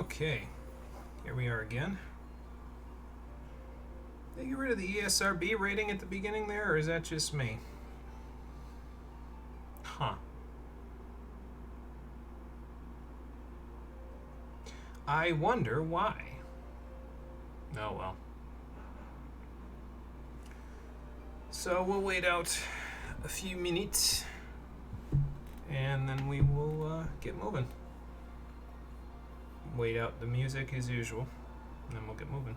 Okay, here we are again. Did they get rid of the ESRB rating at the beginning there, or is that just me? Huh. I wonder why. Oh well. So we'll wait out a few minutes, and then we will get moving. Wait out the music as usual, and then we'll get moving.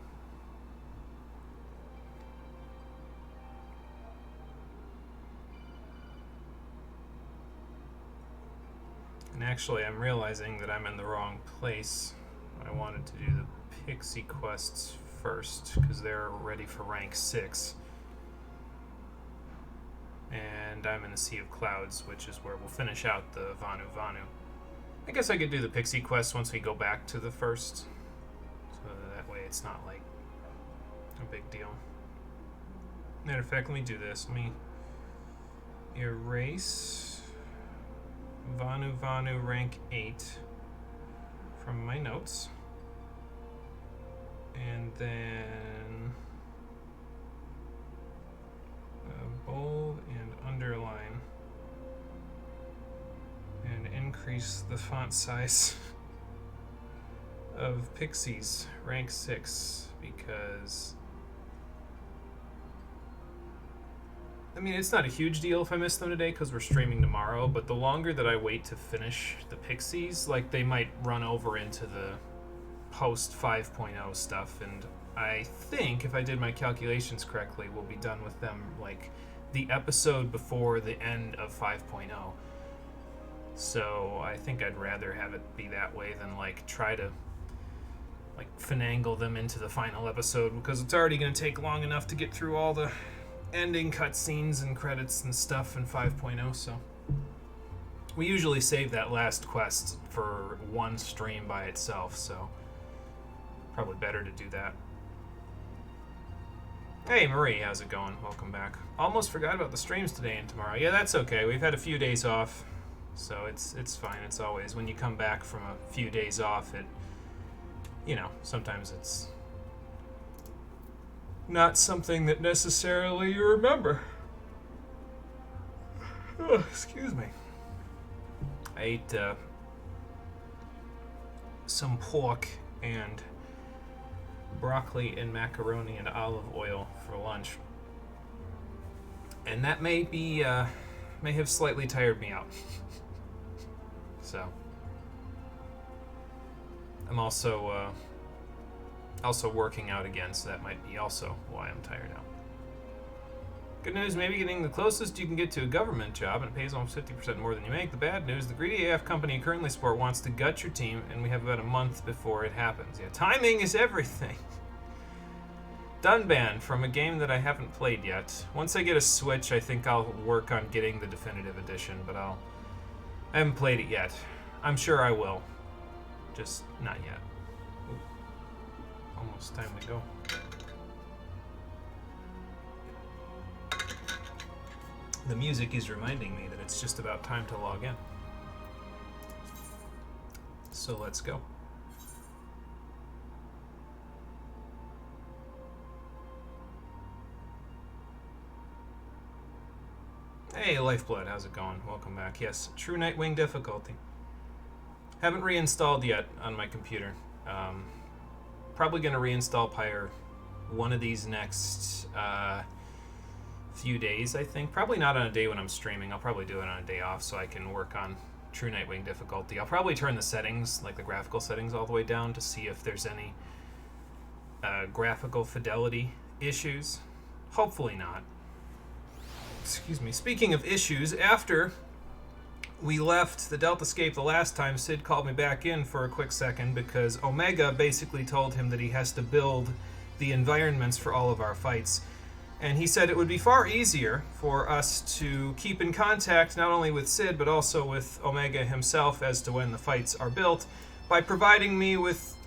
And actually, I'm realizing that I'm in the wrong place. I wanted to do the Pixie quests first, because they're ready for rank 6. And I'm in the Sea of Clouds, which is where we'll finish out the Vanu Vanu. I guess I could do the Pixie quest once we go back to the first. So that way it's not like a big deal. Matter of fact, let me do this. Let me erase Vanu Vanu rank 8 from my notes. And then bold and underline. And increase the font size of Pixies rank 6 because I mean it's not a huge deal if I miss them today because we're streaming tomorrow, but the longer that I wait to finish the Pixies, like they might run over into the post 5.0 stuff, and I think if I did my calculations correctly we'll be done with them like the episode before the end of 5.0. So I think I'd rather have it be that way than like try to like finagle them into the final episode, because it's already going to take long enough to get through all the ending cutscenes and credits and stuff in 5.0. So we usually save that last quest for one stream by itself, so probably better to do that. Hey Marie, how's it going? Welcome back. Almost forgot about the streams today and tomorrow. Yeah, that's okay. We've had a few days off. So it's fine. It's always when you come back from a few days off, it, you know, sometimes it's not something that necessarily you remember. Oh, excuse me. I ate some pork and broccoli and macaroni and olive oil for lunch, and that may have slightly tired me out. So I'm also working out again, so that might be also why I'm tired out. Good news, maybe getting the closest you can get to a government job, and it pays almost 50% more than you make. The bad news, the greedy AF company you currently support wants to gut your team, and we have about a month before it happens. Yeah, timing is everything. Dunban from a game that I haven't played yet. Once I get a Switch, I think I'll work on getting the definitive edition, but I haven't played it yet. I'm sure I will. Just not yet. Ooh. Almost time to go. The music is reminding me that it's just about time to log in. So let's go. Hey, Lifeblood, how's it going? Welcome back. Yes, true Nightwing difficulty. Haven't reinstalled yet on my computer. Probably going to reinstall Pyre one of these next few days, I think. Probably not on a day when I'm streaming. I'll probably do it on a day off so I can work on true Nightwing difficulty. I'll probably turn the settings, like the graphical settings, all the way down to see if there's any graphical fidelity issues. Hopefully not. Excuse me. Speaking of issues, after we left the Deltascape the last time, Sid called me back in for a quick second because Omega basically told him that he has to build the environments for all of our fights. And he said it would be far easier for us to keep in contact not only with Sid but also with Omega himself as to when the fights are built by providing me with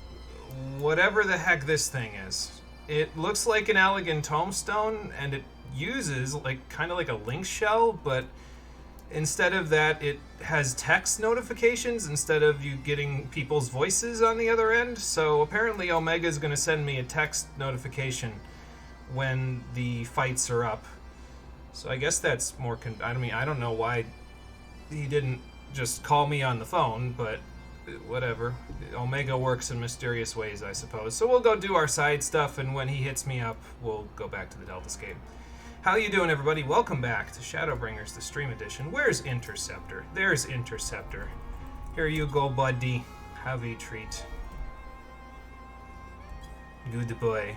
whatever the heck this thing is. It looks like an Elegant Tombstone, and it uses like kind of like a link shell, but instead of that, it has text notifications instead of you getting people's voices on the other end. So apparently Omega is going to send me a text notification when the fights are up. So I guess that's more... I mean, I don't know why he didn't just call me on the phone, but whatever. Omega works in mysterious ways, I suppose. So we'll go do our side stuff, and when he hits me up, we'll go back to the Deltascape. How you doing, everybody? Welcome back to Shadowbringers, the stream edition. Where's Interceptor? There's Interceptor. Here you go, buddy. Have a treat. Good boy.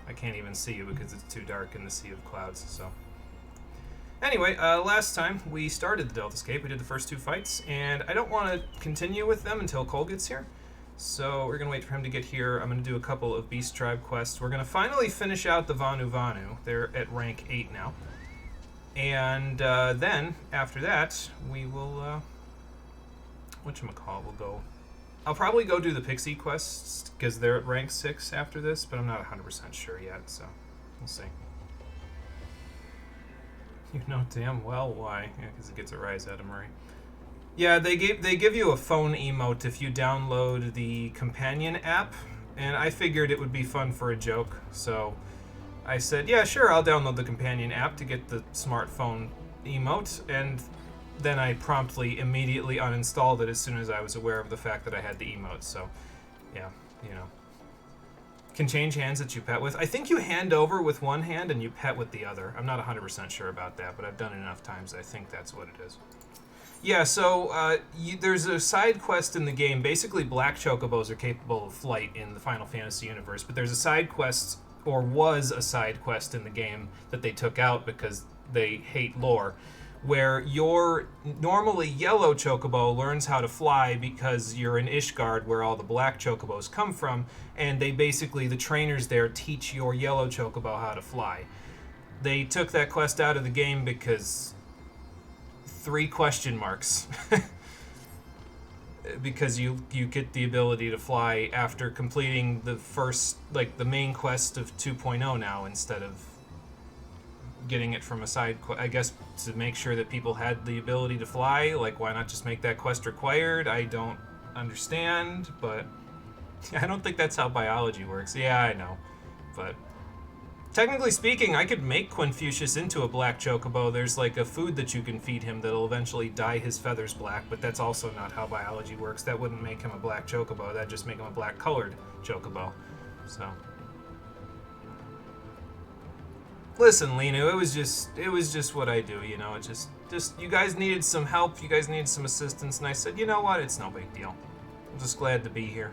I can't even see you because it's too dark in the sea of clouds, so... Anyway, last time we started the Deltascape, we did the first two fights, and I don't want to continue with them until Cole gets here. So we're going to wait for him to get here. I'm going to do a couple of Beast Tribe quests. We're going to finally finish out the Vanu Vanu. They're at rank 8 now. And then, after that, we will, whatchamacallit, we'll go... I'll probably go do the Pixie quests, because they're at rank 6 after this, but I'm not 100% sure yet, so we'll see. You know damn well why. Yeah, because it gets a rise out of Murray. Yeah, they give you a phone emote if you download the companion app, and I figured it would be fun for a joke, so I said, yeah, sure, I'll download the companion app to get the smartphone emote, and then I promptly, immediately uninstalled it as soon as I was aware of the fact that I had the emote, so, yeah, you know. Can change hands that you pet with. I think you hand over with one hand and you pet with the other. I'm not 100% sure about that, but I've done it enough times I think that's what it is. Yeah, so there's a side quest in the game. Basically, black chocobos are capable of flight in the Final Fantasy universe, but there's a side quest, or was a side quest in the game that they took out because they hate lore, where your normally yellow chocobo learns how to fly because you're in Ishgard, where all the black chocobos come from, and they basically, the trainers there, teach your yellow chocobo how to fly. They took that quest out of the game because... 3 question marks. Because you get the ability to fly after completing the first, like, the main quest of 2.0 now, instead of getting it from a side quest. I guess to make sure that people had the ability to fly, like, why not just make that quest required? I don't understand, but I don't think that's how biology works. Yeah, I know, but technically speaking, I could make Quinfucius into a black chocobo. There's like a food that you can feed him that'll eventually dye his feathers black, but that's also not how biology works. That wouldn't make him a black chocobo. That'd just make him a black colored chocobo. So, listen, Linu, it was just what I do, you know. It just you guys needed some help, you guys needed some assistance, and I said, you know what, it's no big deal. I'm just glad to be here.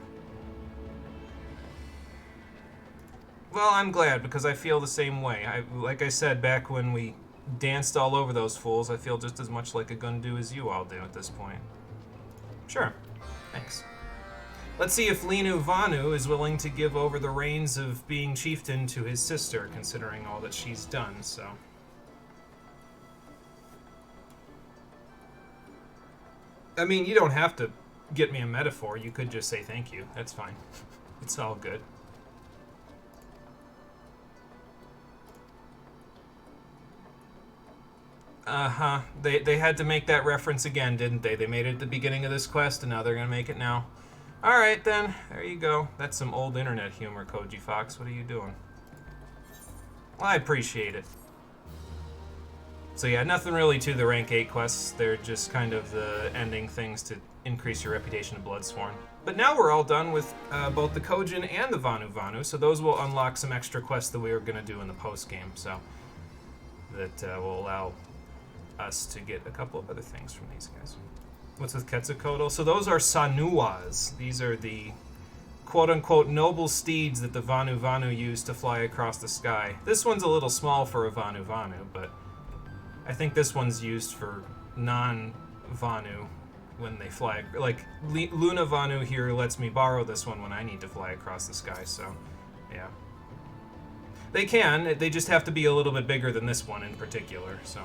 Well, I'm glad, because I feel the same way. Like I said, back when we danced all over those fools, I feel just as much like a Gundu as you all do at this point. Sure. Thanks. Let's see if Linu Vanu is willing to give over the reins of being chieftain to his sister, considering all that she's done, so... I mean, you don't have to get me a metaphor. You could just say thank you. That's fine. It's all good. Uh-huh. They had to make that reference again, didn't they? They made it at the beginning of this quest, and now they're gonna make it now. Alright, then. There you go. That's some old internet humor, Koji Fox. What are you doing? Well, I appreciate it. So yeah, nothing really to the rank 8 quests. They're just kind of the ending things to increase your reputation of Bloodsworn. But now we're all done with both the Kojin and the Vanu Vanu, so those will unlock some extra quests that we were gonna do in the post-game, so... that will allow us to get a couple of other things from these guys. What's with Quetzalcoatl? So those are Sanuas. These are the quote-unquote noble steeds that the Vanu Vanu use to fly across the sky. This one's a little small for a Vanu Vanu, but I think this one's used for non-Vanu when they fly. Like, Luna Vanu here lets me borrow this one when I need to fly across the sky, so yeah. They can, they just have to be a little bit bigger than this one in particular, so.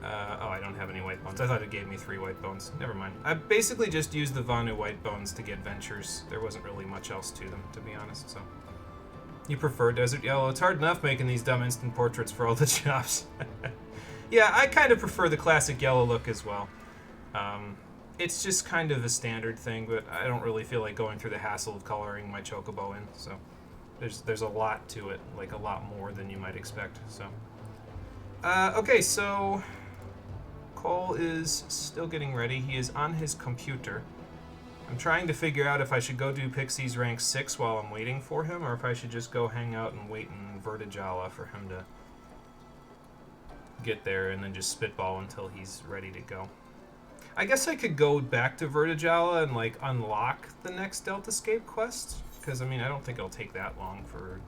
Oh, I don't have any white bones. I thought it gave me 3 white bones. Never mind. I basically just used the Vanu white bones to get ventures. There wasn't really much else to them, to be honest, so. You prefer Desert Yellow? It's hard enough making these dumb instant portraits for all the jobs. Yeah, I kind of prefer the classic yellow look as well. It's just kind of a standard thing, but I don't really feel like going through the hassle of coloring my chocobo in. So there's a lot to it, like a lot more than you might expect. So okay, so Cole is still getting ready. He is on his computer. I'm trying to figure out if I should go do Pixie's rank 6 while I'm waiting for him, or if I should just go hang out and wait in Vertigala for him to get there and then just spitball until he's ready to go. I guess I could go back to Vertigala and like unlock the next Deltascape quest, because I mean I don't think it'll take that long for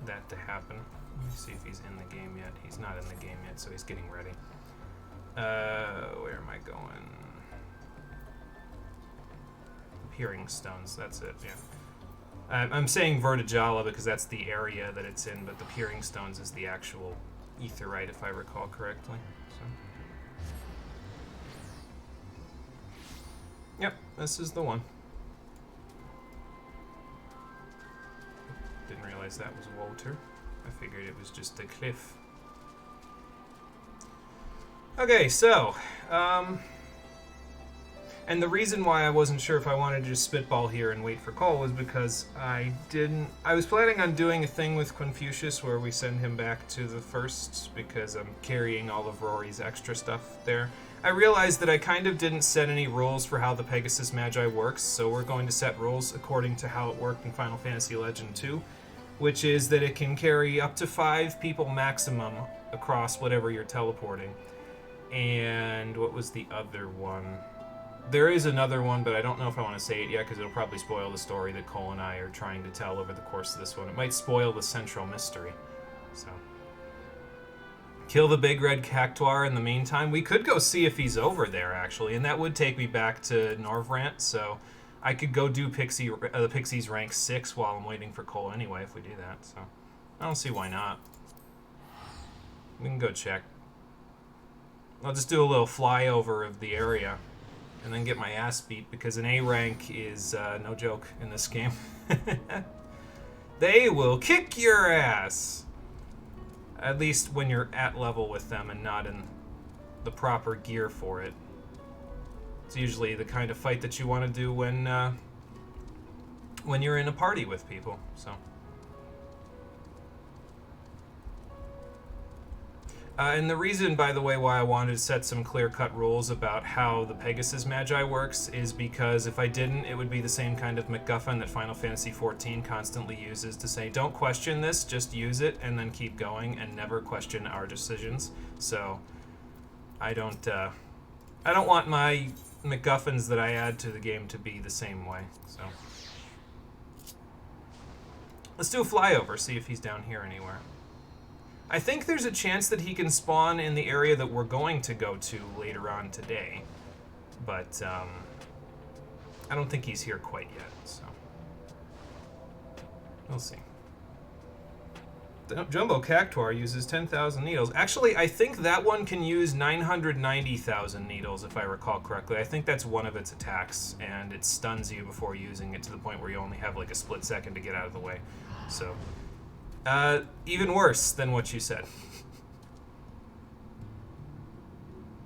that to happen. Let me see if he's in the game yet. He's not in the game yet, so he's getting ready. Where am I going? Hearing Stones, that's it, yeah. I'm saying Vertigala because that's the area that it's in, but the Peering Stones is the actual Aetheryte, if I recall correctly. So. Yep, this is the one. Didn't realize that was Walter. I figured it was just a cliff. Okay, so, and the reason why I wasn't sure if I wanted to just spitball here and wait for Cole was because I was planning on doing a thing with Confucius where we send him back to the first because I'm carrying all of Rory's extra stuff there. I realized that I kind of didn't set any rules for how the Pegasus Magi works, so we're going to set rules according to how it worked in Final Fantasy Legend 2, which is that it can carry up to 5 people maximum across whatever you're teleporting. And what was the other one? There is another one, but I don't know if I want to say it yet because it'll probably spoil the story that Cole and I are trying to tell over the course of this one. It might spoil the central mystery. So, kill the big red cactuar in the meantime. We could go see if he's over there, actually, and that would take me back to Norvrant, so I could go do the Pixie's rank 6 while I'm waiting for Cole anyway if we do that. So, I don't see why not. We can go check. I'll just do a little flyover of the area and then get my ass beat because an A rank is no joke in this game. They will kick your ass! At least when you're at level with them and not in the proper gear for it. It's usually the kind of fight that you want to do when you're in a party with people, so... and the reason, by the way, why I wanted to set some clear-cut rules about how the Pegasus Magi works is because if I didn't, it would be the same kind of MacGuffin that Final Fantasy XIV constantly uses to say, don't question this, just use it, and then keep going, and never question our decisions. So, I don't want my MacGuffins that I add to the game to be the same way, so... Let's do a flyover, see if he's down here anywhere. I think there's a chance that he can spawn in the area that we're going to go to later on today. But, I don't think he's here quite yet, so... We'll see. The Jumbo Cactuar uses 10,000 needles. Actually, I think that one can use 990,000 needles, if I recall correctly. I think that's one of its attacks, and it stuns you before using it to the point where you only have like a split second to get out of the way. So... even worse than what you said.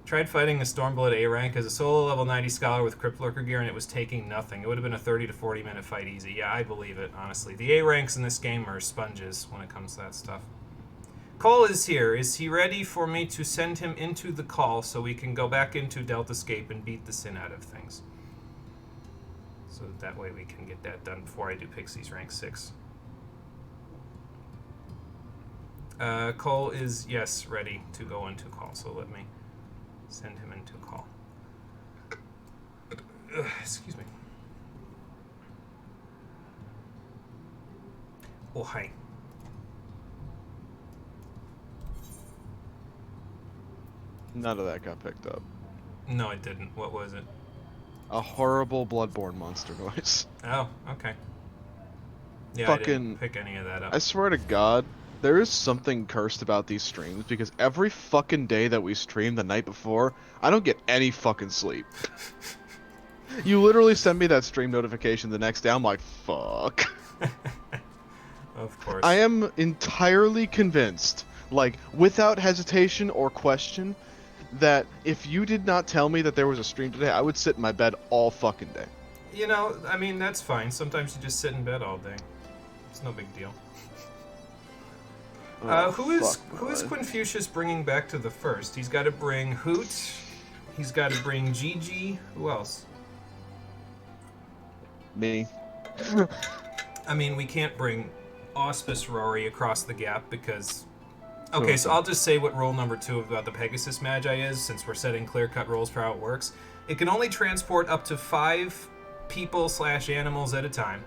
Tried fighting a Stormblood A rank as a solo level 90 scholar with Crypt Lurker gear and it was taking nothing. It would have been a 30 to 40 minute fight easy. Yeah, I believe it, honestly. The A ranks in this game are sponges when it comes to that stuff. Cole is here. Is he ready for me to send him into the call so we can go back into Deltascape and beat the sin out of things? So that way we can get that done before I do Pixie's rank 6. Cole is, yes, ready to go into call, so let me send him into call. Excuse me. Oh, hi. None of that got picked up. No, it didn't. What was it? A horrible Bloodborne monster noise. Oh, okay. Yeah, Fucking, I didn't pick any of that up. I swear to God, there is something cursed about these streams because every fucking day that we stream the night before, I don't get any fucking sleep. You literally send me that stream notification the next day, I'm like, fuck. Of course. I am entirely convinced like, without hesitation or question, that if you did not tell me that there was a stream today, I would sit in my bed all fucking day. You know, I mean, that's fine. Sometimes you just sit in bed all day. It's no big deal. Oh, Who is fuck, man. Quinfucius bringing back to the first? He's got to bring Hoot. He's got to bring Gigi. Who else? Me. I mean, we can't bring Auspice Rory across the gap because... Okay, so I'll just say what rule number 2 about the Pegasus Magi is, since we're setting clear-cut rules for how it works. It can only transport up to 5 people/animals at a time,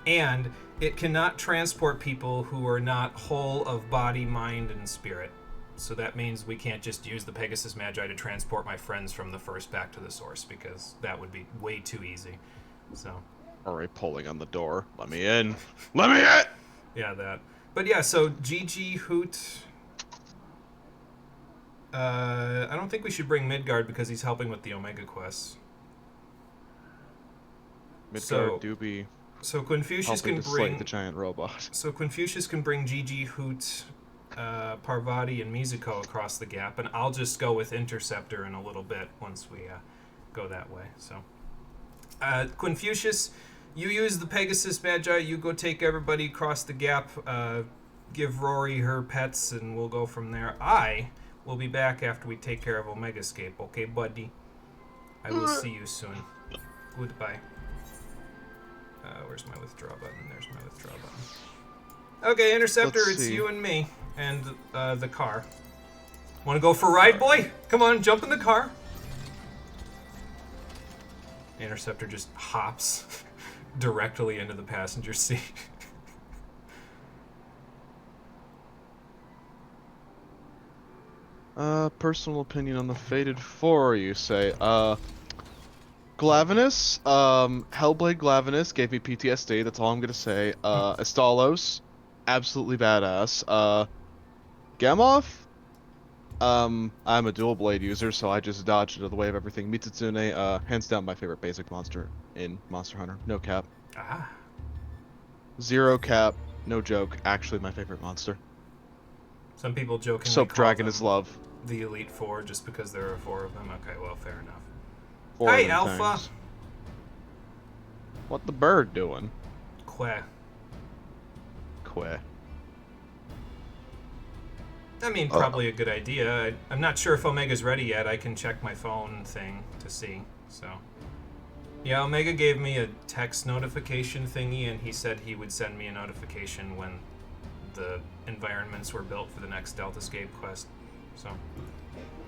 and it cannot transport people who are not whole of body, mind, and spirit. So that means we can't just use the Pegasus Magi to transport my friends from the first back to the source, because that would be way too easy. So... Already pulling on the door. Let me in. Let me in! Yeah, that. But yeah, so Gigi, Hoot... I don't think we should bring Midgard because he's helping with the Omega quests. Midgard Doobie. So Quinfucius helping can to bring slay the giant robot. So Quinfucius can bring Gigi, Hoot, Parvati, and Mizuko across the gap, and I'll just go with Interceptor in a little bit once we go that way. So Quinfucius, you use the Pegasus Magi. You go take everybody across the gap. Give Rory her pets, and we'll go from there. We'll be back after we take care of Omegascape, okay, buddy? I will see you soon. Goodbye. Where's my withdraw button? There's my withdraw button. Okay, Interceptor, it's you and me. And the car. Want to go for a ride, boy? Come on, jump in the car. The Interceptor just hops directly into the passenger seat. Personal opinion on the Fated 4, you say. Glavenus, Hellblade Glavenus gave me PTSD, that's all I'm gonna say. Estalos, absolutely badass. Gamoth, I'm a dual blade user, so I just dodged out of the way of everything. Mitsutsune, hands down my favorite basic monster in Monster Hunter. No cap. Ah. Zero cap, no joke, actually my favorite monster. Some people jokingly Soap call Dragon them is love. the Elite Four just because there are 4 of them. Okay, well, fair enough. Hey, Alpha! Things. What the bird doing? Queh. Queh. I mean, probably a good idea. I'm not sure if Omega's ready yet. I can check my phone thing to see. So, yeah, Omega gave me a text notification thingy, and he said he would send me a notification when the environments were built for the next Deltascape quest. So,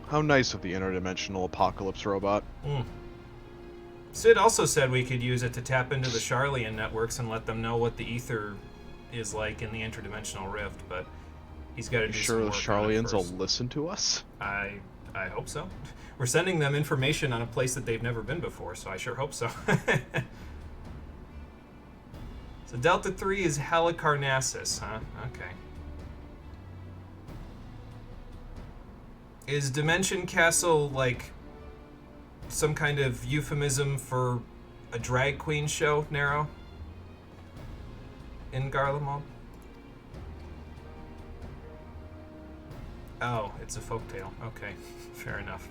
How nice of the interdimensional apocalypse robot. Sid also said we could use it to tap into the Charlian networks and let them know what the ether is like in the interdimensional rift, but he's got to do some work. Sure the on it Charlians will first. listen to us? I hope so. We're sending them information on a place that they've never been before, so I sure hope so. So Delta 3 is Halicarnassus, huh? Okay. Is Dimension Castle like some kind of euphemism for a drag queen show, Nero? In Garlemald? Oh, it's a folktale. Okay, fair enough.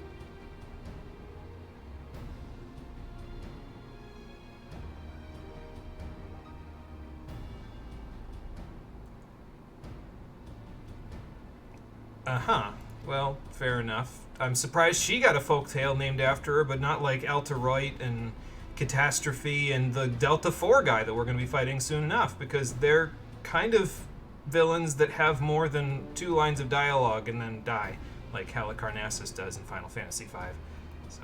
Uh-huh. Well, fair enough. I'm surprised she got a folktale named after her, but not like Altaroit and Catastrophe and the Delta 4 guy that we're going to be fighting soon enough, because they're kind of villains that have more than 2 lines of dialogue and then die, like Halicarnassus does in Final Fantasy V. So,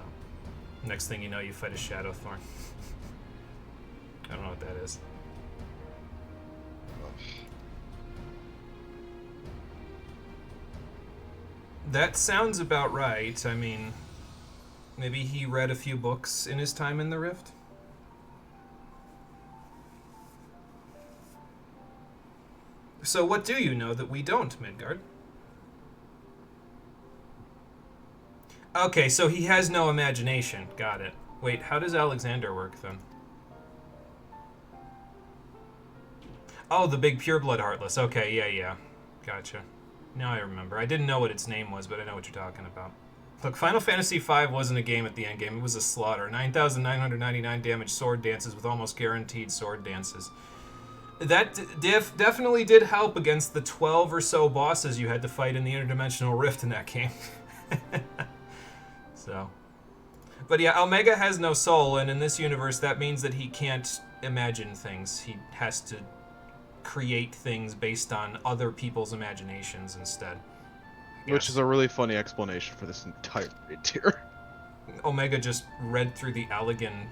next thing you know, you fight a Shadowthorn. I don't know what that is. That sounds about right. I mean, maybe he read a few books in his time in the Rift? So what do you know that we don't, Midgard? Okay, so he has no imagination. Got it. Wait, how does Alexander work, then? Oh, the big pureblood Heartless. Okay, yeah. Gotcha. Now I remember. I didn't know what its name was, but I know what you're talking about. Look, Final Fantasy V wasn't a game at the end game. It was a slaughter. 9,999 damage sword dances with almost guaranteed sword dances. That definitely did help against the 12 or so bosses you had to fight in the interdimensional rift in that game. So, but yeah, Omega has no soul, and in this universe that means that he can't imagine things. He has to create things based on other people's imaginations instead. Which is a really funny explanation for this entire tier. Omega just read through the Allegan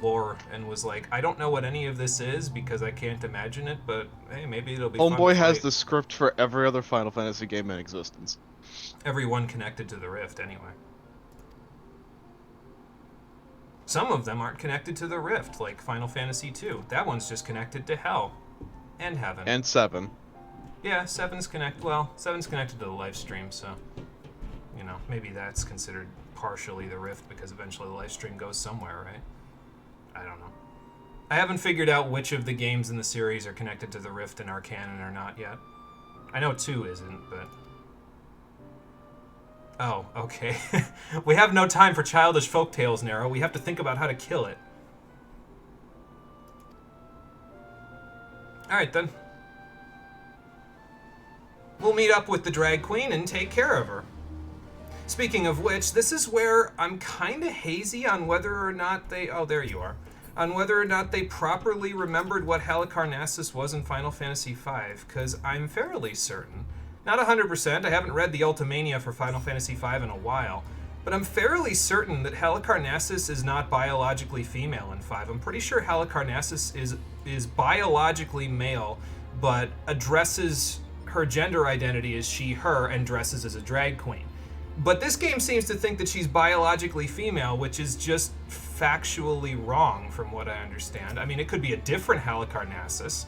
lore and was like, I don't know what any of this is because I can't imagine it, but hey, maybe it'll be fun to Homeboy has fight. the script for every other Final Fantasy game in existence. Everyone connected to the Rift, anyway. Some of them aren't connected to the Rift, like Final Fantasy II. That one's just connected to Hell and Heaven. And 7. Yeah, 7's connected to the live stream, so you know, maybe that's considered partially the Rift because eventually the live stream goes somewhere, right? I don't know. I haven't figured out which of the games in the series are connected to the Rift and are canon or not yet. I know 2 isn't, but... Oh, okay. We have no time for childish folktales, Nero. We have to think about how to kill it. Alright, then. We'll meet up with the drag queen and take care of her. Speaking of which, this is where I'm kind of hazy on whether or not they... Oh, there you are. On whether or not they properly remembered what Halicarnassus was in Final Fantasy V, because I'm fairly certain, not 100%, I haven't read the Ultimania for Final Fantasy V in a while, but I'm fairly certain that Halicarnassus is not biologically female in 5. I'm pretty sure Halicarnassus is biologically male, but addresses her gender identity as she, her, and dresses as a drag queen. But this game seems to think that she's biologically female, which is just factually wrong from what I understand. I mean, it could be a different Halicarnassus,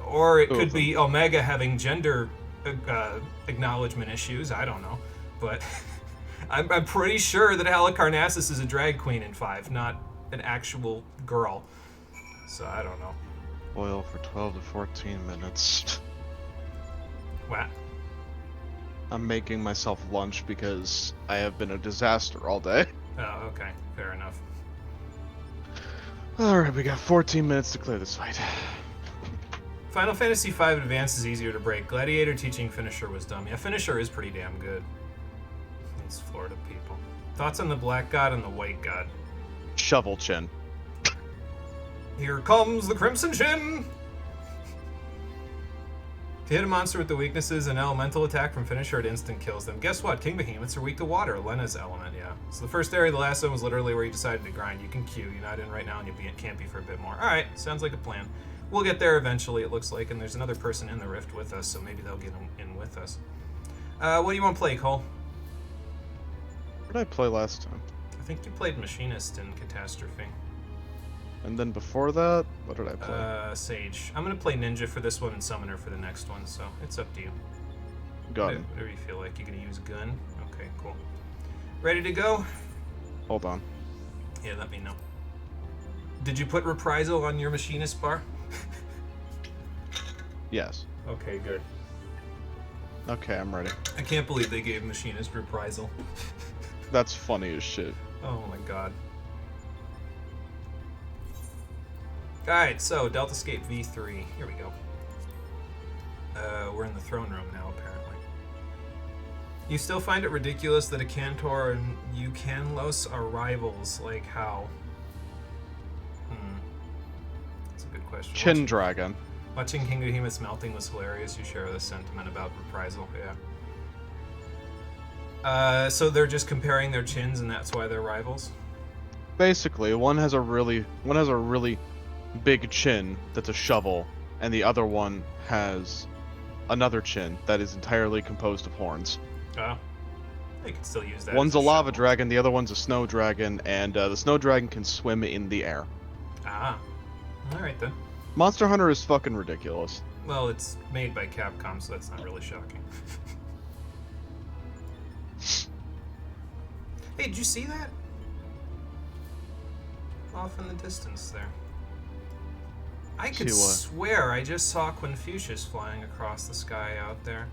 or it could be Omega having gender acknowledgement issues. I don't know. But I'm pretty sure that Halicarnassus is a drag queen in 5, not an actual girl. So I don't know. Oil for 12 to 14 minutes. What? I'm making myself lunch because I have been a disaster all day. Oh, okay. Fair enough. Alright, we got 14 minutes to clear this fight. Final Fantasy V Advance is easier to break. Gladiator teaching Finisher was dumb. Yeah, Finisher is pretty damn good. These Florida people. Thoughts on the Black God and the White God? Shovel chin. Here comes the Crimson Chin! If you hit a monster with the weaknesses, an elemental attack from Finisher, it instant kills them. Guess what? King Behemoths are weak to water. Lena's element, yeah. So the first area, the last one, was literally where you decided to grind. You can queue. You're not in right now, and you can't be for a bit more. Alright, sounds like a plan. We'll get there eventually, it looks like, and there's another person in the Rift with us, so maybe they'll get in with us. What do you want to play, Cole? What did I play last time? I think you played Machinist in Catastrophe. And then before that, what did I play? Sage. I'm going to play Ninja for this one and Summoner for the next one, so it's up to you. Gun. Whatever you feel like. You're going to use gun? Okay, cool. Ready to go? Hold on. Yeah, let me know. Did you put Reprisal on your Machinist bar? Yes. Okay, good. Okay, I'm ready. I can't believe they gave Machinist Reprisal. That's funny as shit. Oh my god. Alright, so Deltascape V3. Here we go. We're in the throne room now, apparently. You still find it ridiculous that a Cantor and Eucanlos are rivals? Like how? That's a good question. Chin Dragon. Watching King Behemoth's melting was hilarious. You share this sentiment about Reprisal, yeah. So they're just comparing their chins and that's why they're rivals? Basically, one has a really big chin that's a shovel, and the other one has another chin that is entirely composed of horns. Oh. They could still use that. One's as a lava shovel. dragon, the other one's a snow dragon, and the snow dragon can swim in the air. Ah. Alright then. Monster Hunter is fucking ridiculous. Well, it's made by Capcom, so that's not really shocking. Hey, did you see that? Off in the distance there. I could See what? swear I just saw Quinfucius flying across the sky out there.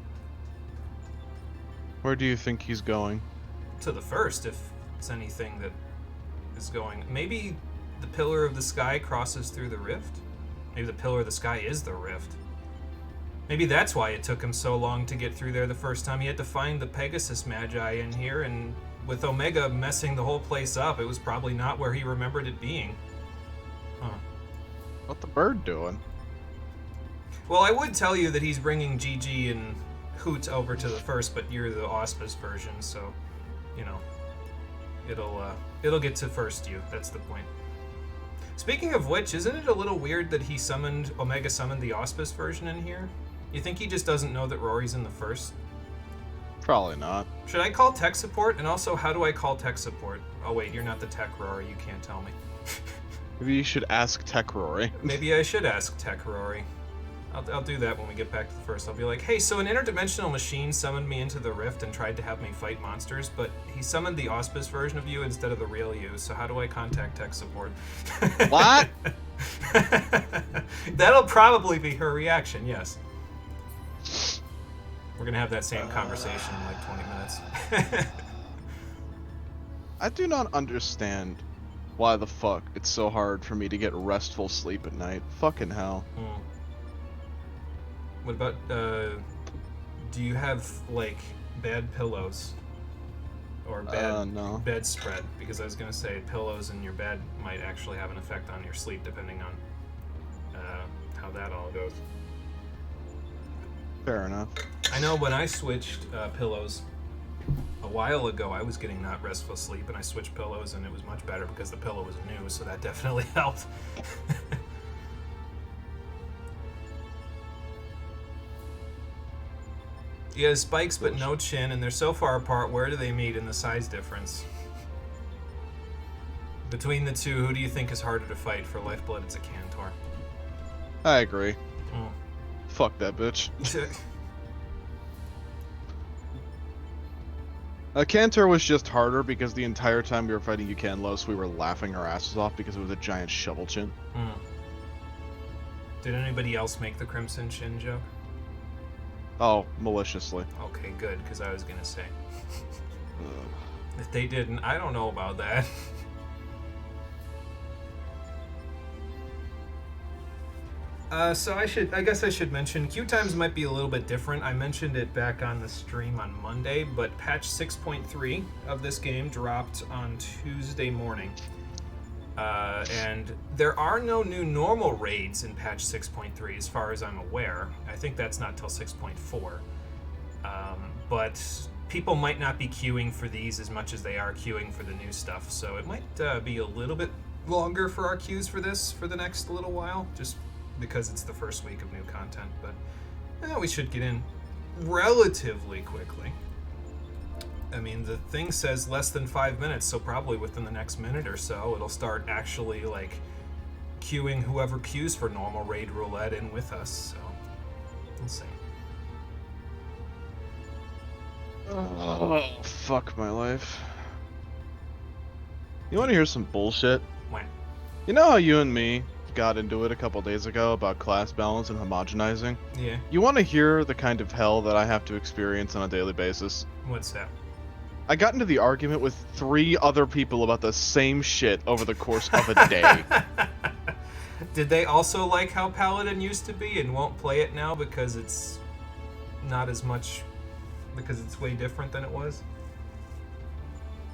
Where do you think he's going? To the first, if it's anything that is going. Maybe the pillar of the sky crosses through the rift? Maybe the pillar of the sky is the rift. Maybe that's why it took him so long to get through there the first time. He had to find the Pegasus Magi in here, and with Omega messing the whole place up, it was probably not where he remembered it being. Huh. What the bird doing? Well, I would tell you that he's bringing Gigi and Hoot over to the first, but you're the Auspice version, so, you know, it'll get to first you. That's the point. Speaking of which, isn't it a little weird that Omega summoned the Auspice version in here? You think he just doesn't know that Rory's in the first? Probably not. Should I call tech support? And also, how do I call tech support? Oh wait, you're not the tech Rory, you can't tell me. Maybe you should ask Tech Rory. Maybe I should ask tech Rory. I'll do that when we get back to the first. I'll be like, hey, so an interdimensional machine summoned me into the rift and tried to have me fight monsters, but he summoned the Auspice version of you instead of the real you, so how do I contact tech support? What? That'll probably be her reaction, yes. We're gonna have that same conversation in like 20 minutes. I do not understand why the fuck it's so hard for me to get restful sleep at night. Fucking hell. What about, do you have, like, bad pillows? Or bad no. bedspread? Because I was gonna say pillows in your bed might actually have an effect on your sleep, depending on how that all goes. Fair enough. I know when I switched pillows a while ago, I was getting not restful sleep, and I switched pillows, and it was much better because the pillow was new, so that definitely helped. He has spikes but no chin, and they're so far apart. Where do they meet in the size difference? Between the two, who do you think is harder to fight? For Lifeblood, it's a Cantor. I agree. Fuck that bitch. Cantor was just harder because the entire time we were fighting Ucanlos, we were laughing our asses off because it was a giant shovel chin. Did anybody else make the Crimson Chin joke? Oh, maliciously. Okay, good, because I was gonna say. If they didn't, I don't know about that. So I guess I should mention, queue times might be a little bit different. I mentioned it back on the stream on Monday, but patch 6.3 of this game dropped on Tuesday morning. And there are no new normal raids in patch 6.3 as far as I'm aware. I think that's not till 6.4. But people might not be queuing for these as much as they are queuing for the new stuff. So it might be a little bit longer for our queues for this for the next little while, just because it's the first week of new content. But we should get in relatively quickly. I mean, the thing says less than 5 minutes, so probably within the next minute or so, it'll start actually, like, queuing whoever queues for normal raid roulette in with us, so we'll see. Oh, fuck my life. You want to hear some bullshit? When? You know how you and me got into it a couple days ago about class balance and homogenizing? Yeah. You want to hear the kind of hell that I have to experience on a daily basis? What's that? I got into the argument with 3 other people about the same shit over the course of a day. Did they also like how Paladin used to be and won't play it now because it's not as much, because it's way different than it was?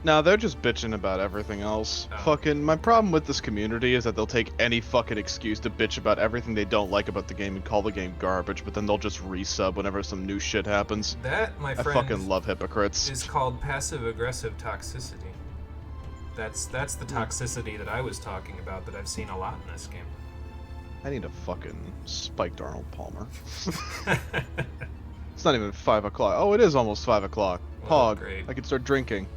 No, they're just bitching about everything else. Oh. Fucking, my problem with this community is that they'll take any fucking excuse to bitch about everything they don't like about the game and call the game garbage, but then they'll just resub whenever some new shit happens. That, my friend, I fucking love hypocrites. is called passive-aggressive toxicity. That's the toxicity that I was talking about that I've seen a lot in this game. I need a fucking spiked Arnold Palmer. It's not even 5 o'clock. Oh, it is almost 5 o'clock. Well, Pog. great. I can start drinking.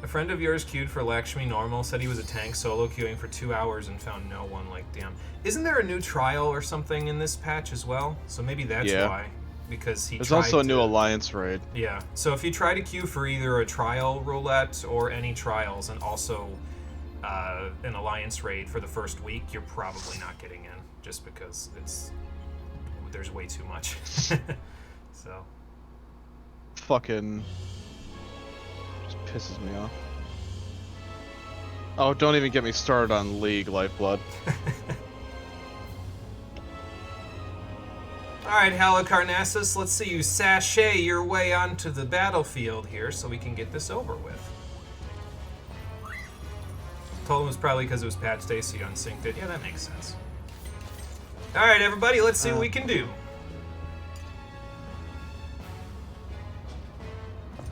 A friend of yours queued for Lakshmi Normal, said he was a tank solo queuing for 2 hours and found no one. Like, damn. Isn't there a new trial or something in this patch as well? So maybe that's why. Because There's also a new alliance raid. Yeah. So if you try to queue for either a trial roulette or any trials and also an alliance raid for the first week, you're probably not getting in, just because there's way too much. So fucking just pisses me off. Oh, don't even get me started on League Lifeblood. Alright, Halicarnassus, let's see you sashay your way onto the battlefield here so we can get this over with. Told him it was probably because it was patch day, so you unsynced it. Yeah, that makes sense. Alright, everybody, let's see what we can do.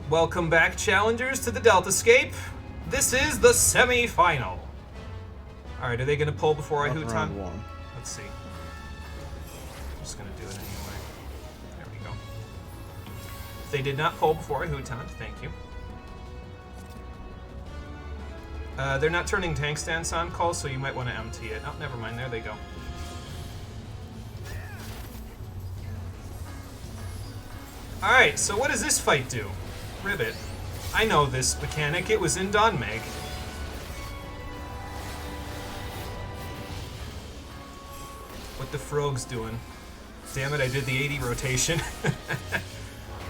Welcome back, challengers, to the Deltascape. This is the semi-final. Alright, are they going to pull before I hoot on? Round 1. Let's see. I'm just going to do it anyway. There we go. They did not pull before I hoot on. Thank you. They're not turning tank stance on, Cole, so you might want to empty it. Oh, never mind. There they go. Alright, so what does this fight do? Ribbit. I know this mechanic. It was in Dunmeg. What the frog's doing? Damn it, I did the 80 rotation.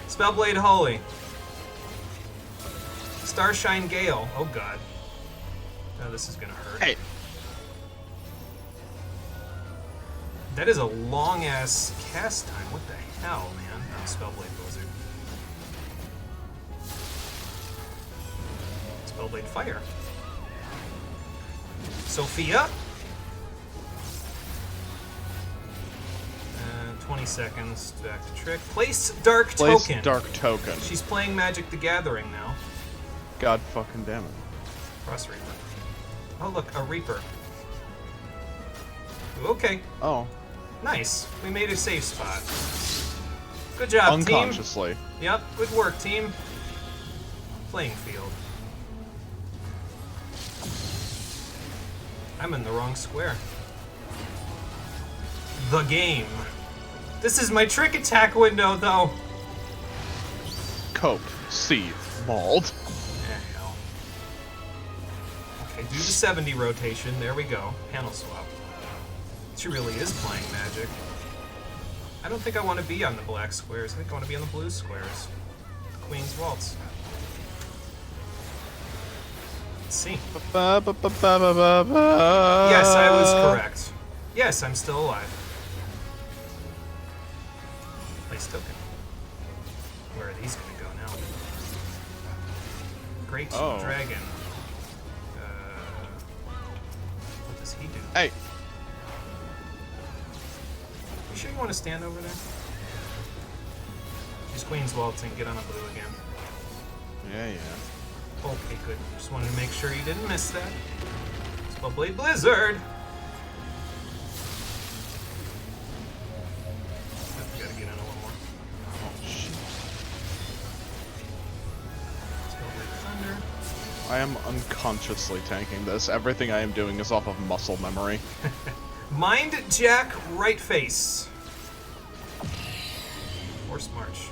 Spellblade Holy. Starshine Gale. Oh god. Oh, this is gonna hurt. Hey. That is a long-ass cast time. What the hell, man? Oh, Spellblade Blizzard. Spellblade Fire. Sophia. 20 seconds back to trick. Place Dark Token. Dark Token. She's playing Magic the Gathering now. God fucking damn it. Cross Reaper. Oh look, a Reaper. Okay. Oh. Nice. We made a safe spot. Good job, Unconsciously. team. Yep, good work, team. Playing field. I'm in the wrong square. The game. This is my trick attack window, though. Cope. Seethe. Mauled. Hell. Okay, do the 70 rotation. There we go. Panel swap. She really is playing Magic. I don't think I want to be on the black squares. I think I want to be on the blue squares. Queen's Waltz. Let's see. Yes, I was correct. Yes, I'm still alive. Place token. Where are these going to go now? Great Dragon. What does he do? Hey. You sure you want to stand over there? She's Queen's Waltzing. Get on a blue again. Yeah. Okay, good. Just wanted to make sure you didn't miss that. Spellblade Blizzard! I've got to get in a little more. Oh, shit. Spellblade Thunder. I am unconsciously tanking this. Everything I am doing is off of muscle memory. Mind Jack Right Face. Force March.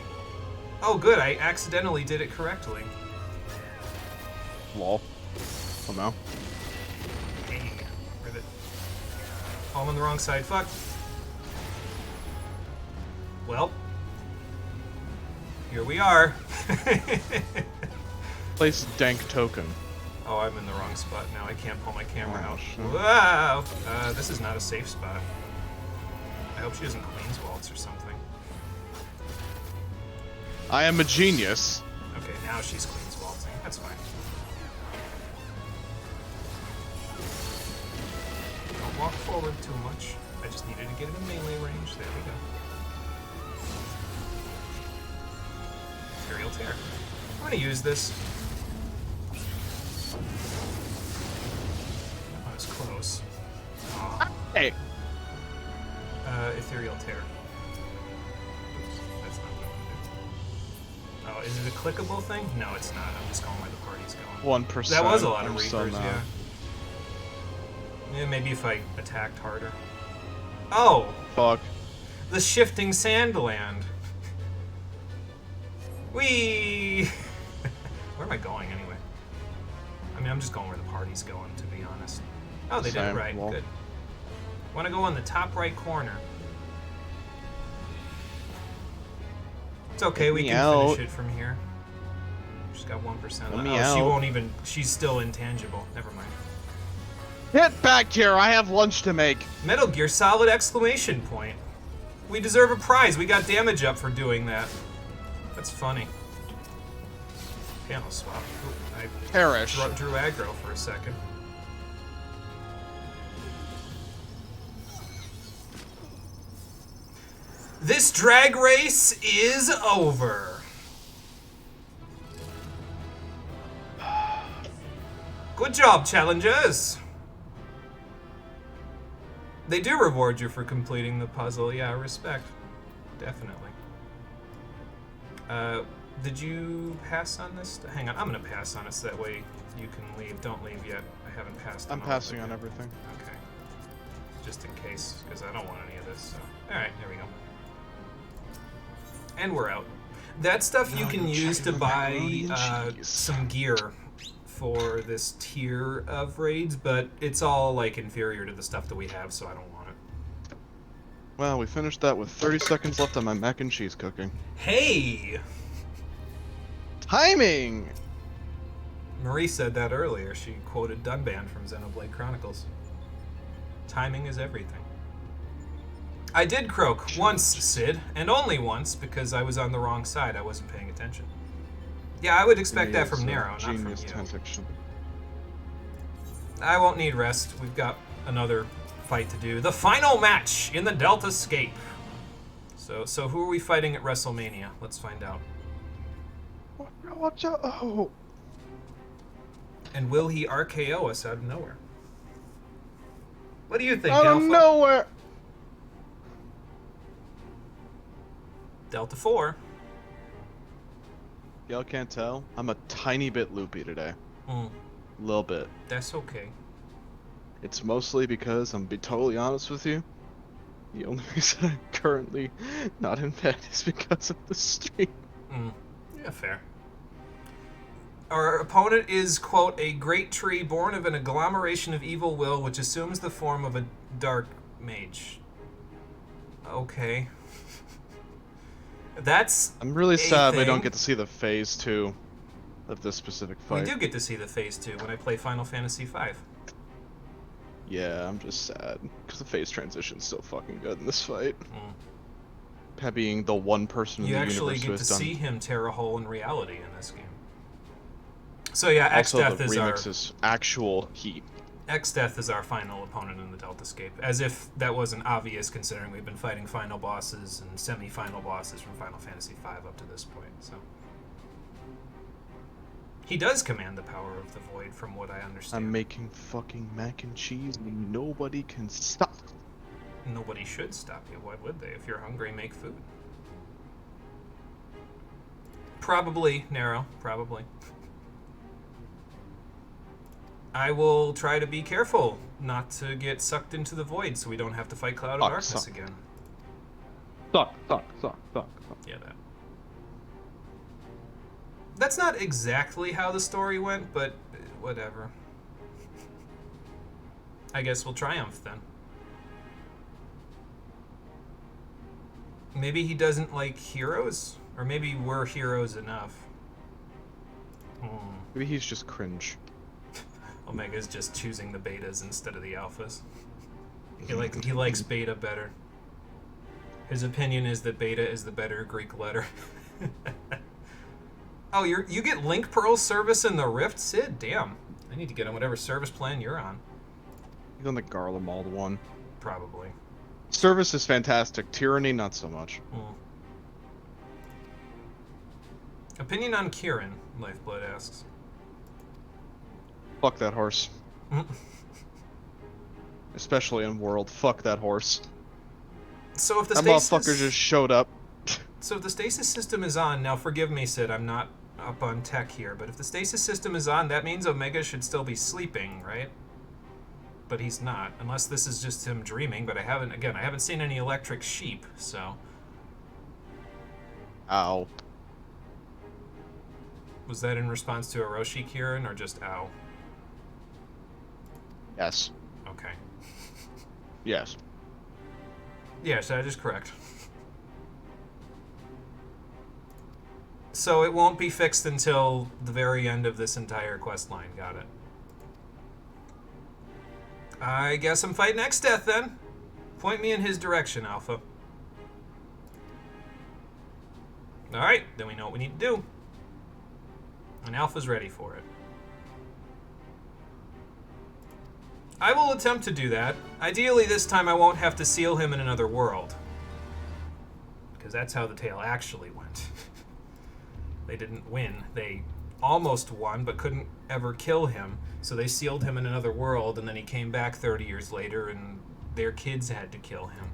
Oh, good. I accidentally did it correctly. Lol. Oh no. Hey, ribbit. Oh, I'm on the wrong side. Fuck. Well. Here we are. Place dank token. Oh, I'm in the wrong spot now. I can't pull my camera Oh, out. shit. Wow! This is not a safe spot. I hope she doesn't Queen's Waltz or something. I am a genius. Okay, now she's Queen's Waltzing. That's fine. Don't walk forward too much. I just needed to get it in melee range. There we go. Ethereal Tear. I'm gonna use this. That was close. Aw. Hey. Ethereal Tear. Oops, that's not what I want to do. Oh, is it a clickable thing? No, it's not. I'm just going where the party's going. 1%. That was a lot of I'm Reapers, so yeah. Yeah, maybe if I attacked harder. Oh! Fuck. The Shifting Sandland. Whee! Where am I going anyway? I mean, I'm just going where the party's going, to be honest. Oh, they did it Same. right. Well. Good. Want to go on the top right corner. It's okay, we me can out. finish it from here. She's got 1% Let left. me Oh, she out. won't even... She's still intangible. Never mind. Get back here! I have lunch to make. Metal Gear Solid exclamation point. We deserve a prize. We got damage up for doing that. That's funny. Panel swap. Ooh, I Perish. drew aggro for a second. This drag race is over. Good job, challengers. They do reward you for completing the puzzle. Yeah, respect. Definitely. Did you pass on this? Hang on, I'm gonna pass on it so that way you can leave. Don't leave yet. I haven't passed on I'm all passing of it on yet. everything. Okay. Just in case, because I don't want any of this, so. Alright, there we go. And we're out. That stuff you can use to buy some gear for this tier of raids, but it's all like inferior to the stuff that we have, so I don't want it. Well, we finished that with 30 seconds left on my mac and cheese cooking. Hey! Timing! Marie said that earlier. She quoted Dunban from Xenoblade Chronicles. Timing is everything. I did croak once, Sid, and only once, because I was on the wrong side. I wasn't paying attention. Yeah, I would expect that from Nero, not from Genius you. tactics. I won't need rest. We've got another fight to do. The final match in the Delta Scape. So who are we fighting at WrestleMania? Let's find out. Watch out! Oh. And will he RKO us out of nowhere? What do you think, Out of Alpha? nowhere! Delta 4. Y'all can't tell. I'm a tiny bit loopy today. Mm, Little bit. that's okay. It's mostly because, I'm be totally honest with you, the only reason I'm currently not in bed is because of the stream. Yeah, fair. Our opponent is, quote, a great tree born of an agglomeration of evil will which assumes the form of a dark mage. Okay. That's I'm really a sad we thing. don't get to see the phase 2 of this specific We fight. do get to see the phase 2 when I play Final Fantasy V. Yeah, I'm just sad, because the phase transition's so fucking good in this fight. Being the one person You in the actually universe who get to has done... see him tear a hole in reality in this game. So yeah, Also, X-Death the is our... remix is actual heat. X-Death is our final opponent in the Delta Scape, as if that wasn't obvious considering we've been fighting final bosses and semi-final bosses from Final Fantasy V up to this point, so... He does command the power of the Void, from what I understand. I'm making fucking mac and cheese and nobody can stop. Nobody should stop you, why would they? If you're hungry, make food. Probably, Nero, probably. I will try to be careful not to get sucked into the void so we don't have to fight Cloud of Darkness again. Suck. Yeah, that. That's not exactly how the story went, but whatever. I guess we'll triumph then. Maybe he doesn't like heroes? Or maybe we're heroes enough. Maybe he's just cringe. Omega's just choosing the betas instead of the alphas. He likes beta better. His opinion is that beta is the better Greek letter. Oh, you get Link Pearl service in the Rift, Sid? Damn. I need to get on whatever service plan you're on. He's on the Garlemald one. Probably. Service is fantastic. Tyranny, not so much. Opinion on Kieran, Lifeblood asks. Fuck that horse. Especially in World. Fuck that horse. So if the That stasis... motherfucker just showed up. So if the stasis system is on... Now, forgive me, Sid, I'm not up on tech here, but if the stasis system is on, that means Omega should still be sleeping, right? But he's not, unless this is just him dreaming, but I haven't seen any electric sheep, so... Ow. Was that in response to Orochi, Kieran, or just ow? Yes. Okay. Yes. Yes, that is correct. So it won't be fixed until the very end of this entire quest line. Got it. I guess I'm fighting X-Death then. Point me in his direction, Alpha. Alright, then we know what we need to do. And Alpha's ready for it. I will attempt to do that. Ideally, this time I won't have to seal him in another world. Because that's how the tale actually went. They didn't win. They almost won, but couldn't ever kill him. So they sealed him in another world, and then he came back 30 years later, and their kids had to kill him.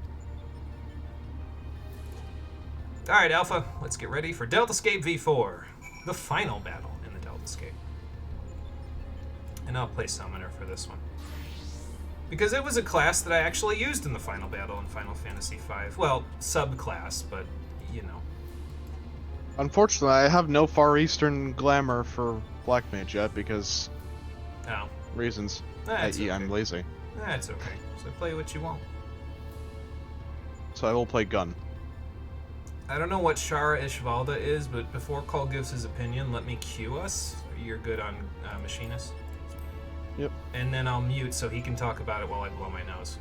Alright, Alpha, let's get ready for Deltascape V4. The final battle in the Deltascape. And I'll play Summoner for this one. Because it was a class that I actually used in the final battle in Final Fantasy V. Well, subclass, but, you know. Unfortunately, I have no Far Eastern glamour for Black Mage yet because... Oh. Reasons. Okay. I'm lazy. That's okay. So play what you want. So I will play Gun. I don't know what Shara Ishvalda is, but before Cole gives his opinion, let me cue us. You're good on Machinist? Yep. And then I'll mute so he can talk about it while I blow my nose.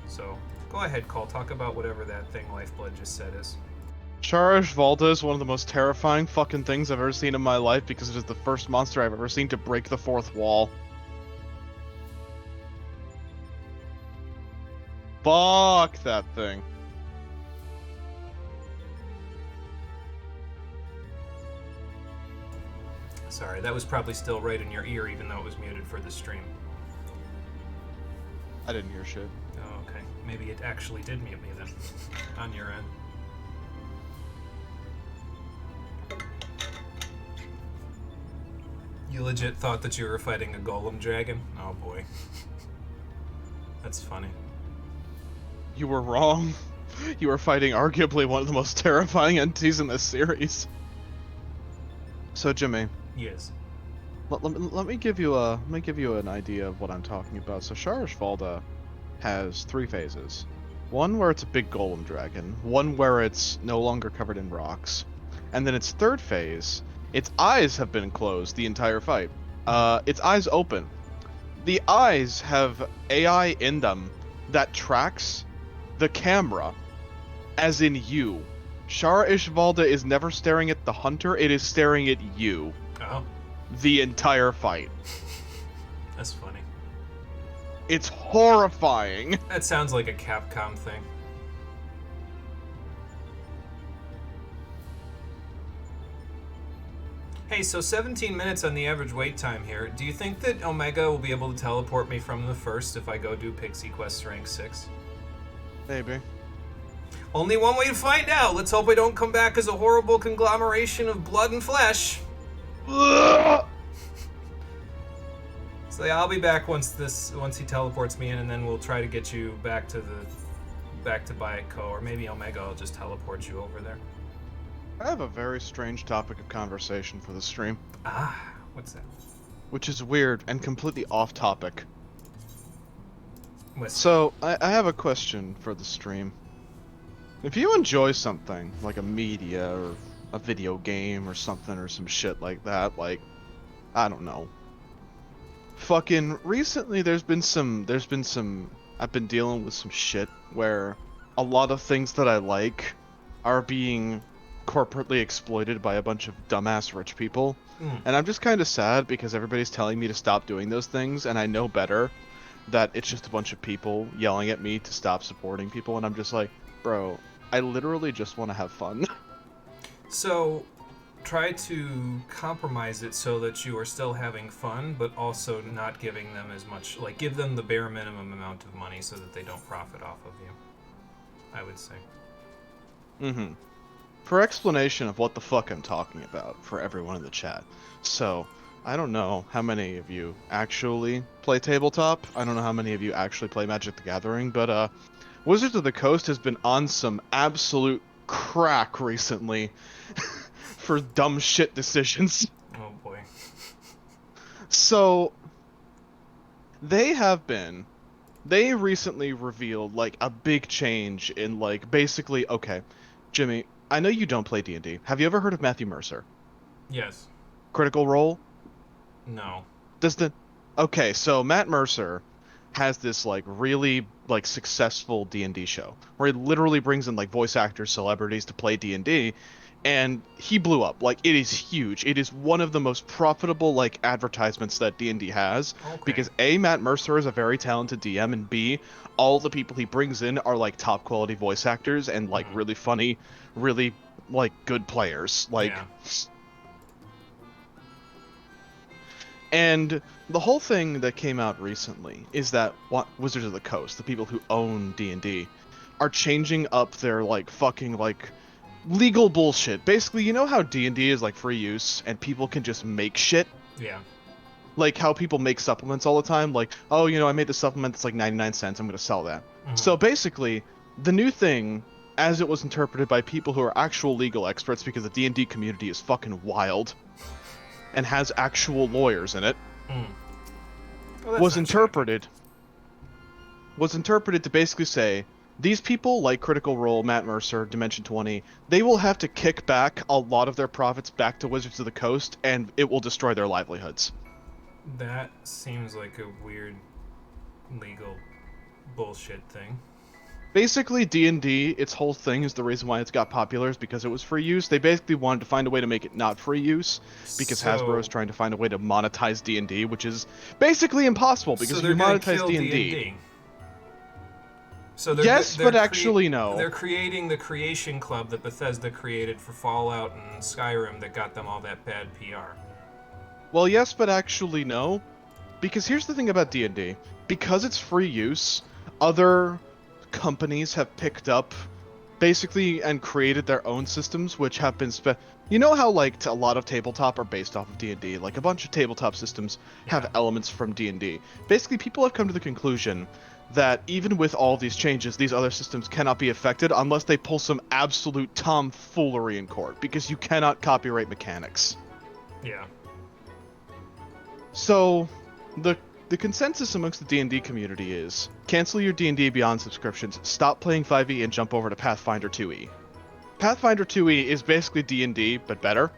So, go ahead, Cole. Talk about whatever that thing Lifeblood just said is. Charash Valda is one of the most terrifying fucking things I've ever seen in my life because it is the first monster I've ever seen to break the fourth wall. Fuck that thing. Sorry, that was probably still right in your ear even though it was muted for the stream. I didn't hear shit. Oh, okay. Maybe it actually did mute me then, on your end. You legit thought that you were fighting a golem dragon? Oh boy. That's funny. You were wrong. You were fighting arguably one of the most terrifying entities in this series. So, Jimmy. Yes. Let me give you an idea of what I'm talking about. So Sharash Valda has 3 phases. One where it's a big golem dragon, one where it's no longer covered in rocks, and then its 3rd phase, its eyes have been closed the entire fight. Its eyes open. The eyes have AI in them that tracks the camera, as in you. Shara Ishvalda is never staring at the hunter, it is staring at you. Oh. The entire fight. That's funny. It's horrifying. That sounds like a Capcom thing. Hey, so 17 minutes on the average wait time here. Do you think that Omega will be able to teleport me from the first if I go do Pixie Quest rank 6? Maybe. Only one way to find out. Let's hope I don't come back as a horrible conglomeration of blood and flesh. So yeah, I'll be back once he teleports me in, and then we'll try to get you back to Bayako, or maybe Omega will just teleport you over there. I have a very strange topic of conversation for the stream. Ah, what's that? Which is weird and completely off topic. What's So, I have a question for the stream. If you enjoy something, like a media or a video game or something or some shit like that, like, I don't know. Fucking recently I've been dealing with some shit where a lot of things that I like are being corporately exploited by a bunch of dumbass rich people. And I'm just kind of sad because everybody's telling me to stop doing those things, and I know better that it's just a bunch of people yelling at me to stop supporting people, and I'm just like, bro, I literally just want to have fun. So, try to compromise it so that you are still having fun, but also not giving them as much, like, give them the bare minimum amount of money so that they don't profit off of you, I would say. Mm-hmm. For explanation of what the fuck I'm talking about for everyone in the chat. So, I don't know how many of you actually play tabletop. I don't know how many of you actually play Magic the Gathering, but Wizards of the Coast has been on some absolute crack recently for dumb shit decisions. Oh boy. So, they recently revealed, like, a big change in, like, basically, okay, Jimmy, I know you don't play D&D. Have you ever heard of Matthew Mercer? Yes. Critical Role? No. Does the Okay, so Matt Mercer has this like really like successful D&D show where he literally brings in like voice actors, celebrities to play D&D, and he blew up. Like it is huge. It is one of the most profitable like advertisements that D&D has Okay. because A, Matt Mercer is a very talented DM, and B, all the people he brings in are like top quality voice actors and like Hmm. really funny, really like good players. Yeah. And the whole thing that came out recently is that Wizards of the Coast, the people who own D&D, are changing up their like fucking like legal bullshit. Basically, you know how D&D is like free use and people can just make shit? Yeah. Like how people make supplements all the time, like, "Oh, I made this supplement that's like 99 cents, I'm going to sell that." Hmm. So basically, the new thing as it was interpreted by people who are actual legal experts because the D&D community is fucking wild and has actual lawyers in it Mm. Well, that's was not shocking. interpreted was interpreted to basically say these people like Critical Role, Matt Mercer, Dimension 20, they will have to kick back a lot of their profits back to Wizards of the Coast and it will destroy their livelihoods. That seems like a weird legal bullshit thing. Basically, D&D, its whole thing is the reason why it's got popular is because it was free use. They basically wanted to find a way to make it not free use because Hasbro is So, trying to find a way to monetize D&D, which is basically impossible because so if they're you gonna monetize kill D and D&D, D. So yes, but actually they're no. creating the creation club that Bethesda created for Fallout and Skyrim that got them all that bad PR. Well, yes, but actually no. Because here's the thing about D&D. Because it's free use, other companies have picked up basically and created their own systems which have been you know how like a lot of tabletop are based off of D&D, like a bunch of tabletop systems have Yeah. elements from D&D. Basically, people have come to the conclusion that even with all these changes, these other systems cannot be affected unless they pull some absolute tomfoolery in court because you cannot copyright mechanics. Yeah. So, the the consensus amongst the D&D community is cancel your D&D Beyond subscriptions, stop playing 5e and jump over to Pathfinder 2e. Pathfinder 2e is basically D&D but better,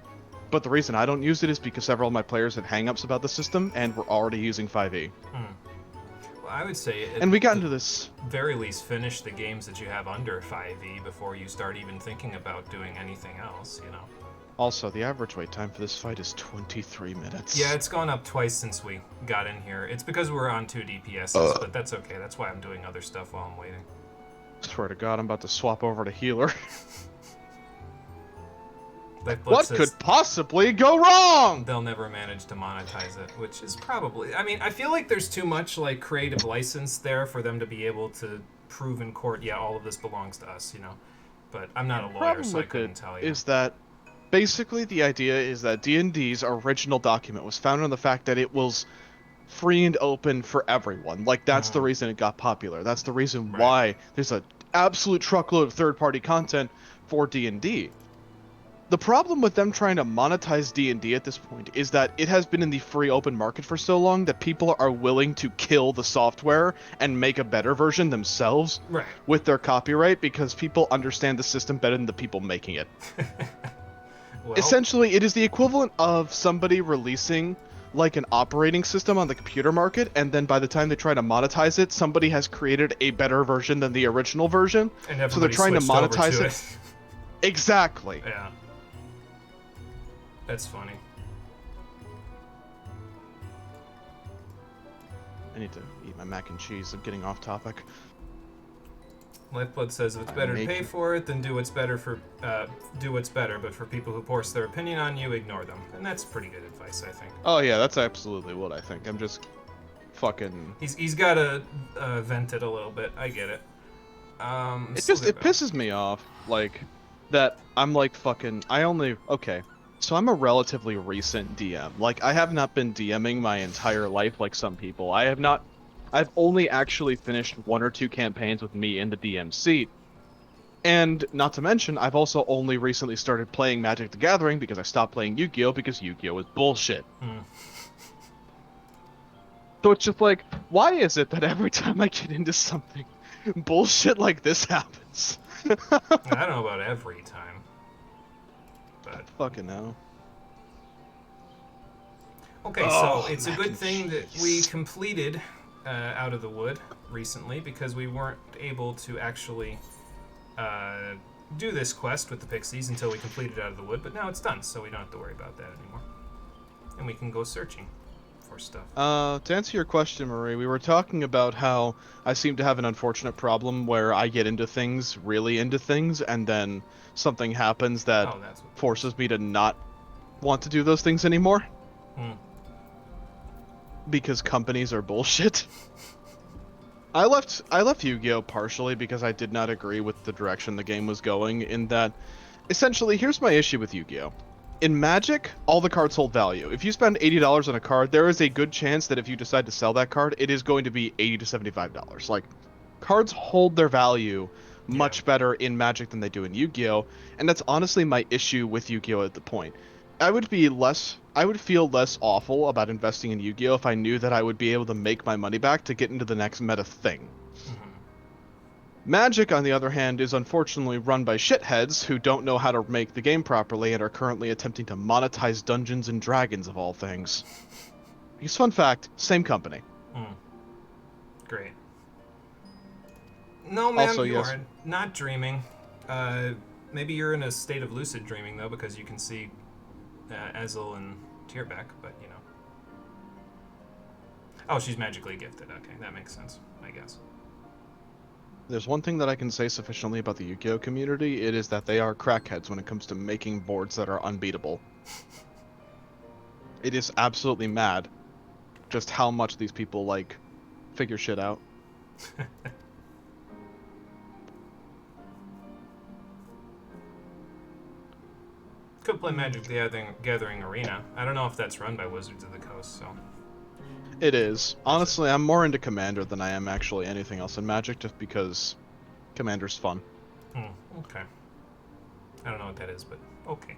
but the reason I don't use it is because several of my players had hangups about the system and were already using 5e. Hmm. Well, I would say at And we got the into this. very least finish the games that you have under 5e before you start even thinking about doing anything else, you know. Also, the average wait time for this fight is 23 Yeah, minutes. it's gone up twice since we got in here. It's because we're on 2 DPSs, but that's okay. That's why I'm doing other stuff while I'm waiting. Swear to God, I'm about to swap over to healer. Lifeblood What says could possibly go wrong? they'll never manage to monetize it, which is probably. I mean, I feel like there's too much like creative license there for them to be able to prove in court, yeah, all of this belongs to us, you know. But I'm not a lawyer, Problem so I with it couldn't tell you. is that basically the idea is that D&D's original document was founded on the fact that it was free and open for everyone. Like that's the Hmm. reason it got popular. That's the reason Right. why there's a absolute truckload of third-party content for D&D. The problem with them trying to monetize D&D at this point is that it has been in the free open market for so long that people are willing to kill the software and make a better version themselves Right. with their copyright because people understand the system better than the people making it. Well, Essentially, it is the equivalent of somebody releasing like an operating system on the computer market, and then by the time they try to monetize it, somebody has created a better version than the original version. and So they're everybody trying to switched over monetize to it. it. Exactly. Yeah. That's funny. I need to eat my mac and cheese. I'm getting off topic. Lifeblood says if it's better to pay for it, then do what's better for do what's better. But for people who force their opinion on you, ignore them. And that's pretty good advice, I think. Oh yeah, that's absolutely what I think. I'm just fucking. He's got to vent it a little bit. I get it. It pisses me off like that. I'm like fucking. Okay. So I'm a relatively recent DM. Like I have not been DMing my entire life like some people. I've only actually finished one or two campaigns with me in the DM seat. And not to mention, I've also only recently started playing Magic the Gathering because I stopped playing Yu-Gi-Oh! Because Yu-Gi-Oh! Is bullshit. Hmm. So it's just like, why is it that every time I get into something, bullshit like this happens? I don't know about every time. but Fucking hell. okay, Oh, so it's a mac good and thing that we cheese. completed Out of the Wood recently because we weren't able to actually uh, do this quest with the pixies until we completed Out of the Wood, but now it's done, so we don't have to worry about that anymore. And we can go searching for stuff. To answer your question, Marie, we were talking about how I seem to have an unfortunate problem where I get into things, really into things, and then something happens that Oh, that's what that is. forces me to not want to do those things anymore Hmm. because companies are bullshit. I left Yu-Gi-Oh! Partially because I did not agree with the direction the game was going in that essentially here's my issue with Yu-Gi-Oh! In Magic, all the cards hold value. If you spend $80 on a card, there is a good chance that if you decide to sell that card, it is going to be $80 to $75. Like, cards hold their value Yeah. much better in Magic than they do in Yu-Gi-Oh! And that's honestly my issue with Yu-Gi-Oh! At the point. I would feel less awful about investing in Yu-Gi-Oh! If I knew that I would be able to make my money back to get into the next meta thing. Hmm. Magic, on the other hand, is unfortunately run by shitheads who don't know how to make the game properly and are currently attempting to monetize Dungeons and Dragons of all things. Because fun fact, same company. Hmm. Great. No, ma'am, Also, you yes, are not dreaming. Maybe you're in a state of lucid dreaming, though, because you can see Ezel and Tierbeck, but, you know. Oh, she's magically gifted. Okay, that makes sense, I guess. there's one thing that I can say sufficiently about the Yu-Gi-Oh community, it is that they are crackheads when it comes to making boards that are unbeatable. It is absolutely mad just how much these people, like, figure shit out. Could play Magic the Gathering Arena. I don't know if that's run by Wizards of the Coast, so. It is. Is it? Honestly, I'm more into Commander than I am actually anything else in Magic, just because Commander's fun. Okay. I don't know what that is, but okay.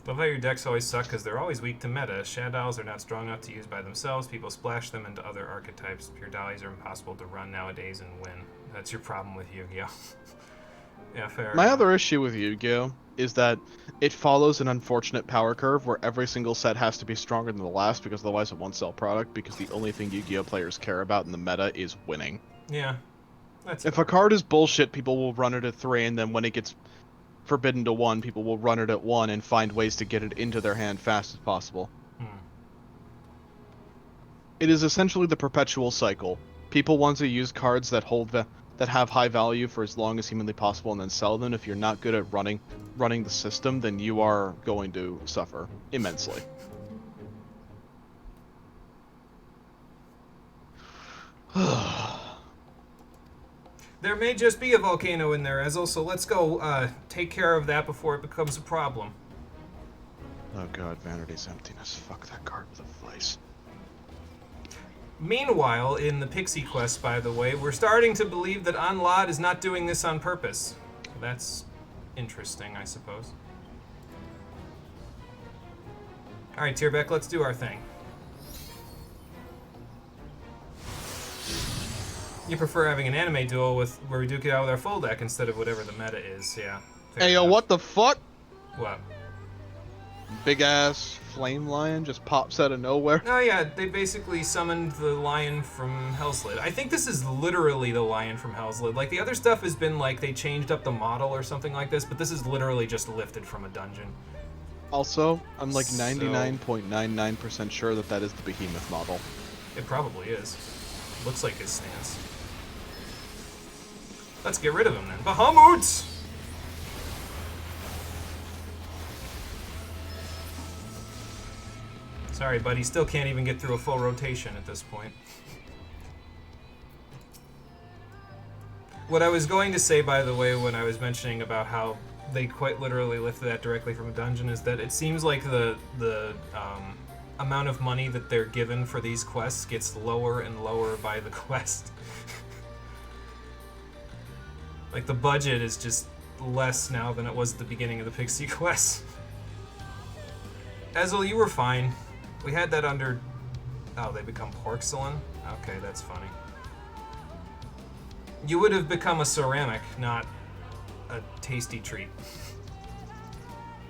Love how your decks always suck because they're always weak to meta. Shadows are not strong enough to use by themselves. People splash them into other archetypes. Pure Dollies are impossible to run nowadays and win. That's your problem with Yu-Gi-Oh! Yeah, fair My enough. other issue with Yu-Gi-Oh! Is that it follows an unfortunate power curve where every single set has to be stronger than the last because otherwise it won't sell product because the only thing Yu-Gi-Oh! Players care about in the meta is winning. Yeah, that's If a fair. card is bullshit, people will run it at 3, and then when it gets forbidden to 1, people will run it at 1 and find ways to get it into their hand fast as possible. Hmm. It is essentially the perpetual cycle. People want to use cards that that have high value for as long as humanly possible and then sell them. If you're not good at running the system, then you are going to suffer immensely. There may just be a volcano in there, Ezel, so let's go take care of that before it becomes a problem. Oh god, Vanity's Emptiness. Fuck that card with a vice. Meanwhile, in the Pixie Quest, by the way, we're starting to believe that Anlad is not doing this on purpose. That's interesting, I suppose. Alright, Tierbeck, let's do our thing. You prefer having an anime duel where we duke it out with our full deck instead of whatever the meta is, yeah. Hey yo, enough. what the fuck? What? Big ass flame lion just pops out of nowhere. Oh yeah, they basically summoned the lion from Hell's Lid. I think this is literally the lion from Hell's Lid. Like, the other stuff has been like they changed up the model or something like this, but this is literally just lifted from a dungeon. Also, I'm like So- 99.99% sure that that is the behemoth model. It probably is. Looks like his stance. Let's get rid of him then. Bahamut! Sorry, buddy. Still can't even get through a full rotation at this point. What I was going to say, by the way, when I was mentioning about how they quite literally lifted that directly from a dungeon, is that it seems like the amount of money that they're given for these quests gets lower and lower by the quest. Like, the budget is just less now than it was at the beginning of the Pixie Quest. Ezel, you were fine. We had that under... Oh, they become Porcelain? Okay, that's funny. You would have become a ceramic, not a a tasty treat.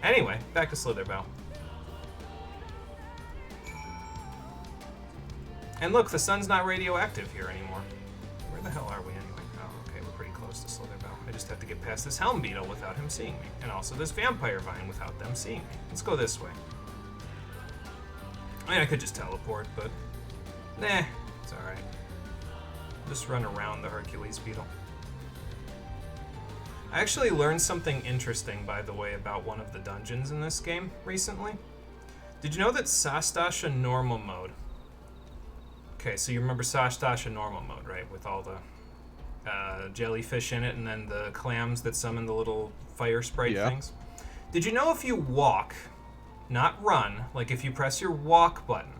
Anyway, back to Slitherbow. And look, the sun's not radioactive here anymore. Where the hell are we anyway? Oh, okay, we're pretty close to Slitherbow. I just have to get past this Helm Beetle without him seeing me. And also this Vampire Vine without them seeing me. Let's go this way. I mean, I could just teleport, but... nah, it's alright. Just run around the Hercules Beetle. I actually learned something interesting, by the way, about one of the dungeons in this game recently. Did you know that Sastasha Normal Mode... Okay, so you remember Sastasha Normal Mode, right? With all the jellyfish in it and then the clams that summon the little fire sprite things? Did you know if you walk, not run, like if you press your walk button,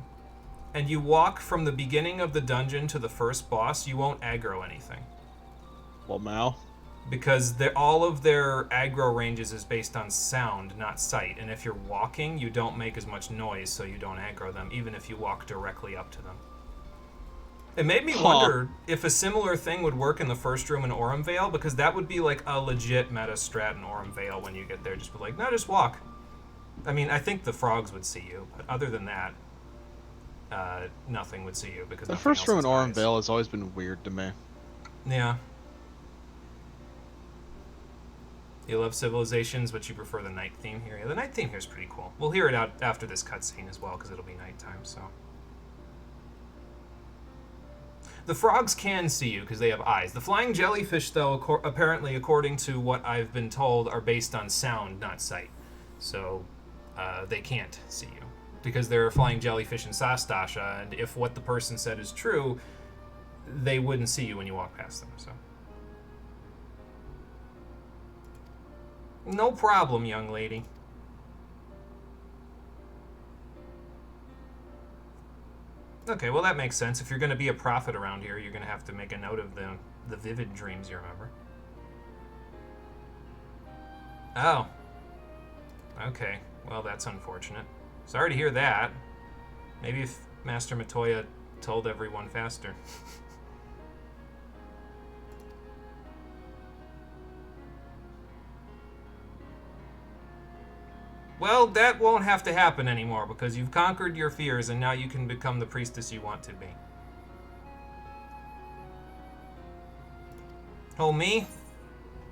and you walk from the beginning of the dungeon to the first boss, you won't aggro anything? Well, Mal. Because all of their aggro ranges is based on sound, not sight. And if you're walking, you don't make as much noise, so you don't aggro them, even if you walk directly up to them. It made me wonder if a similar thing would work in the first room in Aurum Vale, because that would be like a legit meta strat in Aurum Vale when you get there. Just be like, no, just walk. I mean, I think the frogs would see you, but other than that, nothing would see you because the first room in Aurum Vale has always been weird to me. Yeah. You love Civilizations, but you prefer the night theme here. Yeah, the night theme here is pretty cool. We'll hear it out after this cutscene as well, because it'll be nighttime, so... The frogs can see you because they have eyes. The flying jellyfish, though, apparently, according to what I've been told, are based on sound, not sight. So they can't see you because they're flying jellyfish in Sastasha, and if what the person said is true, they wouldn't see you when you walk past them. So no problem, young lady. Okay, well that makes sense. If you're going to be a prophet around here, you're going to have to make a note of the vivid dreams you remember. Oh. Okay, well that's unfortunate. Sorry to hear that. Maybe if Master Matoya told everyone faster. Well, that won't have to happen anymore because you've conquered your fears and now you can become the priestess you want to be. Oh, me?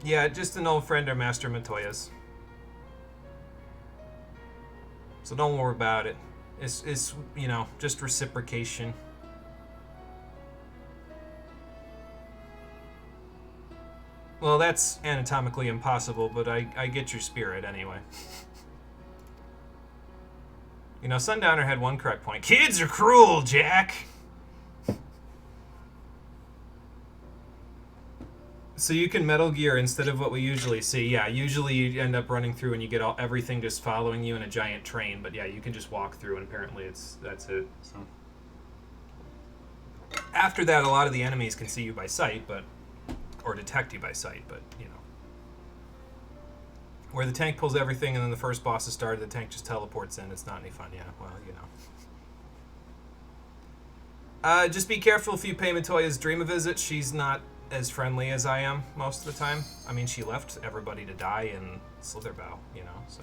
Yeah, just an old friend of Master Matoya's. So don't worry about it. It's you know, just reciprocation. Well, that's anatomically impossible, but I get your spirit anyway. You know, Sundowner had one correct point. Kids are cruel, Jack! So you can Metal Gear instead of what we usually see. Yeah, usually you end up running through and you get everything just following you in a giant train. But yeah, you can just walk through and apparently that's it. So after that, a lot of the enemies can see you by sight, or detect you by sight, but you know. Where the tank pulls everything and then the first boss is started, the tank just teleports in. It's not any fun, yeah. Well, you know. Just be careful if you pay Matoya's dream a visit. She's not as friendly as I am most of the time. I mean, she left everybody to die in Slitherbow, you know, so.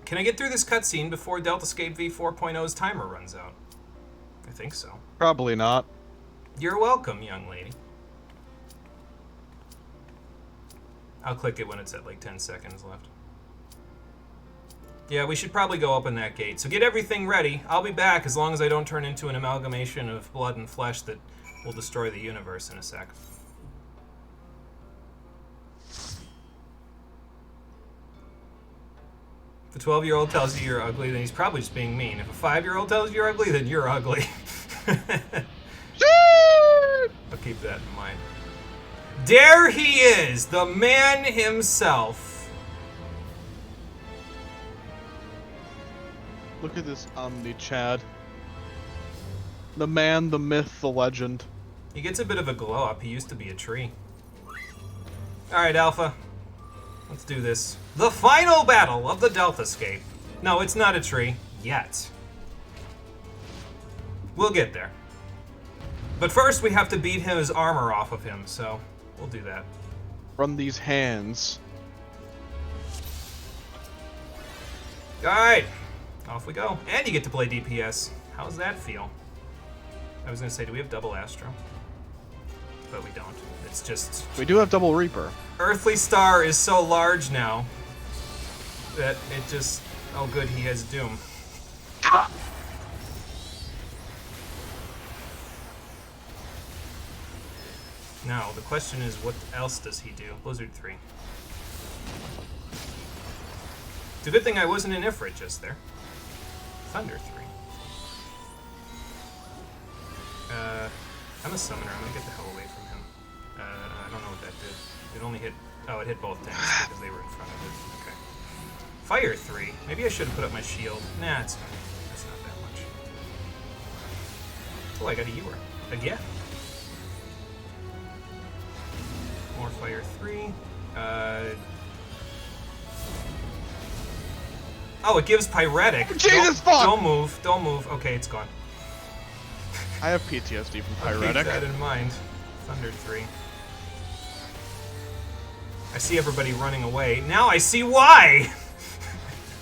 Can I get through this cutscene before Deltascape V4.0's timer runs out? I think so. Probably not. You're welcome, young lady. I'll click it when it's at like 10 seconds left. Yeah, we should probably go open that gate. So get everything ready. I'll be back as long as I don't turn into an amalgamation of blood and flesh that will destroy the universe in a sec. If a 12-year-old tells you you're ugly, then he's probably just being mean. If a 5-year-old tells you you're ugly, then you're ugly. I'll keep that in mind. There he is, the man himself. Look at this Omni-Chad. The man, the myth, the legend. He gets a bit of a glow up. He used to be a tree. Alright, Alpha. Let's do this. The final battle of the Deltascape. No, it's not a tree. Yet. We'll get there. But first we have to beat his armor off of him, so we'll do that. Run these hands. Alright, off we go. And you get to play DPS. How's that feel? I was gonna say, do we have double Astro? But we don't. It's just... We do have double Reaper. Earthly Star is so large now that it just... Oh good, he has Doom. Ah! Now, the question is, what else does he do? Blizzard 3. It's a good thing I wasn't in Ifrit just there. Thunder 3. I'm a summoner. I'm gonna get the hell away from him. I don't know what that did. It only hit... Oh, it hit both tanks because they were in front of it. Okay. Fire 3. Maybe I should have put up my shield. Nah, it's fine. That's not that much. Oh, I got a Ewer. Again. More Fire 3. Oh, it gives Pyretic. Jesus fuck! Don't move. Don't move. Okay, it's gone. I have PTSD from I'll Pyretic. keep that in mind. Thunder 3. I see everybody running away. Now I see why!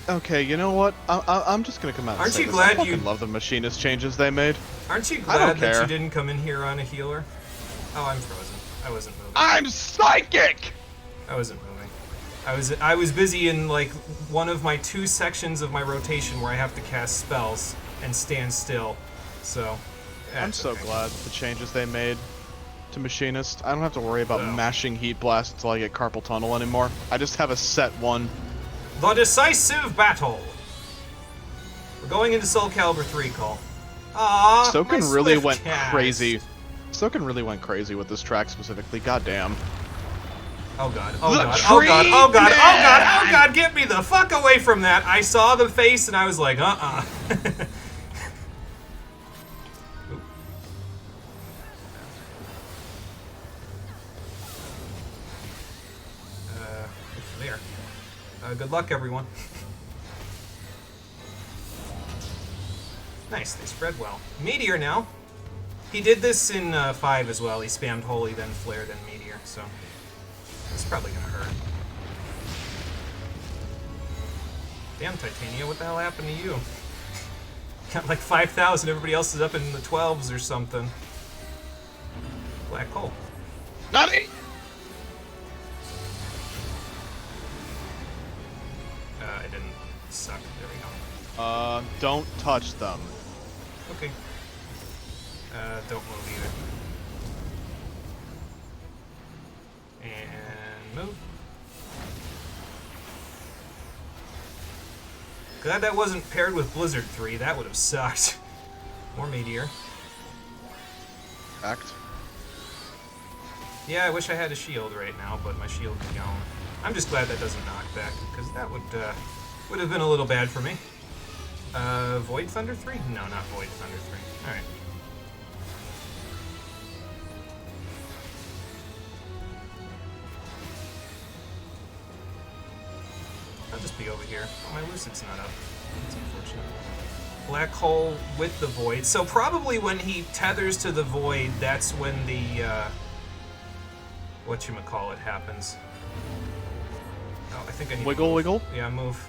Okay, you know what? I'm just gonna come out and Aren't say you this. glad I you... fucking love the machinist changes they made. Aren't you I don't glad that care. you didn't come in here on a healer? Oh, I'm frozen. I wasn't moving. I'm psychic! I wasn't moving. I was busy in like one of my 2 sections of my rotation where I have to cast spells and stand still. So I'm so okay. glad the changes they made to machinist. I don't have to worry about mashing heat blast until I get carpal tunnel anymore. I just have a set one. The decisive battle. We're going into Soul Calibur 3, Cole. Ah, Soken really went crazy. Soken really went crazy with this track specifically. Goddamn. Oh god, oh god, oh god, oh god, oh god, oh god, get me the fuck away from that! I saw the face and I was like, there. Good luck, everyone. Nice, they spread well. Meteor now. He did this in 5 as well. He spammed Holy, then Flare, then Meteor, so... It's probably gonna hurt. Damn, Titania, what the hell happened to you? Got like 5,000, everybody else is up in the 12s or something. Black hole. Not me! I didn't suck. There we go. Don't touch them. Okay. Don't move either. And move. Glad that wasn't paired with Blizzard 3. That would have sucked. More Meteor. Act. Yeah, I wish I had a shield right now, but my shield is gone. I'm just glad that doesn't knock back, because that would have been a little bad for me. Void Thunder 3? No, not Void Thunder 3. Alright. I'll just be over here. Oh, my Lucid's not up. That's unfortunate. Black hole with the Void. So probably when he tethers to the Void, that's when the, whatchamacallit happens. Oh, I think I need Wiggle, to move. wiggle? Yeah, move.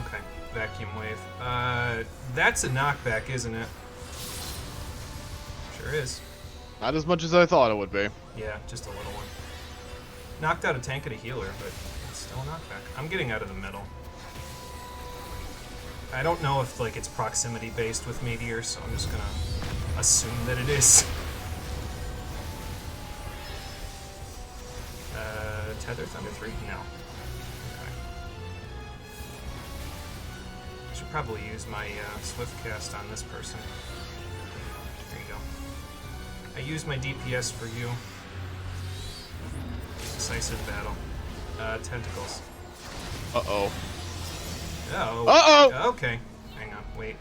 Okay, vacuum wave. That's a knockback, isn't it? Sure is. Not as much as I thought it would be. Yeah, just a little one. Knocked out a tank and a healer, but it's still a knockback. I'm getting out of the middle. I don't know if like it's proximity based with Meteor, so I'm just gonna assume that it is. Tether Thunder 3? No. Okay. I should probably use my Swift cast on this person. There you go. I use my DPS for you. Decisive battle. Tentacles. Uh-oh. Oh. Uh-oh! Okay. Hang on. Wait.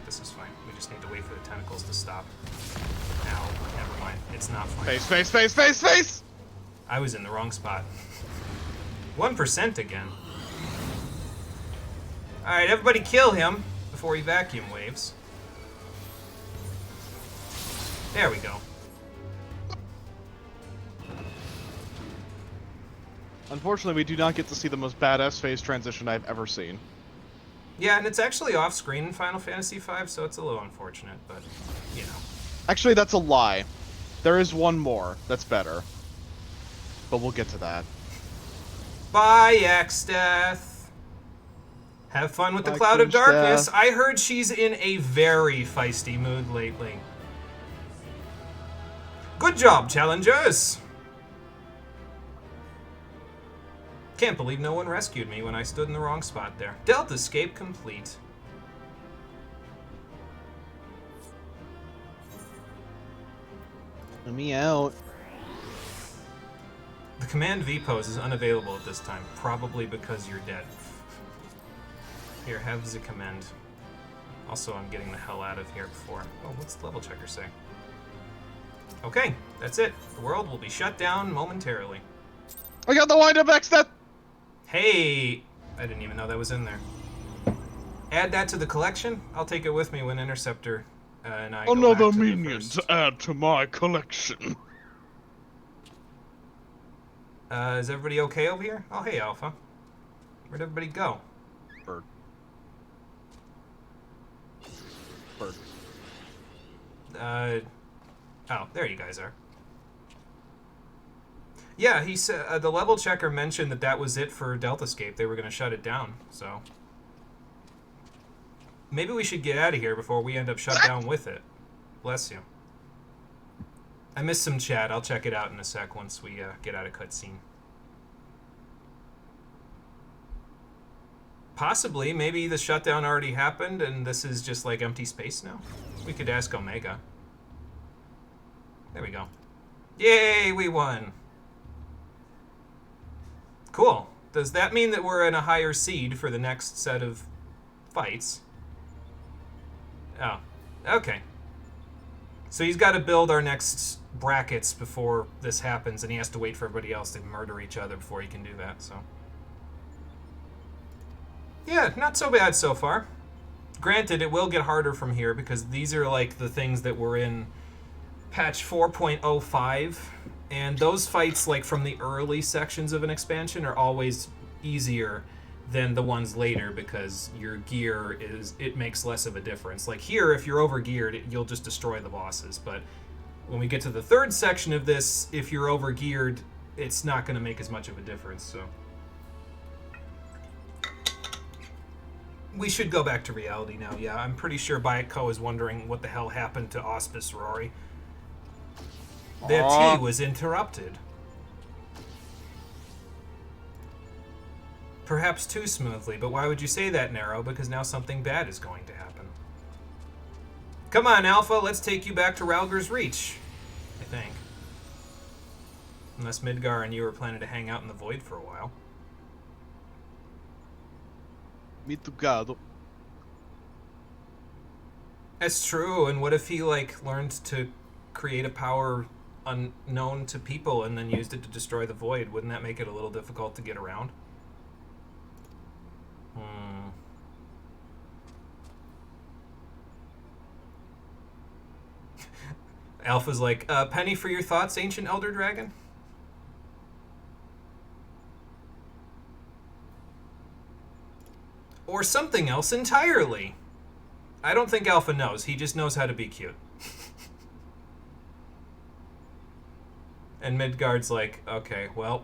This is fine. We just need to wait for the tentacles to stop. Ow. Never mind. It's not fine. Face! I was in the wrong spot. 1% again. Alright, everybody kill him before he vacuum waves. There we go. Unfortunately, we do not get to see the most badass phase transition I've ever seen. Yeah, and it's actually off screen in Final Fantasy V, so it's a little unfortunate, but you know. Actually, that's a lie. There is one more that's better. But we'll get to that. Bye, Exdeath. Have fun with the Bye, Cloud of Cringe Darkness. Death. I heard she's in a very feisty mood lately. Good job, challengers! Can't believe no one rescued me when I stood in the wrong spot there. Delta escape complete. Let me out. The command V pose is unavailable at this time, probably because you're dead. Here, have the command. Also, I'm getting the hell out of here before. Oh, what's the level checker say? Okay, that's it. The world will be shut down momentarily. I got the wind-up Exdeath! Hey! I didn't even know that was in there. Add that to the collection. I'll take it with me when Interceptor and I go back Another to the minion first. to add to my collection. Is everybody okay over here? Oh, hey, Alpha. Where'd everybody go? Bird. Bird. Oh, there you guys are. Yeah, he said the level checker mentioned that was it for Delta Escape. They were going to shut it down, so maybe we should get out of here before we end up shut down with it. Bless you. I missed some chat. I'll check it out in a sec once we get out of cutscene. Possibly, maybe the shutdown already happened and this is just like empty space now. We could ask Omega. There we go. Yay, we won. Cool. Does that mean that we're in a higher seed for the next set of fights? Oh, okay. So he's got to build our next brackets before this happens, and he has to wait for everybody else to murder each other before he can do that, so. Yeah, not so bad so far. Granted, it will get harder from here, because these are like the things that were in patch 4.05, and those fights, like from the early sections of an expansion, are always easier than the ones later because your gear it makes less of a difference. Like here, if you're over geared, you'll just destroy the bosses. But when we get to the third section of this, if you're over geared, it's not going to make as much of a difference. So we should go back to reality now. Yeah, I'm pretty sure Bayako is wondering what the hell happened to Auspice Rory. Their tea was interrupted. Perhaps too smoothly, but why would you say that, Nero? Because now something bad is going to happen. Come on, Alpha, let's take you back to Ralger's Reach, I think. Unless Midgar and you were planning to hang out in the Void for a while. Mitugado. That's true, and what if he, like, learned to create a power unknown to people and then used it to destroy the Void? Wouldn't that make it a little difficult to get around? Alpha's like, penny for your thoughts, Ancient Elder Dragon? Or something else entirely. I don't think Alpha knows. He just knows how to be cute. And Midgard's like, okay, well...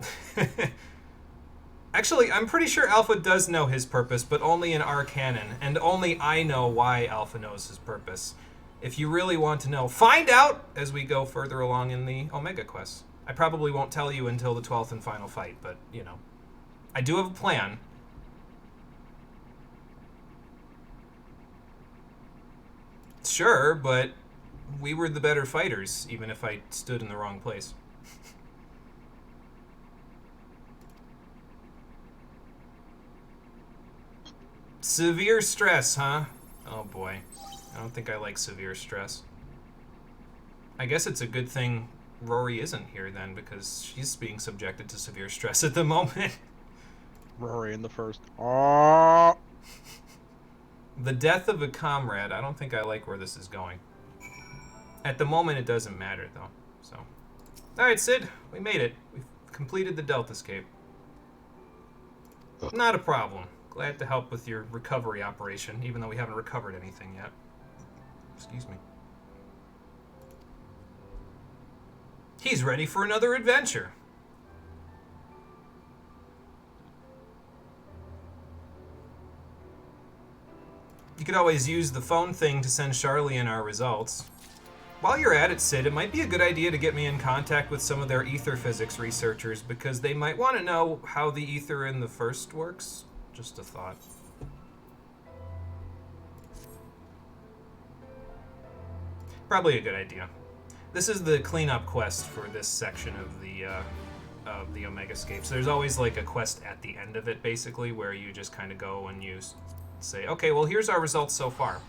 Actually, I'm pretty sure Alpha does know his purpose, but only in our canon, and only I know why Alpha knows his purpose. If you really want to know, find out as we go further along in the Omega quest. I probably won't tell you until the 12th and final fight, but, you know. I do have a plan. Sure, but we were the better fighters, even if I stood in the wrong place. Severe stress, huh? Oh boy. I don't think I like severe stress. I guess it's a good thing Rory isn't here then, because she's being subjected to severe stress at the moment. Rory in the first. The death of a comrade. I don't think I like where this is going. At the moment, it doesn't matter, though. So, alright, Sid. We made it. We've completed the Delta escape. Not a problem. Glad to help with your recovery operation, even though we haven't recovered anything yet. Excuse me. He's ready for another adventure. You could always use the phone thing to send Charlie in our results. While you're at it, Sid, it might be a good idea to get me in contact with some of their ether physics researchers, because they might want to know how the ether in the first works. Just a thought. Probably a good idea. This is the cleanup quest for this section of the Omegascape. So there's always like a quest at the end of it, basically, where you just kind of go and you say, okay, well, here's our results so far.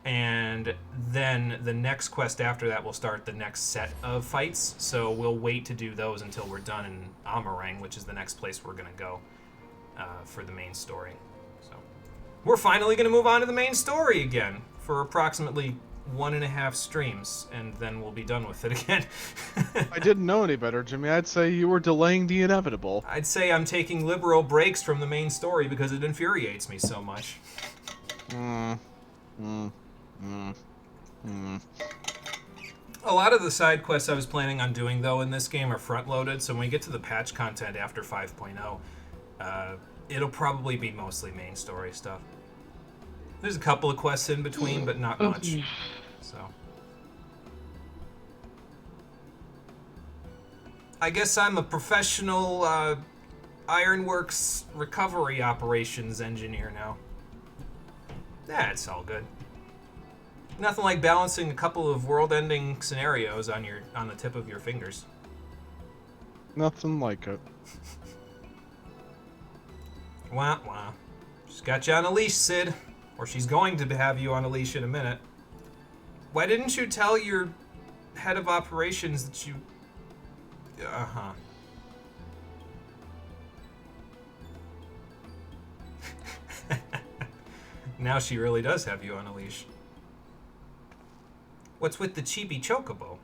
And then the next quest after that will start the next set of fights. So we'll wait to do those until we're done in Amarang, which is the next place we're going to go for the main story. So we're finally going to move on to the main story again for approximately 1.5 streams, and then we'll be done with it again. I didn't know any better, Jimmy. I'd say you were delaying the inevitable. I'd say I'm taking liberal breaks from the main story because it infuriates me so much. A lot of the side quests I was planning on doing, though, in this game are front-loaded, so when we get to the patch content after 5.0, it'll probably be mostly main story stuff. There's a couple of quests in between, but not much. So I guess I'm a professional Ironworks recovery operations engineer now. That's all good. Nothing like balancing a couple of world-ending scenarios on the tip of your fingers. Nothing like it. Wah wah. She's got you on a leash, Sid. Or she's going to have you on a leash in a minute. Why didn't you tell your head of operations that you... Uh-huh. Now she really does have you on a leash. What's with the chibi chocobo?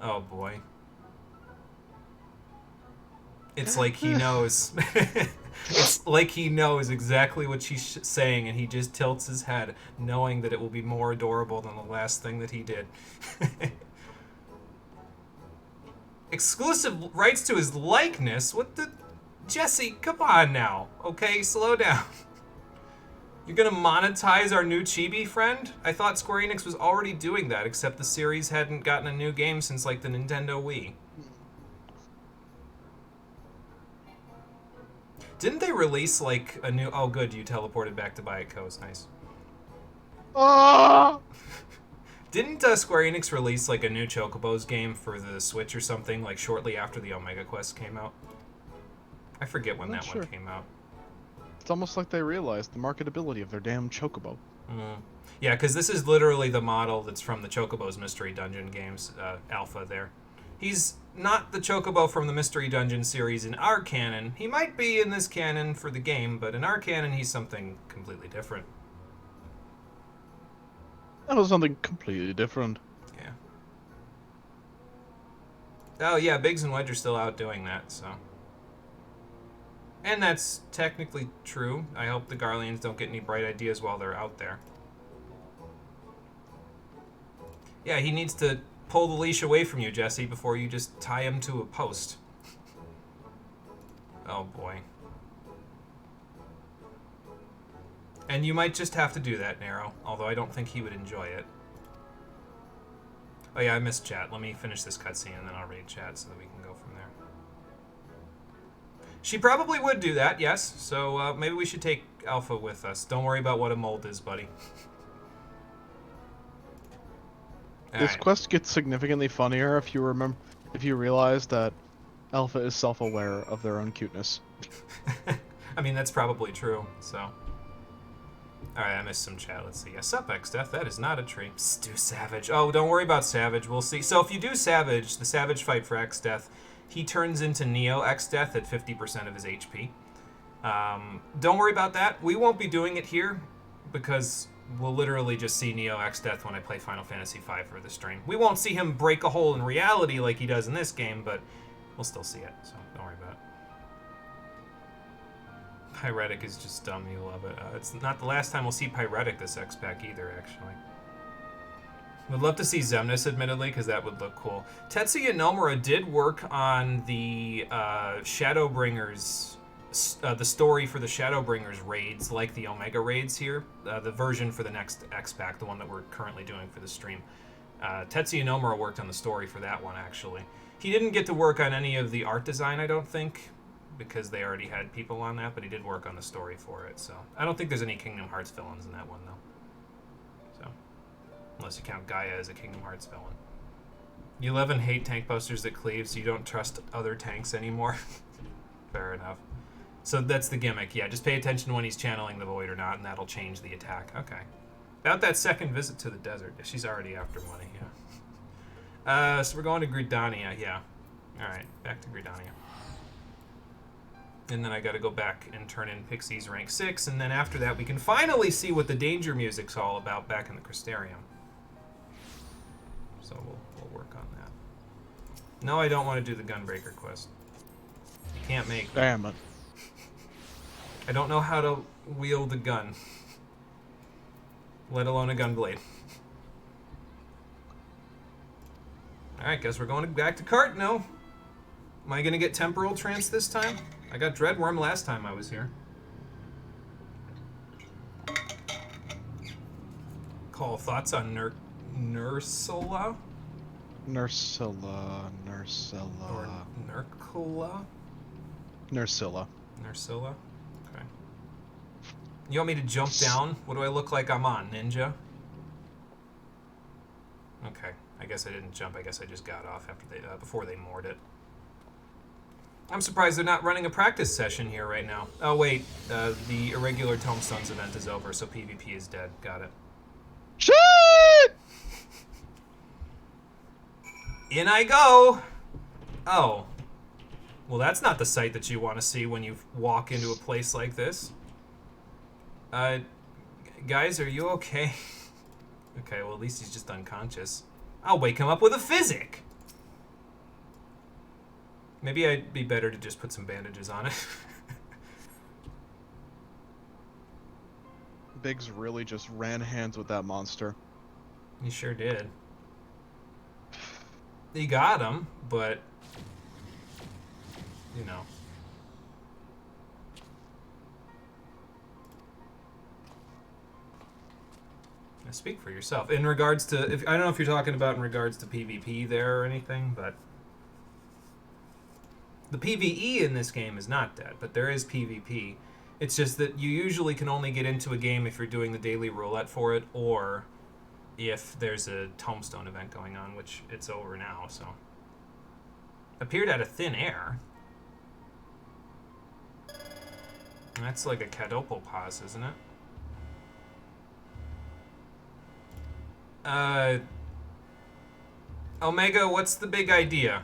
Oh boy. It's like he knows. It's like he knows exactly what she's saying, and he just tilts his head, knowing that it will be more adorable than the last thing that he did. Exclusive rights to his likeness? What the... Jesse, come on now. Okay, slow down. You're gonna monetize our new chibi friend? I thought Square Enix was already doing that, except the series hadn't gotten a new game since, like, the Nintendo Wii. Didn't they release, like, a new... Oh, good, you teleported back to Bayako. Nice. Ah! Didn't Square Enix release, like, a new Chocobos game for the Switch or something, like, shortly after the Omega Quest came out? I forget when that one came out. It's almost like they realized the marketability of their damn Chocobo. Yeah, because this is literally the model that's from the Chocobo's Mystery Dungeon games, Alpha there. He's not the Chocobo from the Mystery Dungeon series in our canon. He might be in this canon for the game, but in our canon, he's something completely different. That was something completely different. Yeah. Oh, yeah, Biggs and Wedge are still out doing that, so... And that's technically true. I hope the Garleans don't get any bright ideas while they're out there. Yeah, he needs to pull the leash away from you, Jesse, before you just tie him to a post. Oh, boy. And you might just have to do that, Nero, although I don't think he would enjoy it. Oh, yeah, I missed chat. Let me finish this cutscene, and then I'll read chat so that we can go from there. She probably would do that, yes. So maybe we should take Alpha with us. Don't worry about what a mold is, buddy. This quest gets significantly funnier if you realize that Alpha is self-aware of their own cuteness. I mean, that's probably true, so... Alright, I missed some chat. Let's see. Yeah, sup, X-Death. That is not a tree. Psst, do Savage. Oh, don't worry about Savage. We'll see. So if you do Savage, the Savage fight for X-Death, he turns into Neo X-Death at 50% of his HP. Don't worry about that. We won't be doing it here, because we'll literally just see Neo X-Death when I play Final Fantasy V for the stream. We won't see him break a hole in reality like he does in this game, but We'll still see it, so don't worry about it. Pyretic is just dumb. You love it. It's not the last time we'll see Pyretic this X-Pack either, actually. Would love to see Zemnis, admittedly, because that would look cool. Tetsuya Nomura did work on the Shadowbringers, the story for the Shadowbringers raids, like the Omega raids here. The version for the next X-Pack, the one that we're currently doing for the stream. Tetsuya Nomura worked on the story for that one, actually. He didn't get to work on any of the art design, I don't think, because they already had people on that, but he did work on the story for it, so. I don't think there's any Kingdom Hearts villains in that one, though. So, unless you count Gaia as a Kingdom Hearts villain. You live and hate tank posters that cleave, so you don't trust other tanks anymore. Fair enough. So that's the gimmick, yeah, just pay attention when he's channeling the Void or not, and that'll change the attack. Okay. About that second visit to the desert. She's already after money, yeah. So we're going to Gridania, yeah. Alright, back to Gridania. And then I gotta go back and turn in Pixie's rank 6, and then after that we can finally see what the danger music's all about back in the Crystarium. So we'll work on that. No, I don't want to do the Gunbreaker quest. You can't make me. Damn it. I don't know how to wield a gun. Let alone a gunblade. Alright, guess we're going back to Cartno. Am I gonna get Temporal Trance this time? I got Dreadworm last time I was here. Call thoughts on Nursilla? Nursilla. Or Nurkula? Nursilla. Nursilla? Okay. You want me to jump down? What do I look like I'm on? Ninja? Okay. I guess I didn't jump. I guess I just got off after they before they moored it. I'm surprised they're not running a practice session here right now. Oh, wait. The Irregular Tomestones event is over, so PvP is dead. Got it. Shit! In I go! Oh. Well, that's not the sight that you want to see when you walk into a place like this. Guys, are you okay? Okay, well, at least he's just unconscious. I'll wake him up with a physic! Maybe I'd be better to just put some bandages on it. Biggs really just ran hands with that monster. He sure did. He got him, but... You know. Now speak for yourself. In regards to... I don't know if you're talking about in regards to PvP there or anything, but... The PvE in this game is not dead, but there is PvP. It's just that you usually can only get into a game if you're doing the daily roulette for it, or if there's a Tombstone event going on, which it's over now, so. Appeared out of thin air. That's like a Cadopopause, isn't it? Omega, what's the big idea?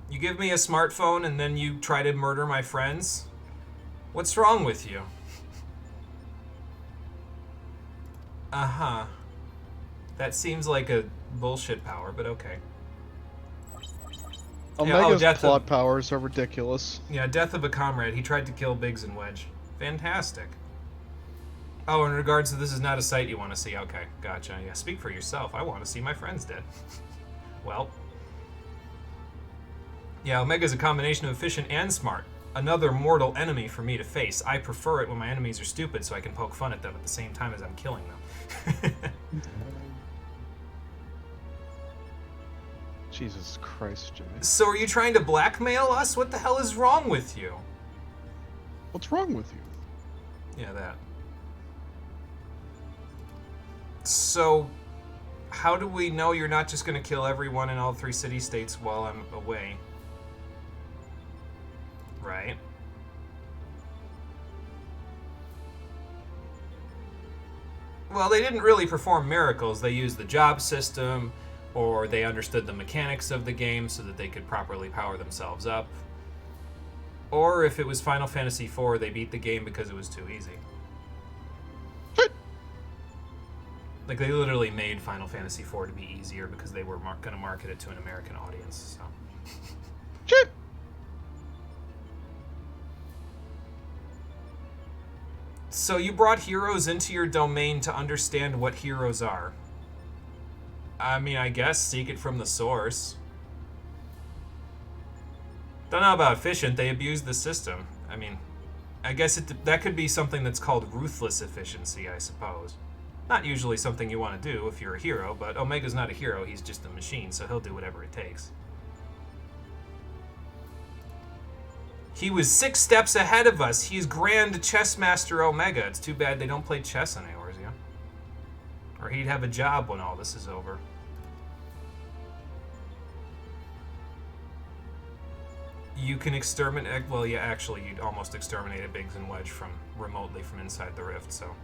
You give me a smartphone and then you try to murder my friends? What's wrong with you? Uh-huh. That seems like a bullshit power, but okay. Omega's plot powers are ridiculous. Yeah, death of a comrade. He tried to kill Biggs and Wedge. Fantastic. Oh, in regards to this is not a sight you want to see. Okay, gotcha. Yeah, speak for yourself. I want to see my friends dead. Well... Yeah, Omega's a combination of efficient and smart. Another mortal enemy for me to face. I prefer it when my enemies are stupid so I can poke fun at them at the same time as I'm killing them. Jesus Christ, Jimmy. So are you trying to blackmail us? What the hell is wrong with you? What's wrong with you? Yeah, that. So, how do we know you're not just going to kill everyone in all 3 city-states while I'm away? Right. Well, they didn't really perform miracles. They used the job system, or they understood the mechanics of the game so that they could properly power themselves up. Or if it was Final Fantasy IV, they beat the game because it was too easy. Like, they literally made Final Fantasy IV to be easier because they were going to market it to an American audience, so... So you brought heroes into your domain to understand what heroes are. I mean, I guess seek it from the source. Don't know about efficient. They abuse the system. I mean, I guess that could be something that's called ruthless efficiency, I suppose. Not usually something you want to do if you're a hero, but Omega's not a hero. He's just a machine, so he'll do whatever it takes. He was 6 steps ahead of us. He's Grand Chess Master Omega. It's too bad they don't play chess anymore, yeah? Or he'd have a job when all this is over. You can exterminate... Well, yeah, actually, you'd almost exterminated Biggs and Wedge remotely from inside the rift, so...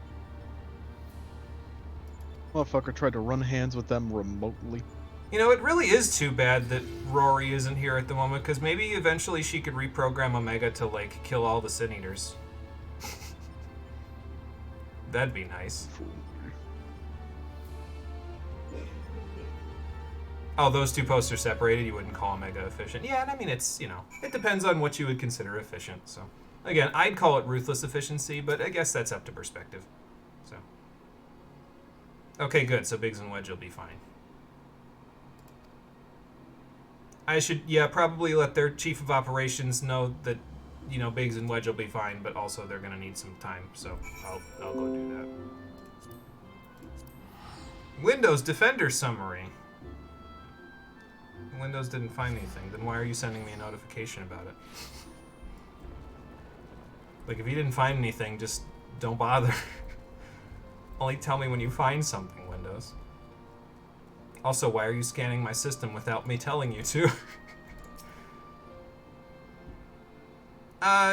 Motherfucker tried to run hands with them remotely. You know, it really is too bad that Rory isn't here at the moment, because maybe eventually she could reprogram Omega to, like, kill all the Sin Eaters. That'd be nice. Oh, those two posts are separated? You wouldn't call Omega efficient? Yeah, I mean, it's, you know, it depends on what you would consider efficient, so... Again, I'd call it ruthless efficiency, but I guess that's up to perspective. So... Okay, good, so Biggs and Wedge will be fine. I should, yeah, probably let their chief of operations know that, you know, Biggs and Wedge will be fine, but also they're going to need some time, so I'll go do that. Windows Defender Summary. Windows didn't find anything. Then why are you sending me a notification about it? Like, if you didn't find anything, just don't bother. Only tell me when you find something, Windows. Also, why are you scanning my system without me telling you to?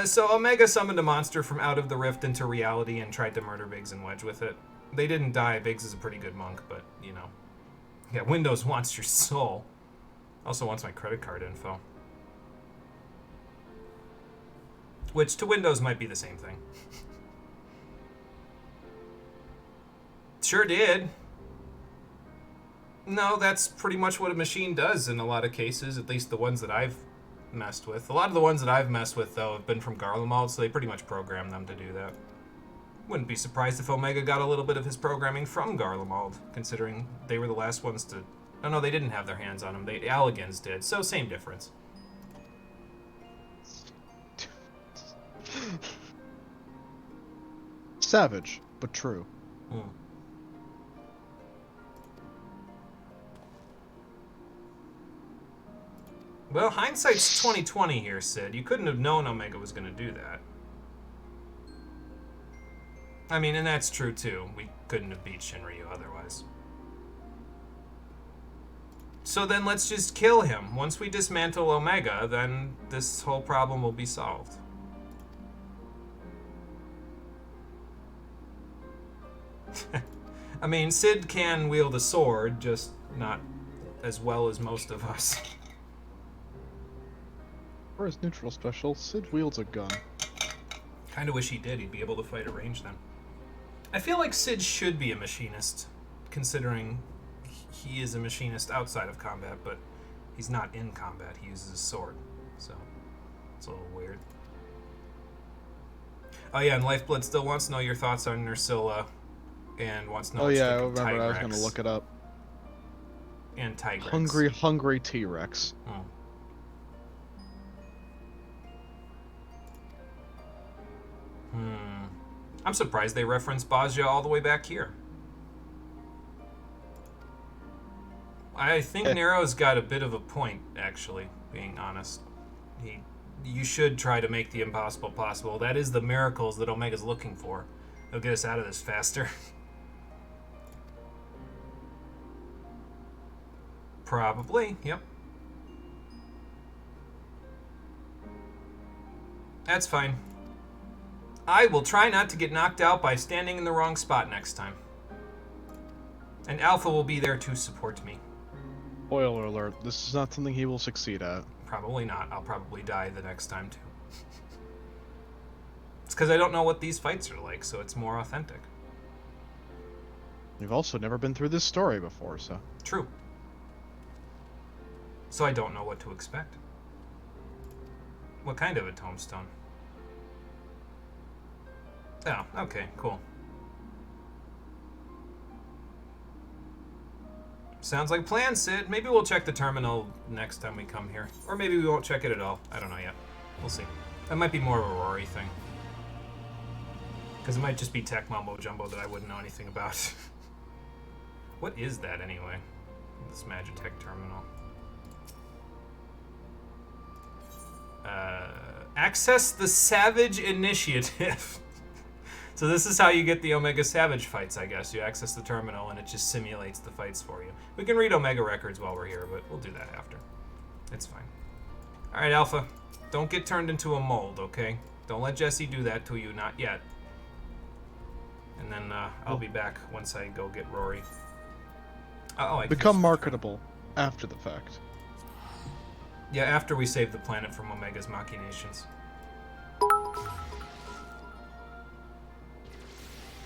So Omega summoned a monster from out of the rift into reality and tried to murder Biggs and Wedge with it. They didn't die. Biggs is a pretty good monk, but, you know. Yeah, Windows wants your soul. Also wants my credit card info. Which, to Windows, might be the same thing. Sure did. No, that's pretty much what a machine does in a lot of cases, at least the ones that I've messed with. A lot of the ones that I've messed with, though, have been from Garlemald, so they pretty much program them to do that. Wouldn't be surprised if Omega got a little bit of his programming from Garlemald, considering they were the last ones to... Oh, no, they didn't have their hands on him. The Alligans did, so same difference. Savage, but true. Hmm. Well, hindsight's 20/20 here, Sid. You couldn't have known Omega was going to do that. I mean, and that's true, too. We couldn't have beat Shinryu otherwise. So then let's just kill him. Once we dismantle Omega, then this whole problem will be solved. I mean, Sid can wield a sword, just not as well as most of us. For his neutral special, Sid wields a gun. Kinda wish he did. He'd be able to fight a range then. I feel like Sid should be a machinist, considering he is a machinist outside of combat, but he's not in combat. He uses his sword, so it's a little weird. Oh yeah, and Lifeblood still wants to know your thoughts on Nursilla, and wants to know Oh what you yeah, I think of remember. I was Tigrex. gonna look it up. And Tigrex. Hungry T-Rex. Hmm. I'm surprised they referenced Bajia all the way back here. I think Nero's got a bit of a point, actually, being honest. You should try to make the impossible possible. That is the miracles that Omega's looking for. It'll get us out of this faster. Probably, yep. That's fine. I will try not to get knocked out by standing in the wrong spot next time. And Alpha will be there to support me. Spoiler alert, this is not something he will succeed at. Probably not. I'll probably die the next time, too. It's because I don't know what these fights are like, so it's more authentic. We've also never been through this story before, so... True. So I don't know what to expect. What kind of a tombstone? Oh, okay, cool. Sounds like plan, Sid. Maybe we'll check the terminal next time we come here. Or maybe we won't check it at all. I don't know yet. We'll see. That might be more of a Rory thing. Because it might just be tech mumbo-jumbo that I wouldn't know anything about. What is that, anyway? This Magitech terminal. Access the Savage Initiative. So this is how you get the Omega Savage fights, I guess. You access the terminal and it just simulates the fights for you. We can read Omega records while we're here, but we'll do that after. It's fine. Alright, Alpha. Don't get turned into a mold, okay? Don't let Jesse do that to you, not yet. And then I'll be back once I go get Rory. I Become marketable after the fact. Yeah, after we save the planet from Omega's machinations.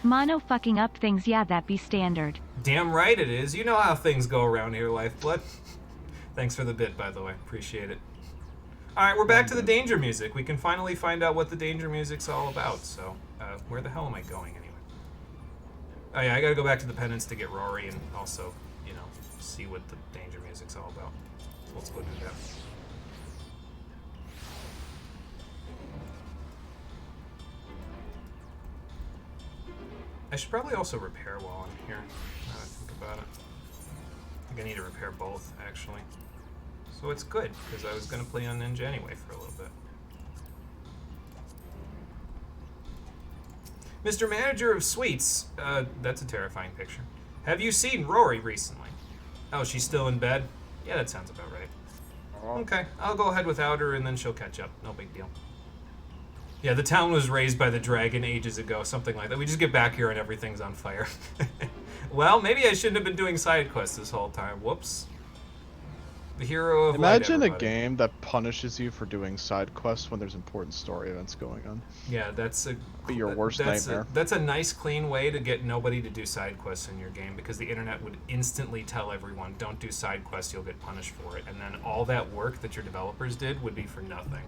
Mono fucking up things, yeah, that be standard. Damn right it is. You know how things go around here, Lifeblood. Thanks for the bit, by the way. Appreciate it. Alright, we're back to the danger music. We can finally find out what the danger music's all about. So, where the hell am I going, anyway? Oh yeah, I gotta go back to the penance to get Rory and also, you know, see what the danger music's all about. So let's go do that. I should probably also repair while I'm here, now that I think about it. I think I need to repair both, actually. So it's good, because I was going to play on Ninja anyway for a little bit. Mr. Manager of Sweets, that's a terrifying picture. Have you seen Rory recently? Oh, she's still in bed? Yeah, that sounds about right. Okay, I'll go ahead without her and then she'll catch up. No big deal. Yeah, the town was raised by the dragon ages ago, something like that. We just get back here and everything's on fire. Well, maybe I shouldn't have been doing side quests this whole time. Whoops. The hero of Imagine a game that punishes you for doing side quests when there's important story events going on. Yeah, that's Be your worst nightmare. That's a nice, clean way to get nobody to do side quests in your game, because the internet would instantly tell everyone, don't do side quests, you'll get punished for it. And then all that work that your developers did would be for nothing.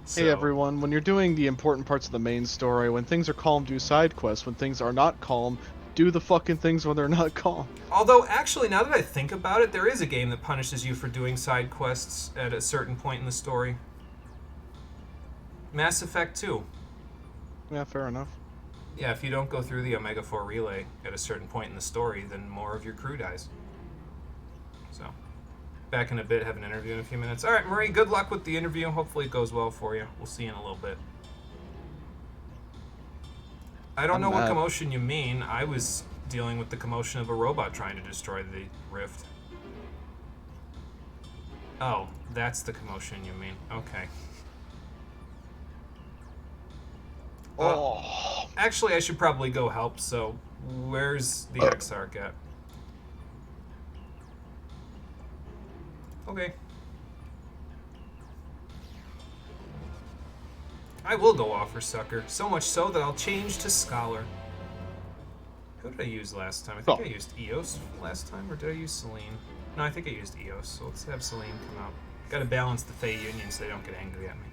So, hey everyone, when you're doing the important parts of the main story, when things are calm, do side quests. When things are not calm, do the fucking things when they're not calm. Although, actually, now that I think about it, there is a game that punishes you for doing side quests at a certain point in the story. Mass Effect 2. Yeah, fair enough. Yeah, if you don't go through the Omega 4 relay at a certain point in the story, then more of your crew dies. So, back in a bit, have an interview in a few minutes. Alright, Marie, good luck with the interview. Hopefully it goes well for you. We'll see you in a little bit. I don't know what commotion you mean. I was dealing with the commotion of a robot trying to destroy the rift. Oh, that's the commotion you mean. Okay. Actually, I should probably go help, so where's the Exarch at? Okay. I will go offer Sucker, so much so that I'll change to Scholar. Who did I use last time? I think I used Eos last time, or did I use Selene? No, I think I used Eos, so let's have Selene come out. Gotta balance the Fey Union so they don't get angry at me.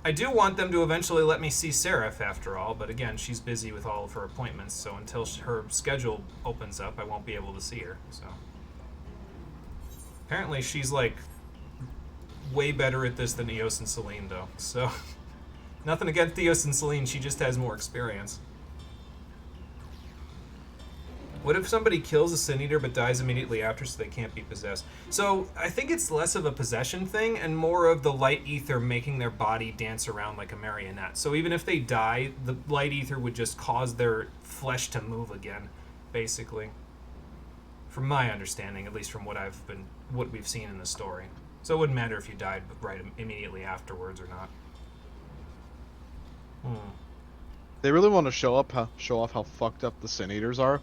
I do want them to eventually let me see Seraph after all, but again, she's busy with all of her appointments, so until her schedule opens up, I won't be able to see her, so. Apparently she's, like, way better at this than Eos and Selene, though, so. Nothing against Eos and Selene, she just has more experience. What if somebody kills a Sin Eater but dies immediately after so they can't be possessed? So, I think it's less of a possession thing and more of the light ether making their body dance around like a marionette. So even if they die, the light ether would just cause their flesh to move again, basically. From my understanding, at least from what we've seen in the story. So it wouldn't matter if you died right immediately afterwards or not. They really want to show off how fucked up the Sin Eaters are.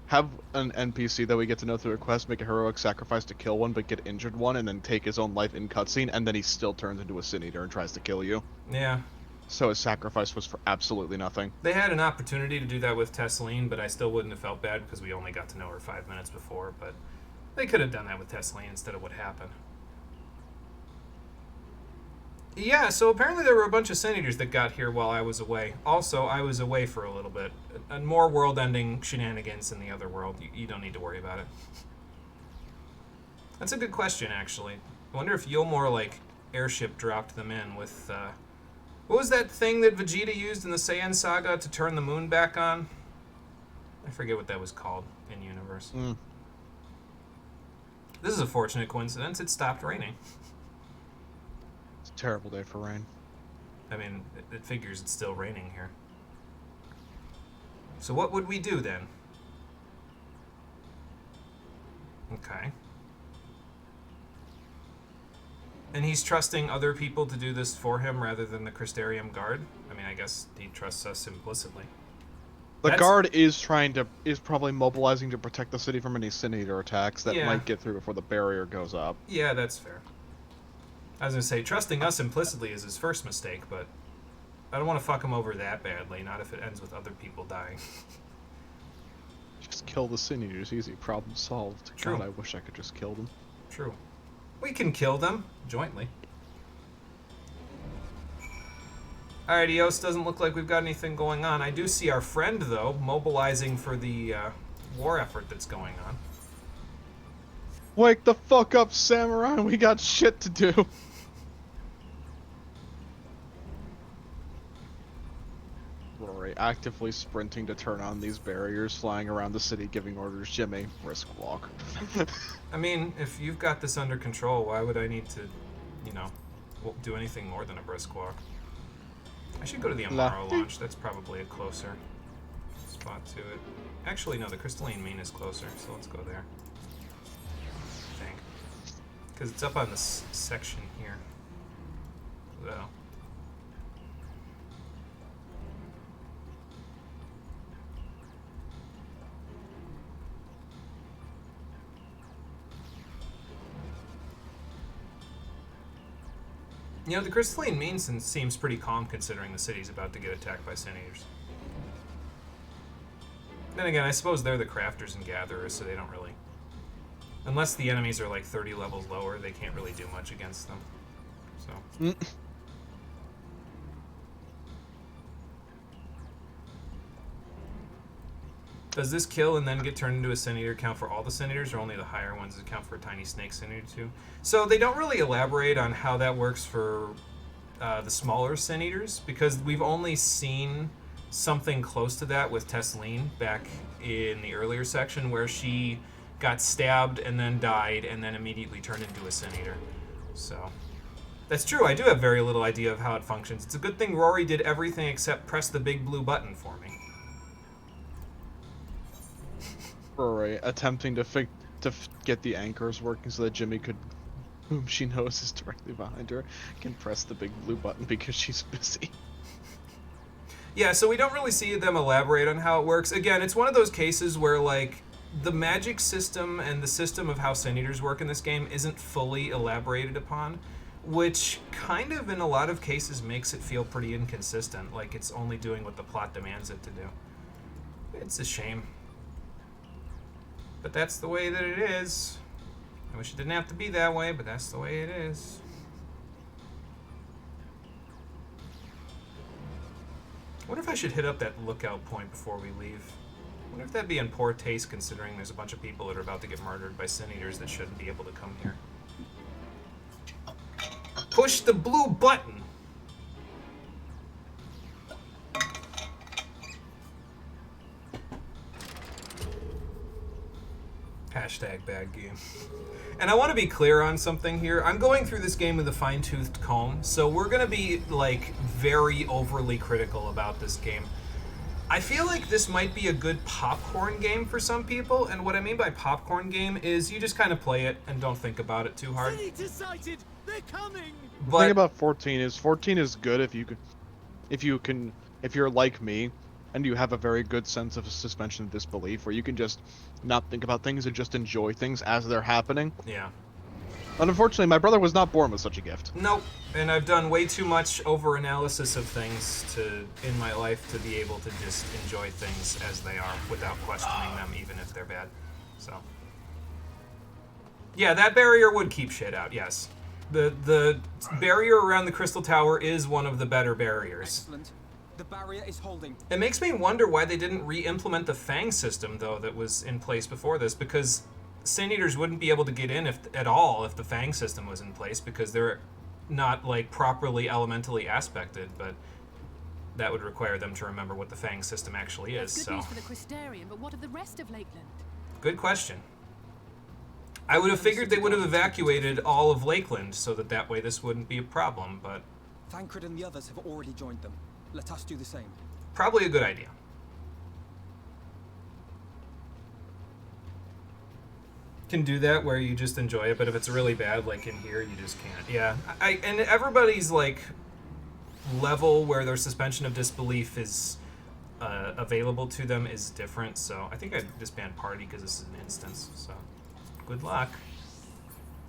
Have an NPC that we get to know through a quest make a heroic sacrifice to kill one, but get injured one, and then take his own life in cutscene, and then he still turns into a Sin Eater and tries to kill you. Yeah. So his sacrifice was for absolutely nothing. They had an opportunity to do that with Tesseline, but I still wouldn't have felt bad because we only got to know her 5 minutes before, but they could have done that with Tesseline instead of what happened. Yeah, so apparently there were a bunch of Sin Eaters that got here while I was away. Also, I was away for a little bit. And more world-ending shenanigans in the other world. You don't need to worry about it. That's a good question, actually. I wonder if Yulmore, like, airship dropped them in with, what was that thing that Vegeta used in the Saiyan Saga to turn the moon back on? I forget what that was called in universe. This is a fortunate coincidence. It stopped raining. It's a terrible day for rain. I mean, it figures it's still raining here. So what would we do then? Okay. And he's trusting other people to do this for him rather than the Crystarium Guard? I mean, I guess he trusts us implicitly. The guard is probably mobilizing to protect the city from any Sin Eater attacks that might get through before the barrier goes up. Yeah, that's fair. I was going to say, trusting us implicitly is his first mistake, but I don't want to fuck him over that badly, not if it ends with other people dying. Just kill the Sin Eaters, easy, problem solved. True. God, I wish I could just kill them. True. We can kill them, jointly. Alright, Eos, doesn't look like we've got anything going on. I do see our friend, though, mobilizing for the war effort that's going on. Wake the fuck up, Samurai! We got shit to do! Rory actively sprinting to turn on these barriers, flying around the city giving orders. Jimmy, brisk walk. I mean, if you've got this under control, why would I need to, you know, do anything more than a brisk walk? I should go to the Amaro launch. That's probably a closer spot to it. Actually, no, the Crystalline Mean is closer, so let's go there. I think. Because it's up on this section here. So. You know, the Crystalline Mean seems pretty calm considering the city's about to get attacked by Sin Eaters. Then again, I suppose they're the crafters and gatherers, so they don't really... Unless the enemies are like 30 levels lower, they can't really do much against them. So... Does this kill and then get turned into a Sin Eater count for all the Sin Eaters, or only the higher ones that count for a tiny snake Sin Eater too? So they don't really elaborate on how that works for the smaller Sin Eaters, because we've only seen something close to that with Tesleen back in the earlier section, where she got stabbed and then died and then immediately turned into a Sin Eater. So that's true. I do have very little idea of how it functions. It's a good thing Rory did everything except press the big blue button for me. Rory attempting to get the anchors working so that Jimmy could, whom she knows is directly behind her, can press the big blue button because she's busy. Yeah, so we don't really see them elaborate on how it works. Again, it's one of those cases where, like, the magic system and the system of how Sin Eaters work in this game isn't fully elaborated upon, which kind of, in a lot of cases, makes it feel pretty inconsistent, like it's only doing what the plot demands it to do. It's a shame. But that's the way that it is. I wish it didn't have to be that way, but that's the way it is. I wonder if I should hit up that lookout point before we leave. I wonder if that'd be in poor taste, considering there's a bunch of people that are about to get murdered by Sin Eaters that shouldn't be able to come here. Push the blue button! Hashtag bad game. And I want to be clear on something here. I'm going through this game with a fine-toothed comb, so we're going to be, like, very overly critical about this game. I feel like this might be a good popcorn game for some people, and what I mean by popcorn game is you just kind of play it and don't think about it too hard. They're coming. The thing about 14 is good if you're like me and you have a very good sense of suspension of disbelief, where you can just not think about things and just enjoy things as they're happening. Yeah. But unfortunately, my brother was not born with such a gift. Nope. And I've done way too much over-analysis of things in my life to be able to just enjoy things as they are without questioning them, even if they're bad. So. Yeah, that barrier would keep shit out, yes. The barrier around the Crystal Tower is one of the better barriers. Excellent. The barrier is holding. It makes me wonder why they didn't re-implement the Fang system, though, that was in place before this, because Sin Eaters wouldn't be able to get in at all if the Fang system was in place, because they're not, like, properly elementally aspected, but that would require them to remember what the Fang system actually is, Good so... news for the Crystarium, but what of the rest of Lakeland? Good question. I would have figured they would have evacuated all of Lakeland, so that way this wouldn't be a problem, but... Thancred and the others have already joined them. Let us do the same. Probably a good idea. Can do that where you just enjoy it, but if it's really bad, like in here, you just can't. Yeah, and everybody's like level where their suspension of disbelief is available to them is different. So I think I'd disband party because this is an instance. So good luck.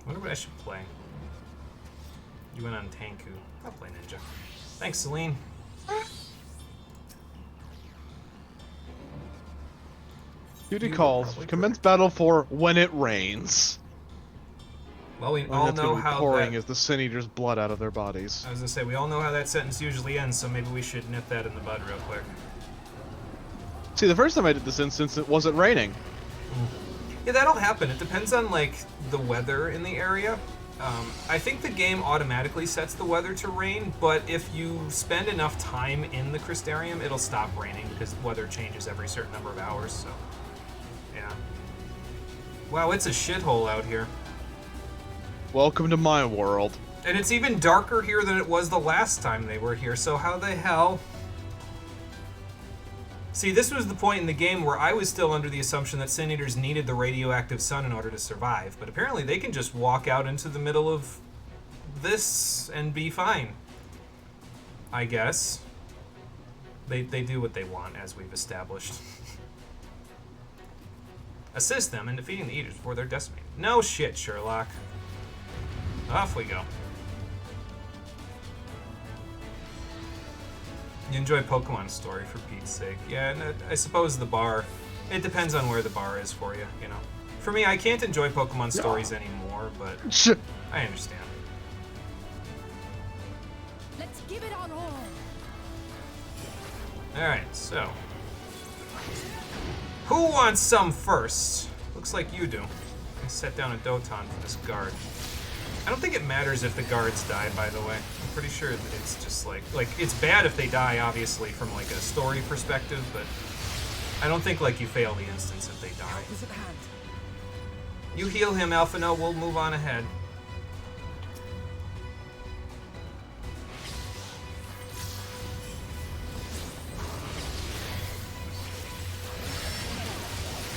I wonder what I should play. You went on Tanku. I'll play Ninja. Thanks, Celine. Duty calls. Commence battle for when it rains. Well, we And all that's gonna know be how pouring that... as the Sin Eaters' blood out of their bodies. I was gonna say, we all know how that sentence usually ends, so maybe we should nip that in the bud real quick. See, the first time I did this instance, it wasn't raining. Yeah, that'll happen. It depends on, like, the weather in the area. I think the game automatically sets the weather to rain, but if you spend enough time in the Crystarium, it'll stop raining because the weather changes every certain number of hours, so... Yeah. Wow, it's a shithole out here. Welcome to my world. And it's even darker here than it was the last time they were here, so how the hell... See, this was the point in the game where I was still under the assumption that Sin Eaters needed the radioactive sun in order to survive, but apparently they can just walk out into the middle of this and be fine. I guess. They do what they want, as we've established. Assist them in defeating the Eaters before they're decimated. No shit, Sherlock. Off we go. You enjoy Pokemon Story, for Pete's sake. Yeah, and I suppose the bar... It depends on where the bar is for you, you know. For me, I can't enjoy Pokemon Stories anymore, but I understand. Let's give it our all. Alright, so... Who wants some first? Looks like you do. I set down a Doton for this guard. I don't think it matters if the guards die, by the way. I'm pretty sure it's just like it's bad if they die, obviously, from like a story perspective, but I don't think like you fail the instance if they die. Help is at hand. You heal him, Alphino, we'll move on ahead.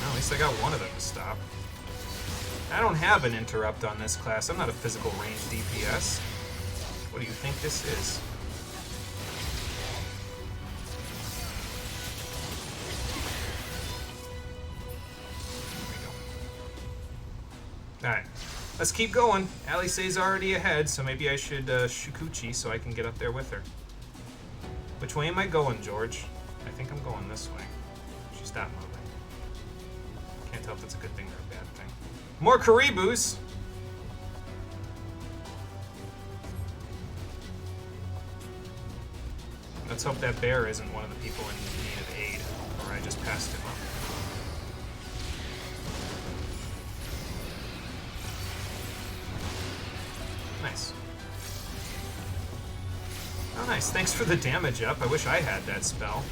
Well, at least I got one of them to stop. I don't have an interrupt on this class. I'm not a physical range DPS. What do you think this is? There we go. Alright. Let's keep going. Alice's already ahead, so maybe I should Shukuchi so I can get up there with her. Which way am I going, George? I think I'm going this way. She stopped moving. Can't tell if that's a good thing or a bad thing. More Karibus! Let's hope that bear isn't one of the people in need of aid, or I just passed him up. Nice. Oh, nice. Thanks for the damage up. I wish I had that spell.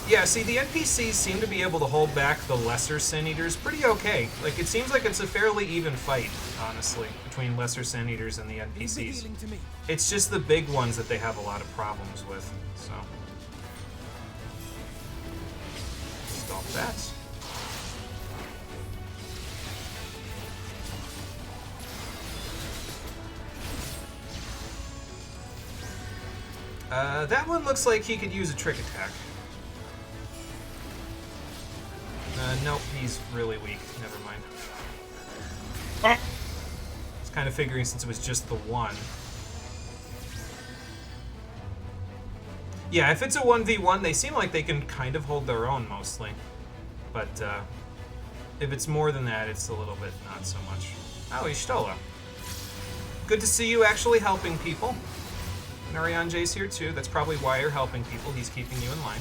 Yeah, see, the NPCs seem to be able to hold back the lesser Sin Eaters pretty okay. Like, it seems like it's a fairly even fight, honestly, between lesser Sin Eaters and the Leave the NPCs. healing to me. It's just the big ones that they have a lot of problems with, so. Stop that. That one looks like he could use a trick attack. Nope, he's really weak. Never mind. I was kind of figuring since it was just the one. Yeah, if it's a 1v1, they seem like they can kind of hold their own, mostly. But if it's more than that, it's a little bit not so much. Oh, Ishtola. Good to see you actually helping people. Narian J's here too. That's probably why you're helping people. He's keeping you in line.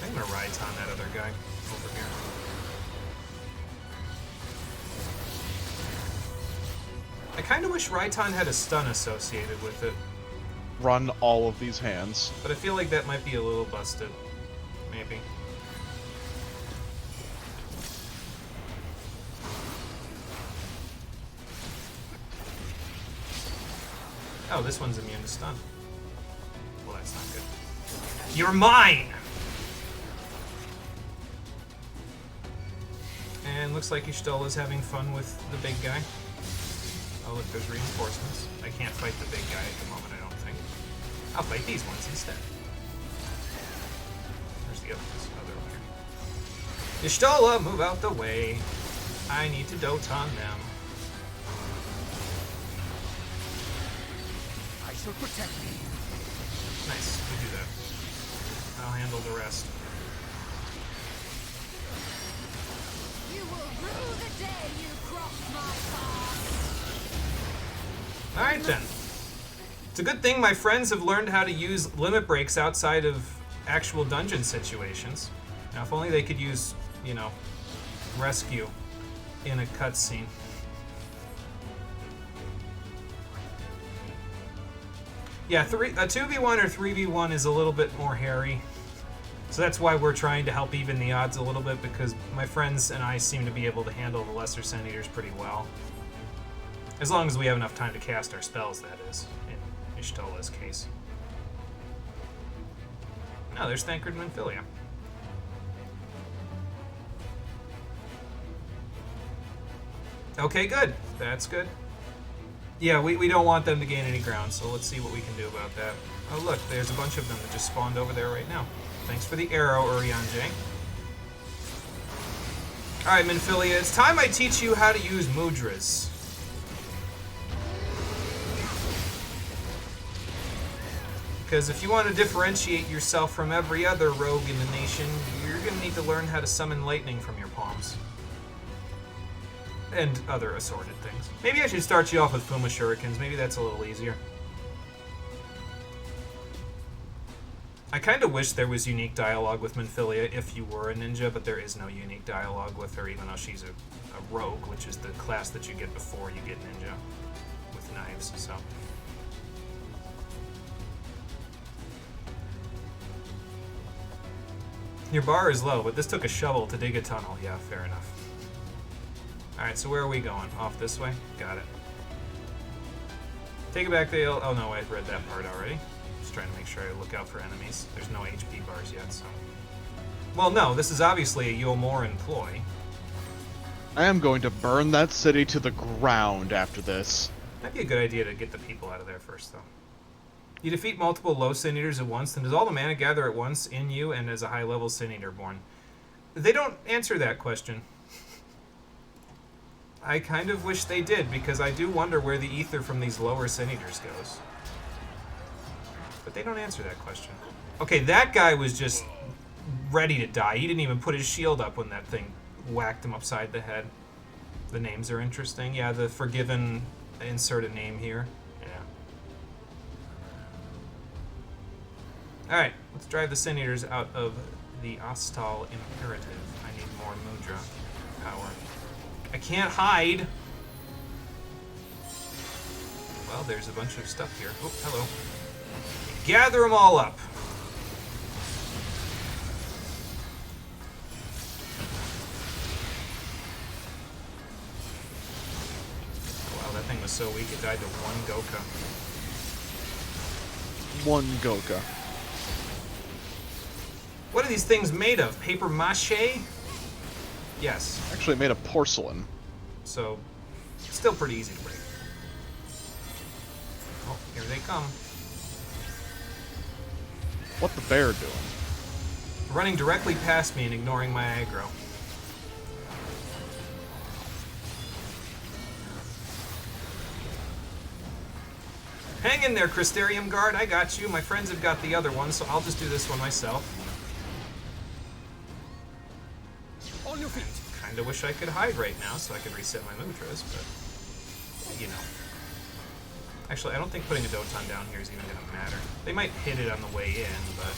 I'm gonna ride on that other guy over here. I kind of wish Raiton had a stun associated with it, Run all of these hands. but I feel like that might be a little busted. Maybe. Oh, this one's immune to stun. Well, that's not good. You're mine! And looks like Ishtola's having fun with the big guy. Oh, look, there's reinforcements. I can't fight the big guy at the moment, I don't think. I'll fight these ones instead. Where's the other one here? Ishtola, move out the way. I need to dote on them. I shall protect me. Nice, we do that. I'll handle the rest. You will rue the day you crossed my path. Alright then. It's a good thing my friends have learned how to use limit breaks outside of actual dungeon situations. Now, if only they could use, you know, rescue in a cutscene. Yeah, a 2v1 or 3v1 is a little bit more hairy. So that's why we're trying to help even the odds a little bit, because my friends and I seem to be able to handle the lesser Sin Eaters pretty well. As long as we have enough time to cast our spells, that is, in Ishtola's case. No, there's Thancred and Minfilia. Okay, good. That's good. Yeah, we don't want them to gain any ground, so let's see what we can do about that. Oh, look, there's a bunch of them that just spawned over there right now. Thanks for the arrow, Urian J. Alright, Minfilia, it's time I teach you how to use mudras. Because if you want to differentiate yourself from every other rogue in the nation, you're going to need to learn how to summon lightning from your palms. And other assorted things. Maybe I should start you off with Fuma Shurikens. Maybe that's a little easier. I kind of wish there was unique dialogue with Minfilia if you were a ninja, but there is no unique dialogue with her, even though she's a rogue, which is the class that you get before you get ninja with knives, so. Your bar is low, but this took a shovel to dig a tunnel. Yeah, fair enough. Alright, so where are we going? Off this way? Got it. Take it back to oh no, I read that part already. Just trying to make sure I look out for enemies. There's no HP bars yet, so. Well, no, this is obviously a Yomoran ploy. I am going to burn that city to the ground after this. Might be a good idea to get the people out of there first, though. You defeat multiple low Sin Eaters at once, then does all the mana gather at once in you and as a high-level Sin Eater born? They don't answer that question. I kind of wish they did, because I do wonder where the ether from these lower Sin Eaters goes. But they don't answer that question. Okay, that guy was just ready to die. He didn't even put his shield up when that thing whacked him upside the head. The names are interesting. Yeah, the Forgiven, insert a name here. Yeah. Alright, let's drive the Sin Eaters out of the Astal Imperative. I need more Mudra power. I can't hide. Well, there's a bunch of stuff here. Oh, hello. Gather them all up. Wow, that thing was so weak it died to one Goka. One Goka. What are these things made of? Paper mache? Yes. Actually made of porcelain. So, still pretty easy to break. Oh, here they come. What the bear doing? Running directly past me and ignoring my aggro. Hang in there, Crystarium Guard. I got you. My friends have got the other one, so I'll just do this one myself. On your feet. Kinda wish I could hide right now so I could reset my mudras, but, you know. Actually, I don't think putting a Doton down here is even gonna matter. They might hit it on the way in, but...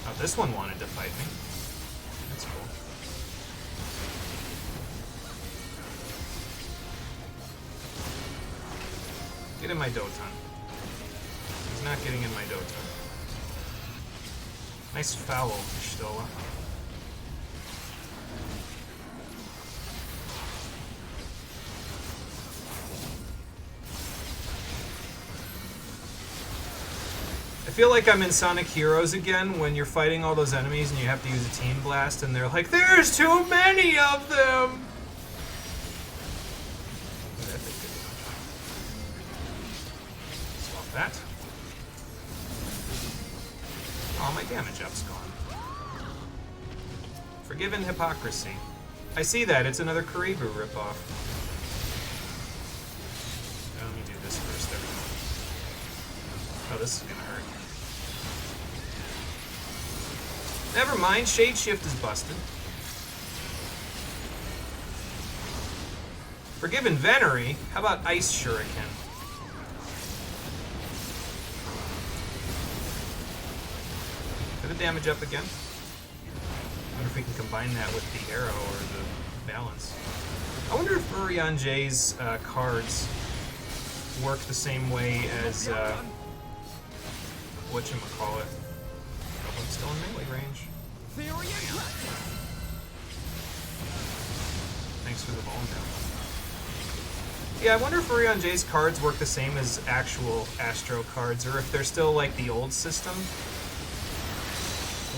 Oh, this one wanted to fight me. That's cool. Get in my Doton. He's not getting in my Doton. Nice foul, Stola. I feel like I'm in Sonic Heroes again when you're fighting all those enemies and you have to use a team blast and they're like, there's too many of them! Swap that. Oh, my damage up's gone. Forgiven hypocrisy. I see that, it's another Karibu ripoff. Let me do this first, there we go. Oh, this is gonna hurt. Never mind, Shade Shift is busted. Forgiven Venery? How about Ice Shuriken? Get the damage up again. Wonder if we can combine that with the arrow or the balance. I wonder if Urion J's cards work the same way as whatchamacallit. Oh, I'm still in melee range. Thanks for the ball down. Yeah, I wonder if Urion J's cards work the same as actual Astro cards, or if they're still like the old system.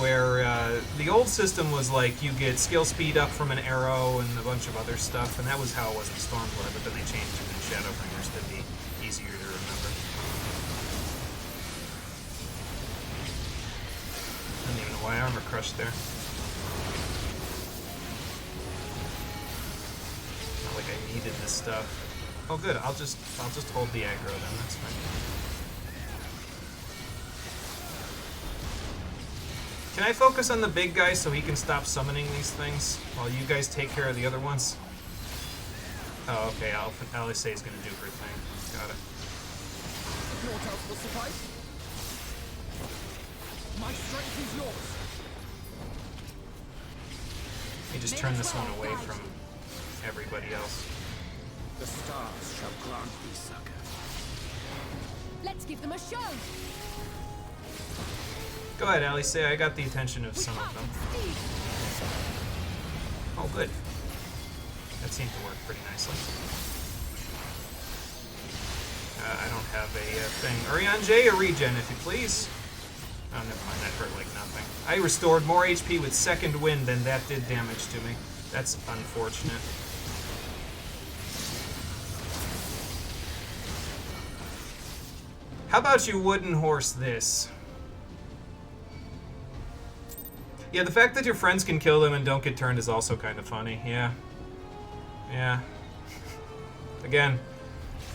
Where the old system was like you get skill speed up from an arrow and a bunch of other stuff, and that was how it was in Stormblood, but then they changed it in Shadowbringers to be easier to remember. I don't even know why Armor crushed there. Not like I needed this stuff. Oh good, I'll just hold the aggro then, that's fine. Can I focus on the big guy so he can stop summoning these things while you guys take care of the other ones? Oh, okay, Alice is gonna do her thing. Got it. If your help will suffice, my strength is yours. Let me just turn this one away from everybody else. The stars shall grant thee succor. Let's give them a show. Go ahead, Alice. I got the attention of some of them. Oh, good. That seemed to work pretty nicely. I don't have a thing. Urion J, a regen, if you please. Oh, never mind. That hurt like nothing. I restored more HP with second wind than that did damage to me. That's unfortunate. How about you wooden horse this? Yeah, the fact that your friends can kill them and don't get turned is also kind of funny. Yeah. Yeah. Again,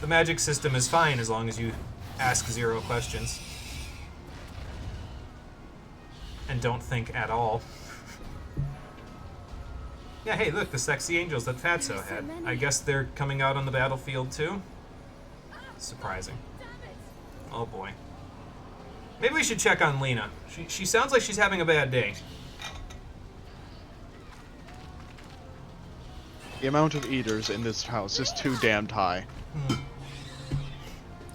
the magic system is fine as long as you ask 0 questions. And don't think at all. Yeah, hey, look, the sexy angels that Fatso had. I guess they're coming out on the battlefield too? Surprising. Oh boy. Maybe we should check on Lena. She sounds like she's having a bad day. The amount of eaters in this house is too damned high.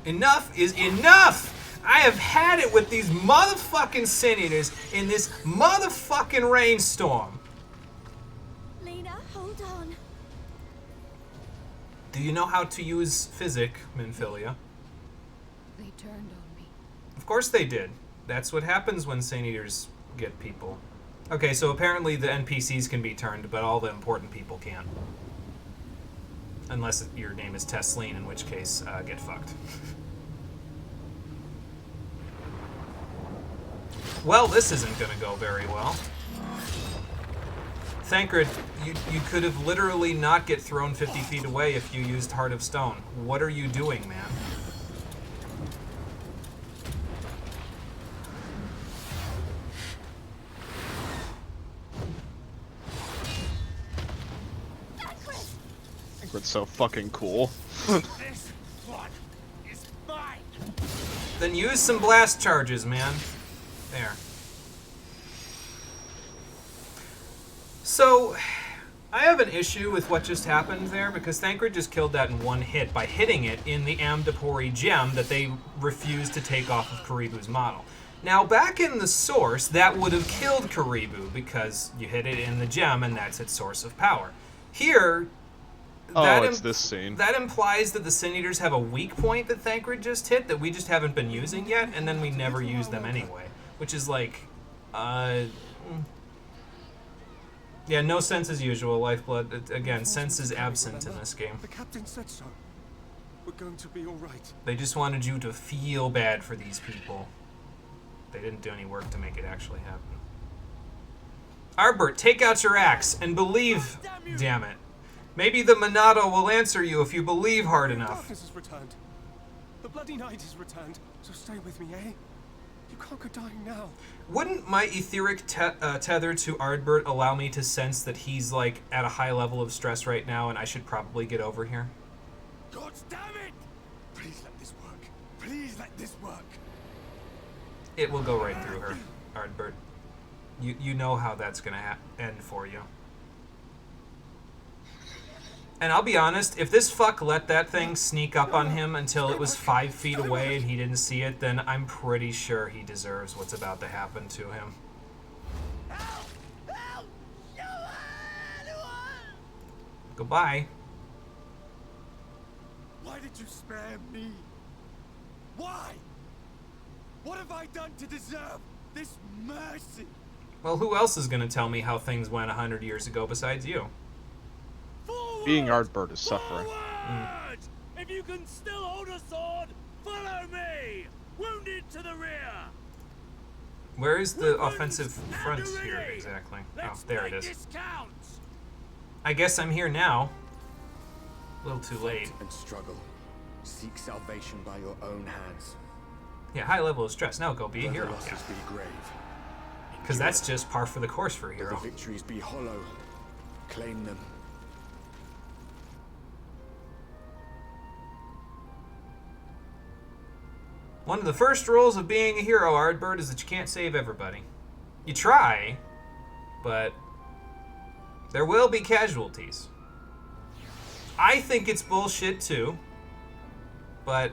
Enough is enough! I have had it with these motherfucking sin eaters in this motherfucking rainstorm. Lena, hold on. Do you know how to use physic, Minfilia? They turned on me. Of course they did. That's what happens when Saint Eaters get people. Okay, so apparently the NPCs can be turned, but all the important people can't. Unless your name is Tesleen, in which case, get fucked. Well, this isn't gonna go very well. Thancred, you could have literally not get thrown 50 feet away if you used Heart of Stone. What are you doing, man? Ardbert's so fucking cool. This one is mine. Then use some blast charges, man. There. So, I have an issue with what just happened there because Thancred just killed that in one hit by hitting it in the Amdapori gem that they refused to take off of Karibu's model. Now, back in the source, that would have killed Karibu because you hit it in the gem and that's its source of power. Here, It's this scene. that implies that the Sin Eaters have a weak point that Thancred just hit that we just haven't been using yet, and then we never use them anyway. Which is like, yeah, no sense as usual, Lifeblood. Again, sense is absent in this game. The captain said so. We're going to be all right. They just wanted you to feel bad for these people. They didn't do any work to make it actually happen. Ardbert, take out your axe and believe, damn it. Maybe the Monado will answer you if you believe hard enough. Darkness has returned. The bloody night has returned. So stay with me, eh? You can't go dying now. Wouldn't my etheric tether to Ardbert allow me to sense that he's like at a high level of stress right now and I should probably get over here? God damn it! Please let this work. Please let this work. It will go right through her, Ardbert. You know how that's gonna end for you. And I'll be honest, if this fuck let that thing sneak up on him until it was 5 feet away and he didn't see it, then I'm pretty sure he deserves what's about to happen to him. Help! Help! Goodbye. Why did you spare me? Why? What have I done to deserve this mercy? Well, who else is gonna tell me how things went 100 years ago besides you? Forward! Being Ardbert is suffering. Forward! If you can still hold a sword, follow me! Wounded to the rear! Where is the offensive front here exactly? Oh, there it is. This count. I guess I'm here now. A little too late. And struggle. Seek salvation by your own hands. Yeah, high level of stress. Now go be a Let the hero. losses be grave. Because that's just par for the course for a Let hero. the victories be hollow. Claim them. One of the first rules of being a hero, Ardbert, is that you can't save everybody. You try, but there will be casualties. I think it's bullshit too, but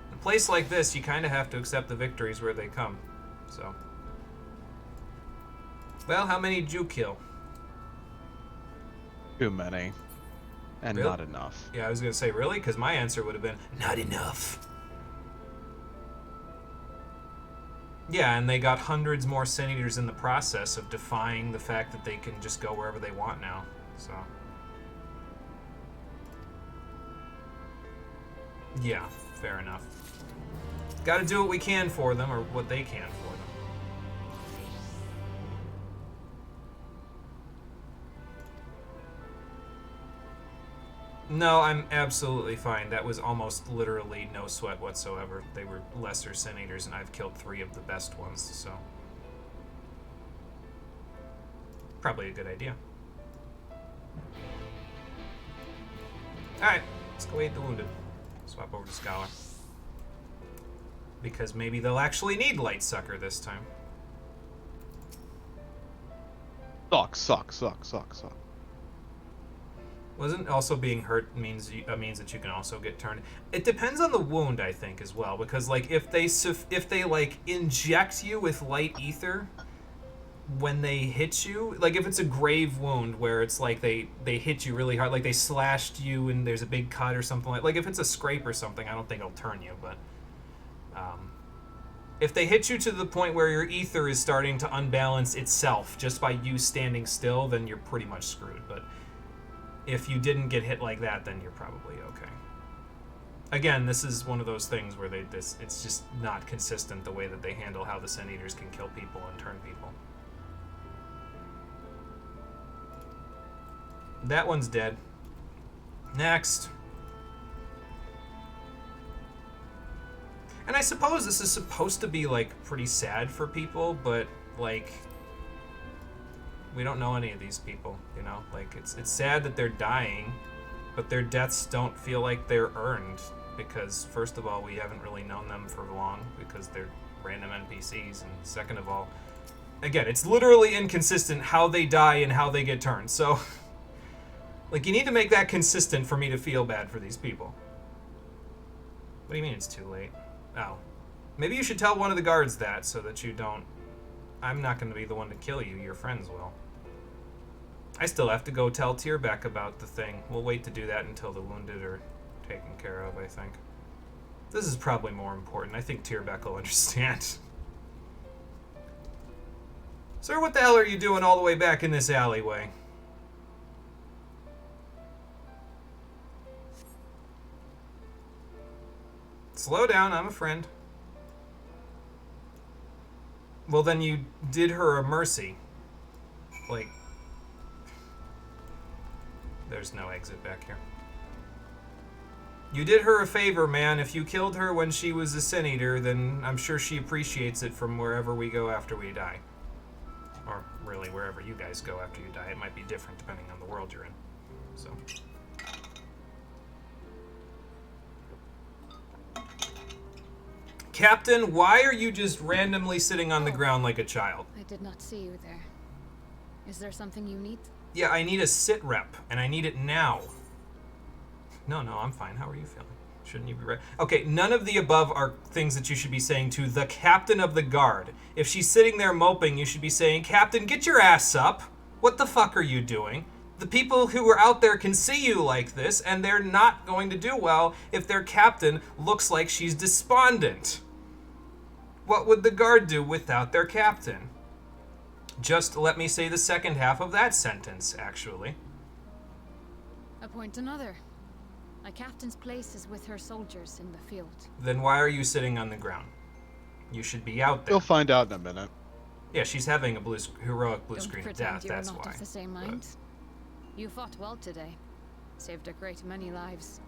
in a place like this, you kind of have to accept the victories where they come. So, well, how many did you kill? Too many. And Really? not enough. Yeah, I was gonna say really, because my answer would have been not enough. Yeah, and they got hundreds more Sin Eaters in the process of defying the fact that they can just go wherever they want now. So, yeah, fair enough. Got to do what we can for them, or what they can for them. No, I'm absolutely fine. That was almost literally no sweat whatsoever. They were lesser Sin Eaters, and I've killed 3 of the best ones, so. Probably a good idea. Alright, let's go aid the wounded. Swap over to Scholar. Because maybe they'll actually need Light Sucker this time. Suck. Wasn't also being hurt means that you can also get turned. It depends on the wound, I think, as well, because like if they like inject you with light ether when they hit you, like if it's a grave wound where it's like they hit you really hard, like they slashed you and there's a big cut or something like if it's a scrape or something, I don't think it'll turn you, but if they hit you to the point where your ether is starting to unbalance itself just by you standing still, then you're pretty much screwed. But if you didn't get hit like that, then you're probably okay. Again, this is one of those things where it's just not consistent the way that they handle how the Sin Eaters can kill people and turn people. That one's dead. Next. And I suppose this is supposed to be like pretty sad for people, but like we don't know any of these people, you know? Like it's sad that they're dying, but their deaths don't feel like they're earned because, first of all, we haven't really known them for long because they're random NPCs, and second of all, again, it's literally inconsistent how they die and how they get turned. So, like, you need to make that consistent for me to feel bad for these people. What do you mean it's too late? Oh. Maybe you should tell one of the guards that so that you don't... I'm not going to be the one to kill you. Your friends will. I still have to go tell Tierbeck about the thing. We'll wait to do that until the wounded are taken care of, I think. This is probably more important. I think Tierbeck will understand. Sir, what the hell are you doing all the way back in this alleyway? Slow down, I'm a friend. Well, then you did her a mercy. Like, there's no exit back here. You did her a favor, man. If you killed her when she was a Sin Eater, then I'm sure she appreciates it from wherever we go after we die. Or really, wherever you guys go after you die. It might be different depending on the world you're in. So... Captain, why are you just randomly sitting on the ground like a child? I did not see you there. Is there something you need? Yeah, I need a sit rep, and I need it now. No, I'm fine. How are you feeling? Shouldn't you be right? Okay, none of the above are things that you should be saying to the captain of the guard. If she's sitting there moping, you should be saying, Captain, get your ass up. What the fuck are you doing? The people who are out there can see you like this, and they're not going to do well if their captain looks like she's despondent. What would the guard do without their captain? Just let me say the second half of that sentence, actually. Appoint another. A captain's place is with her soldiers in the field. Then why are you sitting on the ground? You should be out there. You'll find out in a minute. Yeah, she's having a heroic blue Don't screen of pretend death, you are that's not why. of the same mind. You fought well today. Saved a great many lives.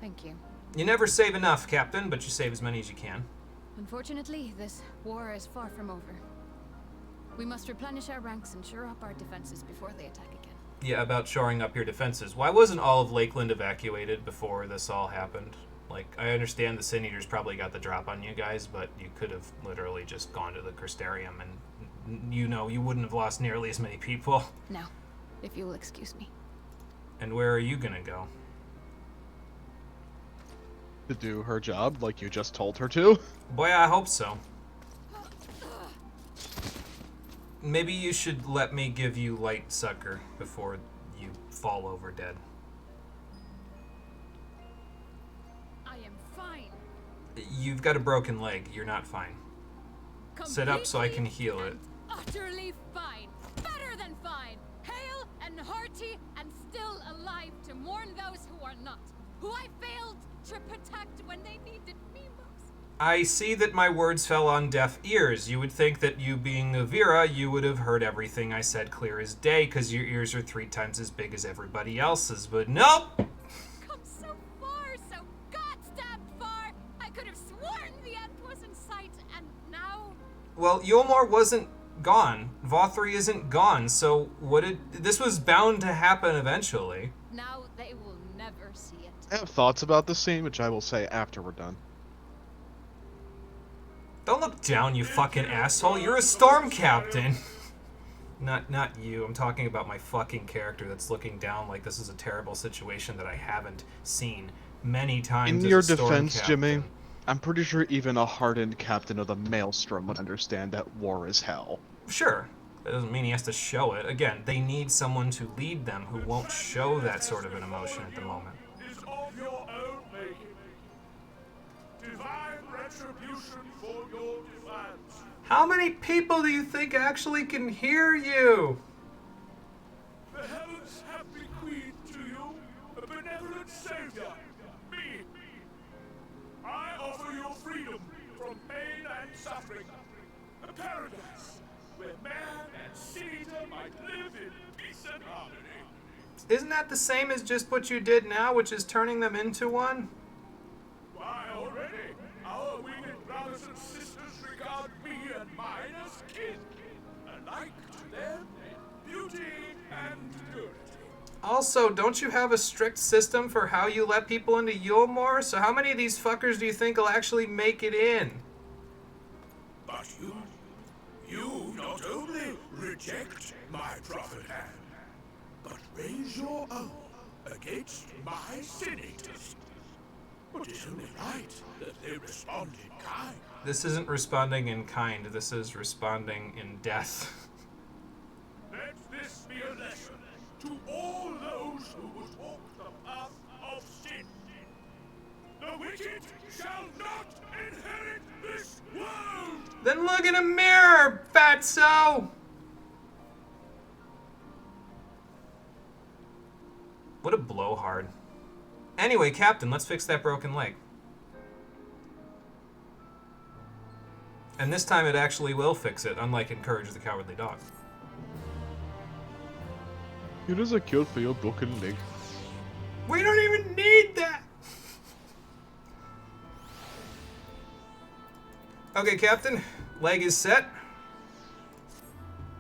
Thank you. You never save enough, Captain, but you save as many as you can. Unfortunately, this war is far from over. We must replenish our ranks and shore up our defenses before they attack again. Yeah, about shoring up your defenses. Why wasn't all of Lakeland evacuated before this all happened? Like, I understand the Sin Eaters probably got the drop on you guys, but you could have literally just gone to the Crystarium and, you know, you wouldn't have lost nearly as many people. Now, if you will excuse me. And where are you gonna go? To do her job like you just told her to. Boy, I hope so. Maybe you should let me give you light sucker before you fall over dead. I am fine. You've got a broken leg. You're not fine. Sit up so I can heal it. Utterly fine. Better than fine. Hale and hearty and still alive to mourn those who are not. Who I failed to protect when they needed me most. I see that my words fell on deaf ears. You would think that you being a Vera, you would have heard everything I said clear as day, because your ears are 3 times as big as everybody else's, but nope! Come so far, so godstabbed far. I could have sworn the end was in sight, and now... Well, Yulmor wasn't gone. Vothri isn't gone, so this was bound to happen eventually. Now they will never see it. I have thoughts about this scene, which I will say after we're done. Don't look down, you fucking asshole. You're a storm captain. Not you. I'm talking about my fucking character that's looking down like this is a terrible situation that I haven't seen many times. In your as a storm defense, captain. Jimmy, I'm pretty sure even a hardened captain of the Maelstrom would understand that war is hell. Sure. That doesn't mean he has to show it. Again, they need someone to lead them who won't show that sort of an emotion at the moment. Is of your own making. Divine retribution for your defiance. How many people do you think actually can hear you? The heavens have bequeathed to you a benevolent savior, me. I offer you freedom from pain and suffering, a paradise where man and Caesar might live in peace and harmony. Isn't that the same as just what you did now, which is turning them into one? Why, already, our winged brothers and sisters regard me and mine as kin, alike to them in beauty and purity. Also, don't you have a strict system for how you let people into Yulmore? So how many of these fuckers do you think will actually make it in? But you not only reject my prophet hand, but raise your own against my senators. But it's only right that they respond in kind. This isn't responding in kind. This is responding in death. Let this be a lesson to all those who would walk the path of sin. The wicked shall not inherit this world! Then look in a mirror, fatso! What a blowhard. Anyway, Captain, let's fix that broken leg. And this time it actually will fix it, unlike Encourage the Cowardly Dog. Here is a cure for your broken leg. We don't even need that! Okay, Captain. Leg is set.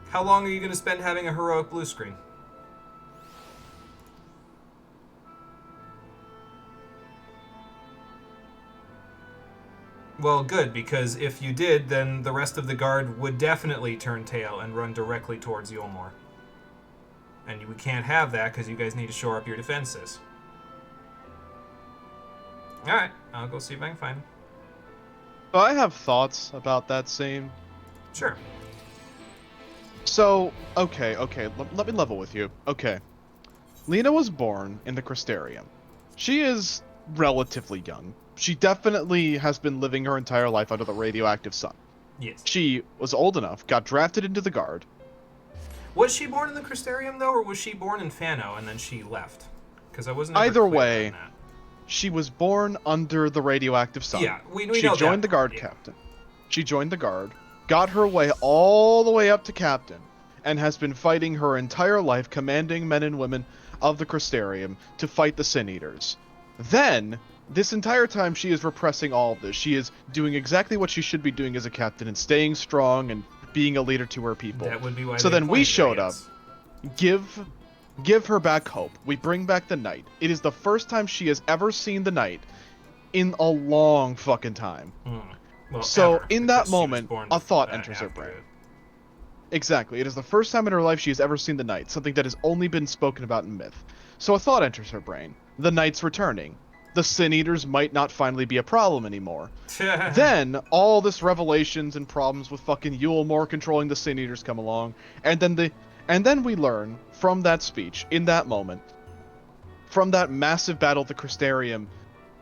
How long are you going to spend having a heroic blue screen? Well, good, because if you did, then the rest of the guard would definitely turn tail and run directly towards Yulmore. And we can't have that because you guys need to shore up your defenses. Alright, I'll go see if I can find him. So I have thoughts about that scene. Sure. So, okay, let me level with you. Okay. Lena was born in the Crystarium. She is relatively young. She definitely has been living her entire life under the radioactive sun. Yes. She was old enough, got drafted into the Guard. Was she born in the Crystarium, though, or was she born in Fano and then she left? Because I wasn't ever Either clear way, on that. She was born under the radioactive sun. Yeah, we she know joined that the Guard part, yeah. captain. She joined the Guard, got her way all the way up to captain, and has been fighting her entire life, commanding men and women of the Crystarium to fight the Sin Eaters. Then, this entire time, she is repressing all of this. She is doing exactly what she should be doing as a captain and staying strong and being a leader to her people. That would be why So they then we appointed her, showed up. yes. Give her back hope. We bring back the Knight. It is the first time she has ever seen the Knight in a long fucking time. Well, So, ever, in that because she was moment, born a thought enters her after brain. it. Exactly. It is the first time in her life she has ever seen the Knight, something that has only been spoken about in myth. So a thought enters her brain. The Knight's returning. The Sin Eaters might not finally be a problem anymore. Then, all this revelations and problems with fucking Yulmore controlling the Sin Eaters come along, and then we learn, from that speech, in that moment, from that massive battle at the Crystarium,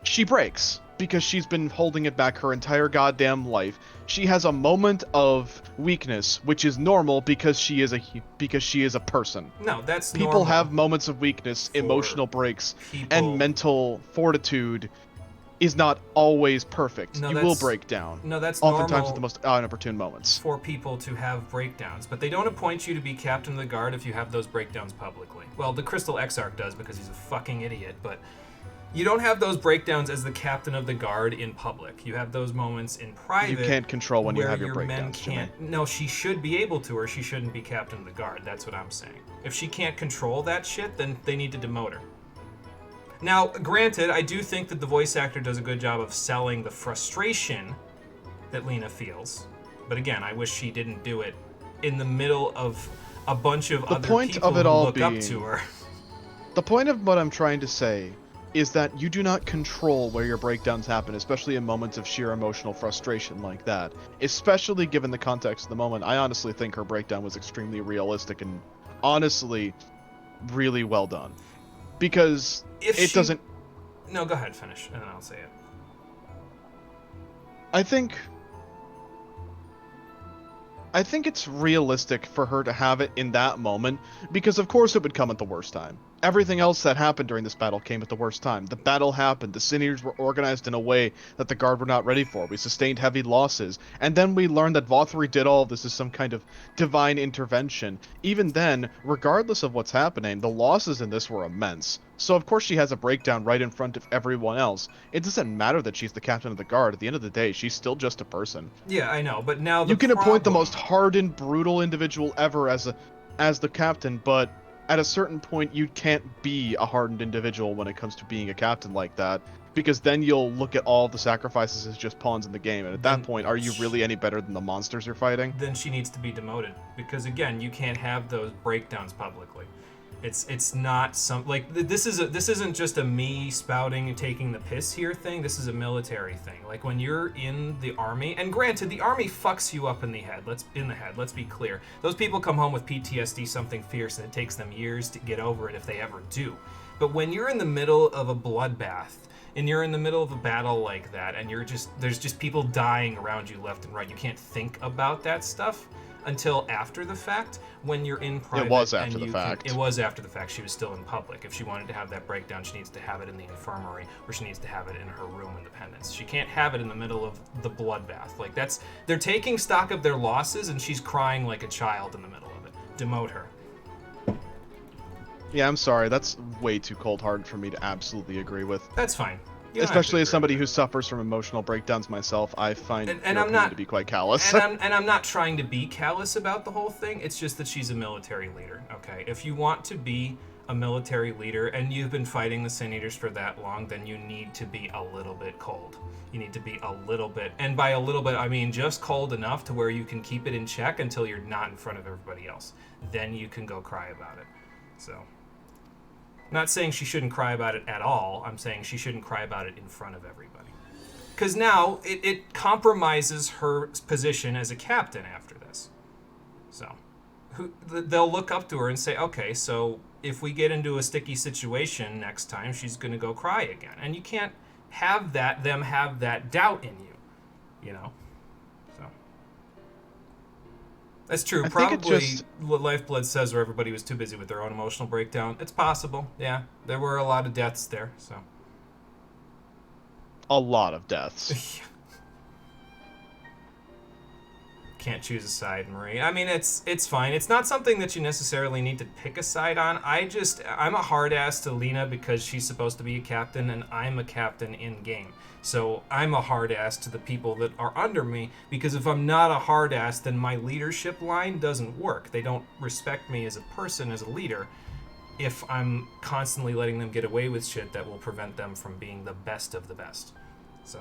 she breaks. Because she's been holding it back her entire goddamn life. She has a moment of weakness, which is normal because she is a person. No, that's People normal have moments of weakness, for emotional breaks, people. and mental fortitude is not always perfect. No, You will that's- break down. No, that's Oftentimes normal at the most inopportune moments. for people to have breakdowns, but they don't appoint you to be captain of the guard if you have those breakdowns publicly. Well, the Crystal Exarch does because he's a fucking idiot, but you don't have those breakdowns as the captain of the guard in public. You have those moments in private. You can't control when you where have your men breakdowns, Jimmy. can't. No, she should be able to, or she shouldn't be captain of the guard. That's what I'm saying. If she can't control that shit, then they need to demote her. Now, granted, I do think that the voice actor does a good job of selling the frustration that Lena feels. But again, I wish she didn't do it in the middle of a bunch of other point people of it who all look up being- to her. The point of what I'm trying to say is that you do not control where your breakdowns happen, especially in moments of sheer emotional frustration like that. Especially given the context of the moment, I honestly think her breakdown was extremely realistic and honestly really well done. Because If it she- doesn't... No, go ahead, finish, and then I'll say it. I think it's realistic for her to have it in that moment, because of course it would come at the worst time. Everything else that happened during this battle came at the worst time. The battle happened, the Sin Eaters were organized in a way that the Guard were not ready for, we sustained heavy losses, and then we learned that Vothri did all of this as some kind of divine intervention. Even then, regardless of what's happening, the losses in this were immense. So of course she has a breakdown right in front of everyone else. It doesn't matter that she's the captain of the Guard, at the end of the day, she's still just a person. Yeah, I know, but now You can appoint the most hardened, brutal individual ever as the captain, but at a certain point, you can't be a hardened individual when it comes to being a captain like that, because then you'll look at all the sacrifices as just pawns in the game, and at Then that point, are you really any better than the monsters you're fighting? Then she needs to be demoted because again, you can't have those breakdowns publicly. It's not some like this isn't just a me spouting and taking the piss here thing. This is a military thing. Like when you're in the army, and granted, the army fucks you up in the head. Let's be clear. Those people come home with PTSD, something fierce, and it takes them years to get over it if they ever do. But when you're in the middle of a bloodbath and you're in the middle of a battle like that, and there's just people dying around you left and right, you can't think about that stuff until after the fact. When you're in private, It was after the fact. It was after the fact. She was still in public. If she wanted to have that breakdown, she needs to have it in the infirmary, or she needs to have it in her room in the Penance. She can't have it in the middle of the bloodbath. Like they're taking stock of their losses, and she's crying like a child in the middle of it. Demote her. Yeah, I'm sorry. That's way too cold-hearted for me to absolutely agree with. That's fine. You don't have to Especially as agree somebody with who it. suffers from emotional breakdowns myself, I find And your I'm opinion not- to be quite callous. And I'm not trying to be callous about the whole thing. It's just that she's a military leader, okay? If you want to be a military leader and you've been fighting the Sin Eaters for that long, then you need to be a little bit cold. You need to be a little bit, and by a little bit, I mean just cold enough to where you can keep it in check until you're not in front of everybody else. Then you can go cry about it. So, I'm not saying she shouldn't cry about it at all. I'm saying she shouldn't cry about it in front of everybody. Because now it compromises her position as a captain after this. So, they'll look up to her and say, okay, so if we get into a sticky situation next time, she's going to go cry again. And you can't have them have that doubt in you, you know? So, that's true. I think it Probably just- what Lifeblood says where everybody was too busy with their own emotional breakdown. It's possible, yeah. There were a lot of deaths there, so. A lot of deaths. Can't choose a side, Marie. I mean, it's fine. It's not something that you necessarily need to pick a side on. I'm a hard ass to Lena because she's supposed to be a captain, and I'm a captain in game. So I'm a hard ass to the people that are under me, because if I'm not a hard ass, then my leadership line doesn't work. They don't respect me as a person, as a leader, if I'm constantly letting them get away with shit that will prevent them from being the best of the best. So.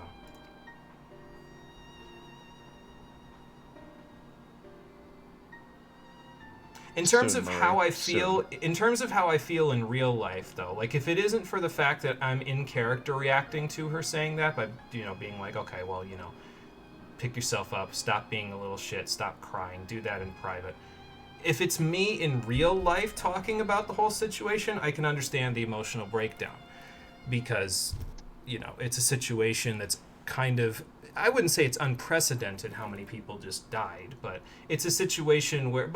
In terms of how I feel, in real life, though, like if it isn't for the fact that I'm in character reacting to her saying that, but being like, okay, well, pick yourself up, stop being a little shit, stop crying, do that in private. If it's me in real life talking about the whole situation, I can understand the emotional breakdown, because, it's a situation that's kind of, I wouldn't say it's unprecedented how many people just died, but it's a situation where,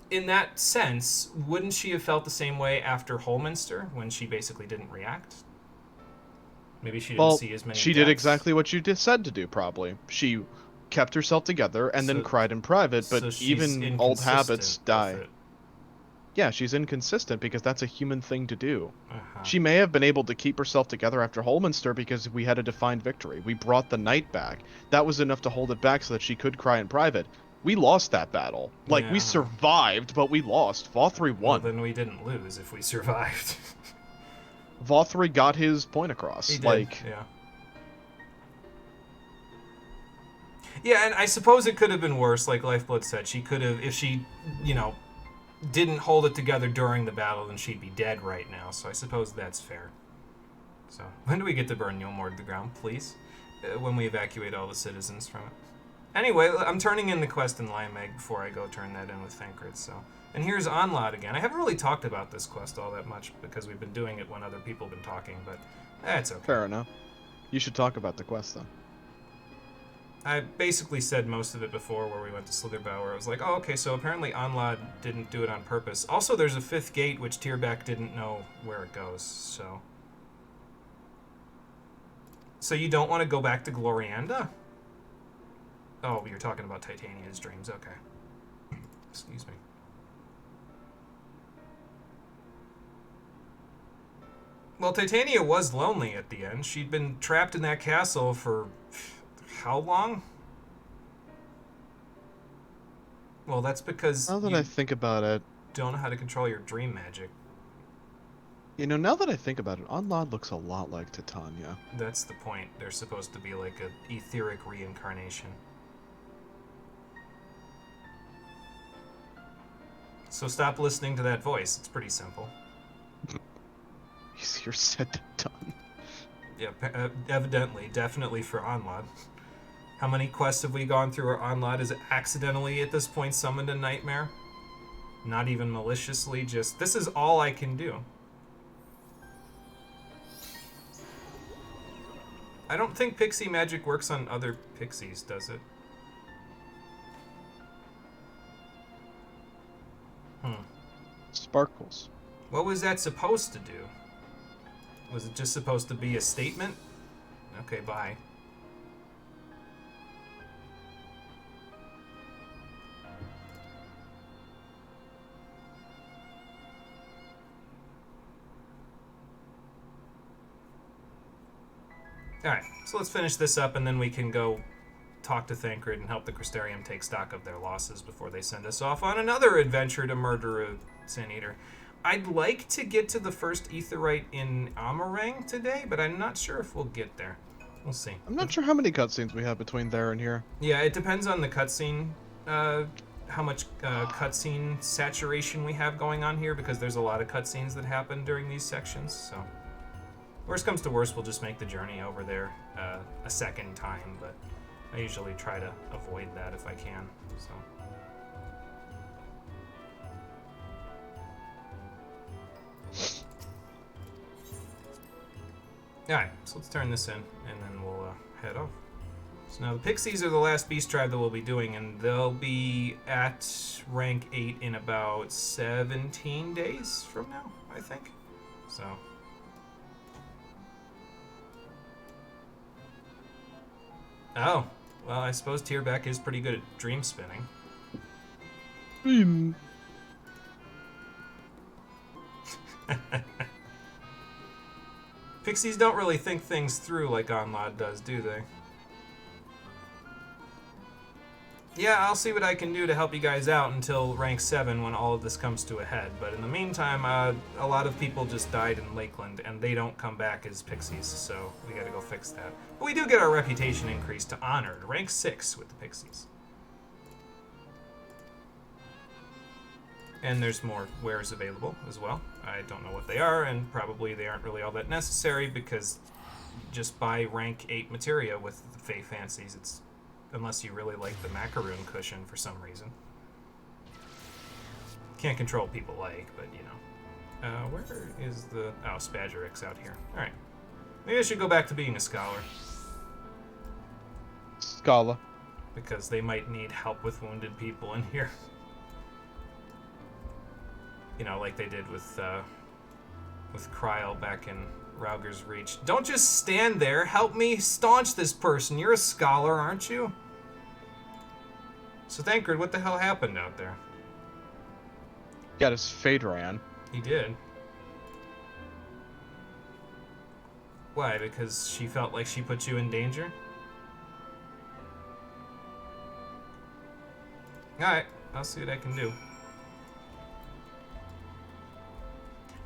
in that sense, wouldn't she have felt the same way after Holminster when she basically didn't react? Maybe she didn't see as many she did deaths. exactly what you just said to do, probably. She kept herself together and then cried in private, but So she's even old habits inconsistent die. with it. Yeah, she's inconsistent because that's a human thing to do. Uh-huh. She may have been able to keep herself together after Holminster because we had a defined victory. We brought the knight back. That was enough to hold it back so that she could cry in private. We lost that battle. We Yeah. survived, but we lost. Vothri Well, won. then we didn't lose if we survived. Vothri got his point across. He did, yeah. Yeah, and I suppose it could have been worse, like Lifeblood said. She could have, if she, didn't hold it together during the battle, then she'd be dead right now. So I suppose that's fair. So, when do we get to burn Yulmore to the ground, please? When we evacuate all the citizens from it. Anyway, I'm turning in the quest in Limeg before I go turn that in with Thancred, so. And here's Onlad again. I haven't really talked about this quest all that much because we've been doing it when other people have been talking, but it's okay. Fair enough. You should talk about the quest, then. I basically said most of it before where we went to Slitherbow, where I was like, oh, okay, so apparently Onlad didn't do it on purpose. Also, there's a fifth gate, which Tyrback didn't know where it goes, so. So you don't want to go back to Glorianda? Oh, you're talking about Titania's dreams, okay. Excuse me. Well, Titania was lonely at the end. She'd been trapped in that castle for how long? Well, that's because Now that I think about it, don't know how to control your dream magic. You know, now that I think about it, Onlad looks a lot like Titania. That's the point. They're supposed to be like an etheric reincarnation. So stop listening to that voice. It's pretty simple. Easier said than done. Yeah, evidently, definitely for Onlad. How many quests have we gone through where Onlad is accidentally at this point summoned a nightmare? Not even maliciously, just this is all I can do. I don't think pixie magic works on other pixies, does it? Sparkles. What was that supposed to do? Was it just supposed to be a statement? Okay, bye. Alright, so let's finish this up and then we can go talk to Thancred and help the Crystarium take stock of their losses before they send us off on another adventure to murder a Sin Eater. I'd like to get to the first Aetheryte in Amarang today, but I'm not sure if we'll get there. We'll see. I'm not sure how many cutscenes we have between there and here. Yeah, it depends on the cutscene, how much cutscene saturation we have going on here, because there's a lot of cutscenes that happen during these sections, so... Worst comes to worst, we'll just make the journey over there a second time, but I usually try to avoid that if I can, so... Alright, so let's turn this in, and then we'll head off. So now the Pixies are the last beast tribe that we'll be doing, and they'll be at rank 8 in about 17 days from now, I think. So... Oh, well, I suppose Tierbeck is pretty good at dream spinning. Pixies don't really think things through like Onlad does, do they? Yeah, I'll see what I can do to help you guys out until rank 7 when all of this comes to a head. But in the meantime, a lot of people just died in Lakeland, and they don't come back as Pixies, so we gotta go fix that. But we do get our reputation increased to Honored, rank 6 with the Pixies. And there's more wares available as well. I don't know what they are, and probably they aren't really all that necessary, because just buy rank 8 materia with the Fae Fancies. It's... Unless you really like the macaroon cushion for some reason. Can't control people like, but you know. Where is the... Oh, Spadgeric's out here. Alright. Maybe I should go back to being a scholar. Scala. Because they might need help with wounded people in here. You know, like they did with Kryl back in Rauger's Reach. Don't just stand there. Help me staunch this person. You're a scholar, aren't you? So, Thancred, what the hell happened out there? Got his fade ran. He did. Why? Because she felt like she put you in danger? Alright, I'll see what I can do.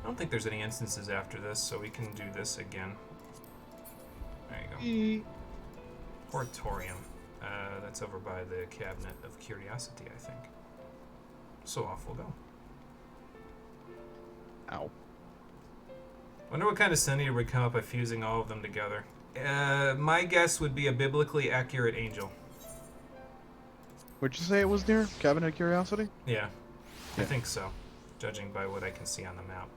I don't think there's any instances after this, so we can do this again. There you go. Hortorium. That's over by the Cabinet of Curiosity, I think. So off we'll go. Ow. Wonder what kind of Sin would come up by fusing all of them together. My guess would be a biblically accurate angel. Would you say it was near Cabinet of Curiosity? Yeah, I Yeah. think so, judging by what I can see on the map.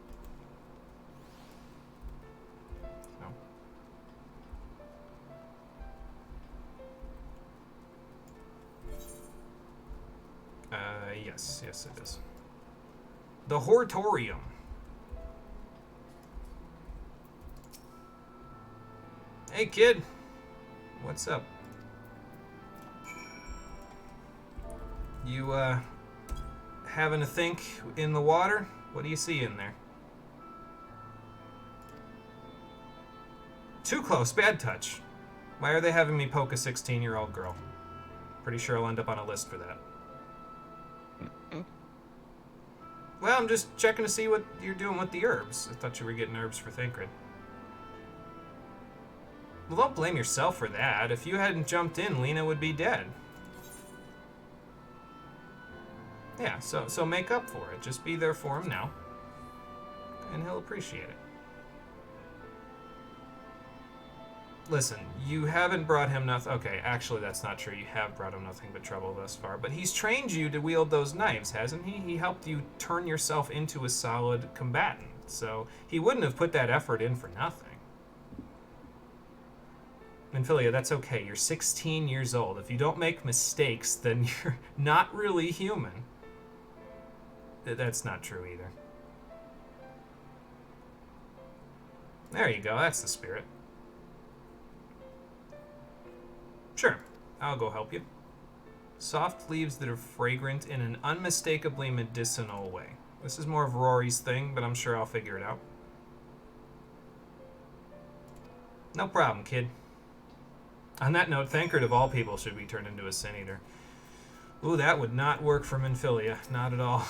Yes it is. The Hortorium. Hey kid, what's up? You having a think in the water? What do you see in there? Too close, bad touch. Why are they having me poke a 16-year-old girl? Pretty sure I'll end up on a list for that. Well, I'm just checking to see what you're doing with the herbs. I thought you were getting herbs for Thancred. Well, don't blame yourself for that. If you hadn't jumped in, Lena would be dead. Yeah, so make up for it. Just be there for him now. And he'll appreciate it. Listen, you haven't brought him nothing. Okay, actually, that's not true. You have brought him nothing but trouble thus far. But he's trained you to wield those knives, hasn't he? He helped you turn yourself into a solid combatant. So he wouldn't have put that effort in for nothing. Minfilia, that's okay. You're 16 years old. If you don't make mistakes, then you're not really human. That's not true either. There you go. That's the spirit. Sure, I'll go help you. Soft leaves that are fragrant in an unmistakably medicinal way. This is more of Rory's thing, but I'm sure I'll figure it out. No problem, kid. On that note, Thancred of all people should be turned into a Sin Eater. Ooh, that would not work for Minfilia. Not at all.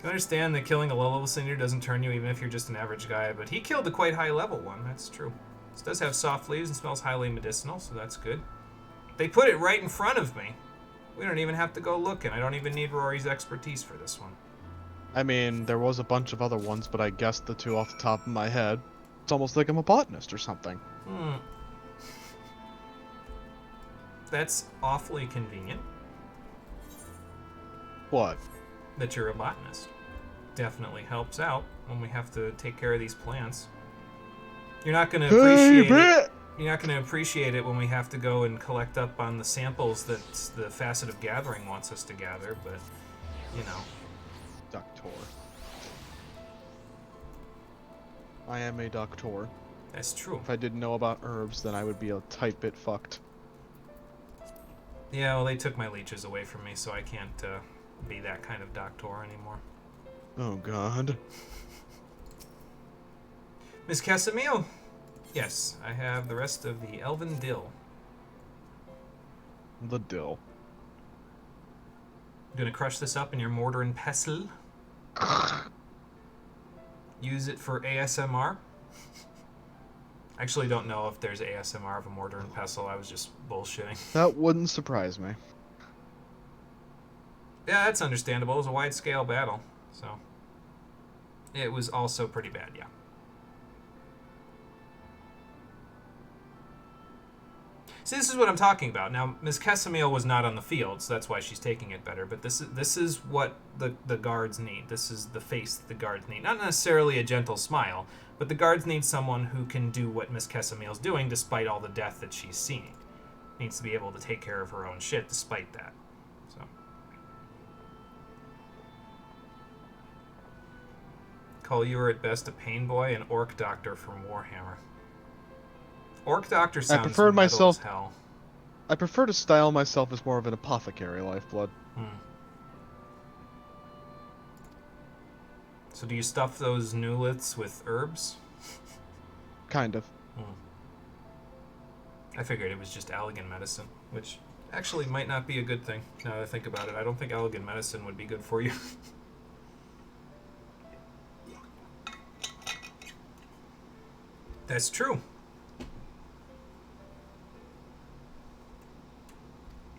I understand that killing a low-level Sin Eater doesn't turn you even if you're just an average guy, but he killed a quite high-level one. That's true. This does have soft leaves and smells highly medicinal, so that's good. They put it right in front of me. We don't even have to go looking. I don't even need Rory's expertise for this one. I mean, there was a bunch of other ones, but I guessed the two off the top of my head. It's almost like I'm a botanist or something. That's awfully convenient. What? That you're a botanist. Definitely helps out when we have to take care of these plants. You're not going to appreciate it. You're not going to appreciate it when we have to go and collect up on the samples that the Facet of Gathering wants us to gather, but, you know. Doctor. I am a doctor. That's true. If I didn't know about herbs, then I would be a tight bit fucked. Yeah, well, they took my leeches away from me, so I can't be that kind of doctor anymore. Oh, God. Miss Casimiro? Yes, I have the rest of the Elven Dill. The dill. I'm gonna crush this up in your mortar and pestle. Use it for ASMR. Actually, don't know if there's ASMR of a mortar and pestle. I was just bullshitting. That wouldn't surprise me. Yeah, that's understandable. It was a wide-scale battle, so it was also pretty bad. Yeah. See, this is what I'm talking about. Now, Ms. Casimiro was not on the field, so that's why she's taking it better. But this is what the guards need. This is the face that the guards need. Not necessarily a gentle smile, but the guards need someone who can do what Ms. Casimiro's doing despite all the death that she's seeing. Needs to be able to take care of her own shit despite that. So. Cole, you are at best a pain boy and orc doctor from Warhammer. Orc doctor sounds metal as hell. I prefer to style myself as more of an apothecary lifeblood. So do you stuff those newlets with herbs? Kind of. I figured it was just Allegan medicine, which actually might not be a good thing, now that I think about it. I don't think Allegan medicine would be good for you. That's true.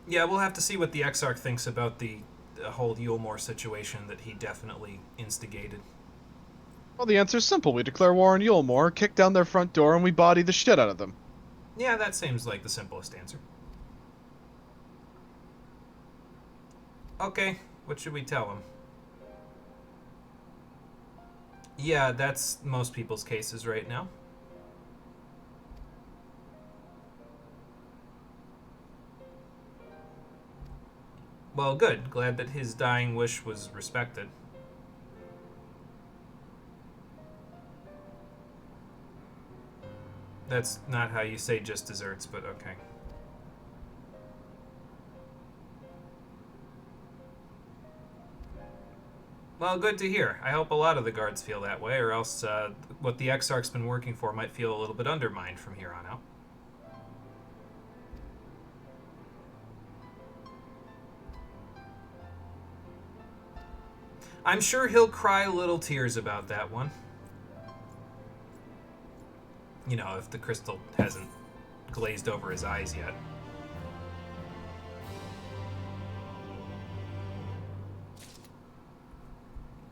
Yeah, we'll have to see what the Exarch thinks about the whole Yulmore situation that he definitely instigated. Well, the answer's simple. We declare war on Yulmore, kick down their front door, and we body the shit out of them. Yeah, that seems like the simplest answer. Okay, what should we tell him? Yeah, that's most people's cases right now. Well, good. Glad that his dying wish was respected. That's not how you say just desserts, but okay. Well, good to hear. I hope a lot of the guards feel that way, or else what the Exarch's been working for might feel a little bit undermined from here on out. I'm sure he'll cry little tears about that one. You know, if the crystal hasn't glazed over his eyes yet.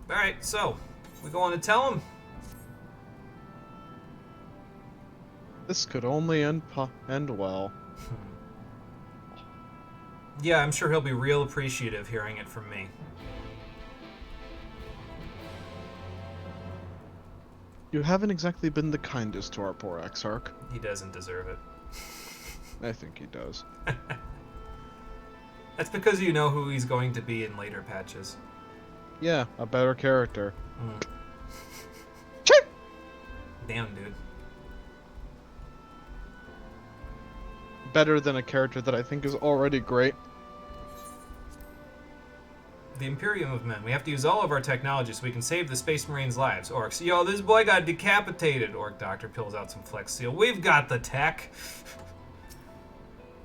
Alright, so, we going to tell him? This could only end well. Yeah, I'm sure he'll be real appreciative hearing it from me. You haven't exactly been the kindest to our poor Exarch. He doesn't deserve it. I think he does. That's because you know who he's going to be in later patches. Yeah, a better character. Damn, dude. Better than a character that I think is already great. The Imperium of Men. We have to use all of our technology so we can save the Space Marines' lives. Orcs. Yo, this boy got decapitated. Orc Doctor pulls out some Flex Seal. We've got the tech.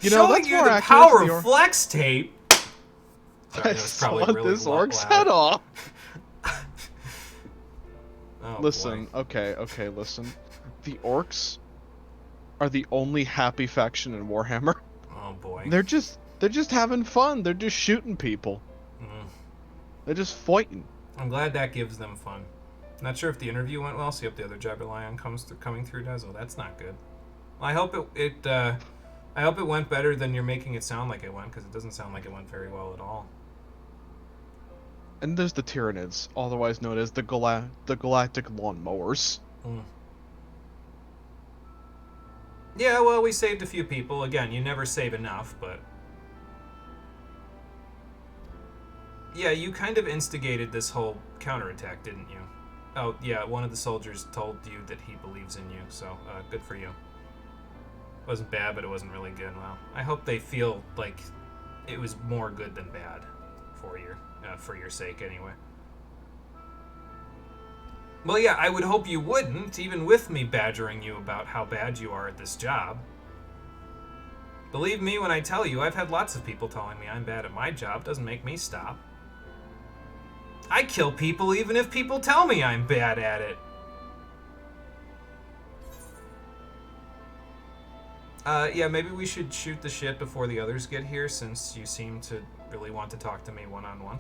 You know, Showing that's you more the accurate power to the of Flex Tape. Sorry, I that was probably sawed really this orc's loud. head off. Oh, Listen, boy. okay, listen. The orcs are the only happy faction in Warhammer. Oh boy. They're just having fun. They're just shooting people. They're just fighting. I'm glad that gives them fun. Not sure if the interview went well. See if the other Jabberlion coming through does. Oh, that's not good. Well, I hope I hope it went better than you're making it sound like it went, because it doesn't sound like it went very well at all. And there's the Tyranids, otherwise known as the Galactic Lawnmowers. Yeah, well, we saved a few people. Again, you never save enough, but... Yeah, you kind of instigated this whole counterattack, didn't you? Oh, yeah, one of the soldiers told you that he believes in you, so good for you. It wasn't bad, but it wasn't really good. Well, I hope they feel like it was more good than bad for your sake, anyway. Well, yeah, I would hope you wouldn't, even with me badgering you about how bad you are at this job. Believe me when I tell you, I've had lots of people telling me I'm bad at my job. Doesn't make me stop. I kill people even if people tell me I'm bad at it. Yeah, maybe we should shoot the shit before the others get here, since you seem to really want to talk to me one-on-one.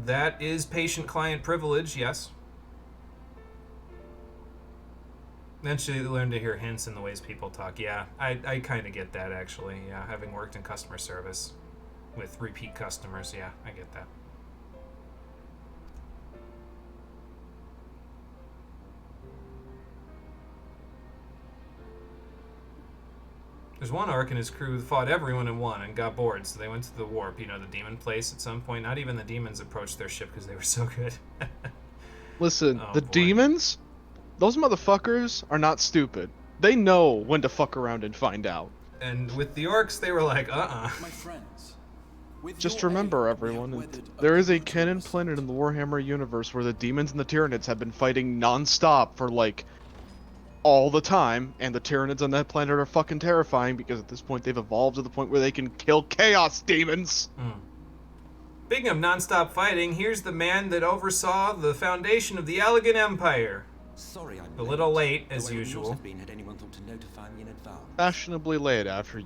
That is patient-client privilege, yes. Eventually learn to hear hints in the ways people talk. Yeah, I kind of get that, actually. Yeah, having worked in customer service with repeat customers, yeah, I get that. There's one orc and his crew fought everyone and won and got bored, so they went to the warp, you know, the demon place at some point. Not even the demons approached their ship because they were so good. Listen, Oh, the boy. demons, those motherfuckers are not stupid. They know when to fuck around and find out. And with the orcs, they were like, My friends, with Just your remember, aid, everyone, we have weathered a there is a brutal canon storm. planet in the Warhammer universe where the demons and the Tyranids have been fighting non-stop for, like, all the time, and the Tyranids on that planet are fucking terrifying because at this point they've evolved to the point where they can kill Chaos Demons! Speaking of non-stop fighting, here's the man that oversaw the foundation of the Allegan Empire. Sorry, I'm A little late, Though as I would not usual. have been had anyone thought to notify me in advance. Fashionably late after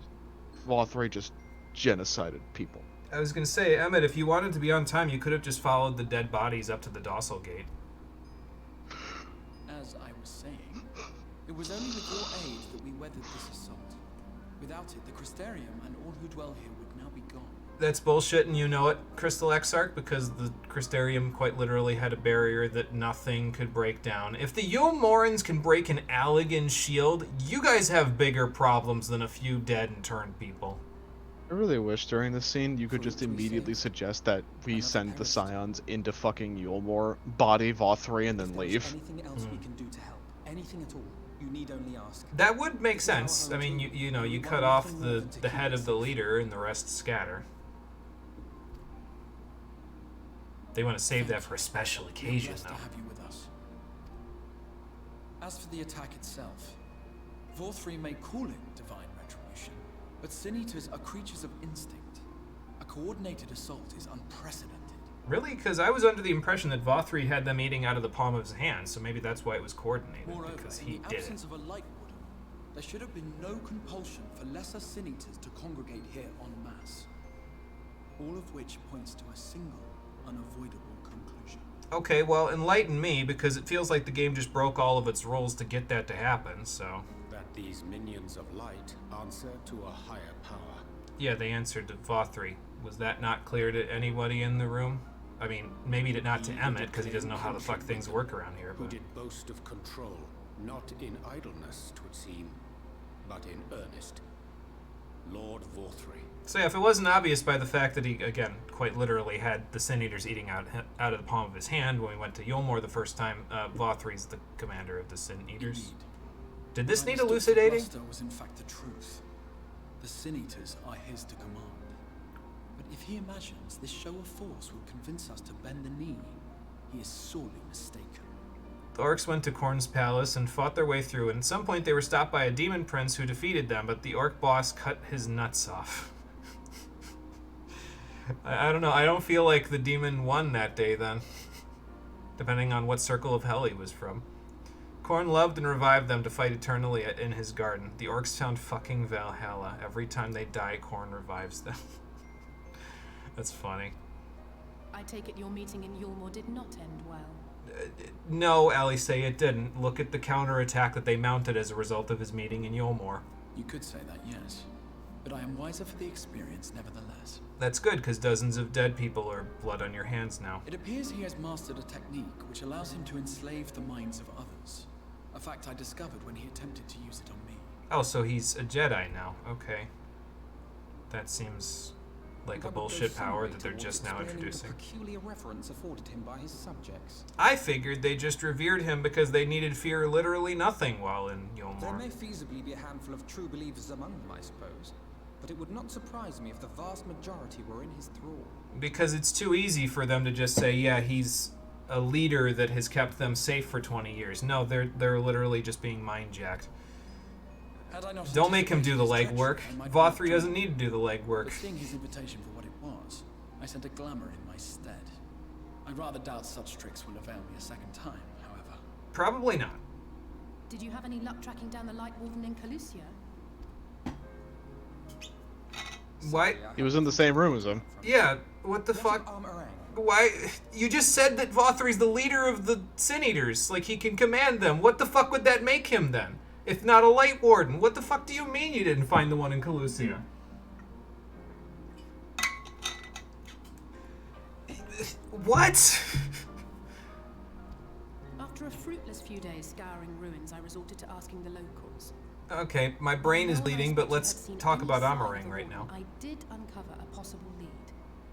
Vothray just genocided people. I was going to say, Emmett, if you wanted to be on time, you could have just followed the dead bodies up to the Dossal Gate. As I was saying, it was only with your aid that we weathered this assault. Without it, the Crystarium and all who dwell here would now be gone. That's bullshit, and you know it, Crystal Exarch, because the Crystarium quite literally had a barrier that nothing could break down. If the Yulmorans can break an Allegan shield, you guys have bigger problems than a few dead and turned people. I really wish during this scene you could just immediately suggest that we send the Scions into fucking Yulmore, body Vothray, and then If there is leave. anything else we can do to help, anything at all, you need only ask. That would make sense. I mean, you know, you cut off the head of the leader and the rest scatter. They want to save that for a special We're occasion, blessed though. to have you with us. As for the attack itself, Vorthry may call it divine retribution, But Sin Eaters are creatures of instinct. A coordinated assault is unprecedented. Really? Because I was under the impression that Vothri had them eating out of the palm of his hand, so maybe that's why it was coordinated, Moreover, because in he the did it. absence of a light warden, there should have been no compulsion for lesser Sin Eaters to congregate here en masse. All of which points to a single, unavoidable conclusion. Okay, well, enlighten me, because it feels like the game just broke all of its rules to get that to happen, so... That these minions of light answer to a higher power. Yeah, they answered to Vothri. Was that not clear to anybody in the room? I mean, maybe not to Emmett, because he doesn't know how the fuck things work around here, Who but... did boast of control, not in idleness, 'twould seem, but in earnest. Lord Vothri. So yeah, if it wasn't obvious by the fact that he, again, quite literally had the Sin Eaters eating out of the palm of his hand when we went to Yulmore the first time, Vothri's the commander of the Sin Eaters. Indeed. Did this I need understood elucidating? Bluster was in fact the truth. The Sin Eaters are his to command. But if he imagines this show of force will convince us to bend the knee, he is sorely mistaken. The orcs went to Khorne's palace and fought their way through, and at some point they were stopped by a demon prince who defeated them, but the orc boss cut his nuts off. I don't know, I don't feel like the demon won that day then. Depending on what circle of hell he was from. Khorne loved and revived them to fight eternally in his garden. The orcs found fucking Valhalla. Every time they die, Khorne revives them. That's funny. I take it your meeting in Yulmore did not end well. No, Alice, it didn't. Look at the counterattack that they mounted as a result of his meeting in Yulmore. You could say that, yes. But I am wiser for the experience nevertheless. That's good, because dozens of dead people are blood on your hands now. It appears he has mastered a technique which allows him to enslave the minds of others. A fact I discovered when he attempted to use it on me. Oh, so he's a Jedi now. Okay. That seems like a bullshit power that they're just now introducing. The peculiar reverence afforded him by his subjects. I figured they just revered him because they needed fear literally nothing while in There Yulmore. may feasibly be a handful of true believers among them, I suppose. But it would not surprise me if the vast majority were in his thrall. Because it's too easy for them to just say, yeah, he's a leader that has kept them safe for 20 years. No, they're literally just being mind-jacked. Had I not Don't make him do the anticipated his legwork. treachery, I might Vothri have doesn't joined. need to do the legwork. But seeing his invitation for what it was, I sent a glamour in my stead. I rather doubt such tricks will avail me a second time, however. Probably not. Did you have any luck tracking down the Light Warden in Calusia? Why? He was in the same room as him. Yeah, what the fuck? Why? You just said that Vothri's the leader of the Sin Eaters. Like, he can command them. What the fuck would that make him, then? If not a Light Warden. What the fuck do you mean you didn't find the one in Calusia? What? After a fruitless few days scouring ruins, I resorted to asking the locals. Okay, my brain is Now when I bleeding, spoke but to let's had seen talk any about sign of Amarang the right now. Warden, I did uncover a possible lead.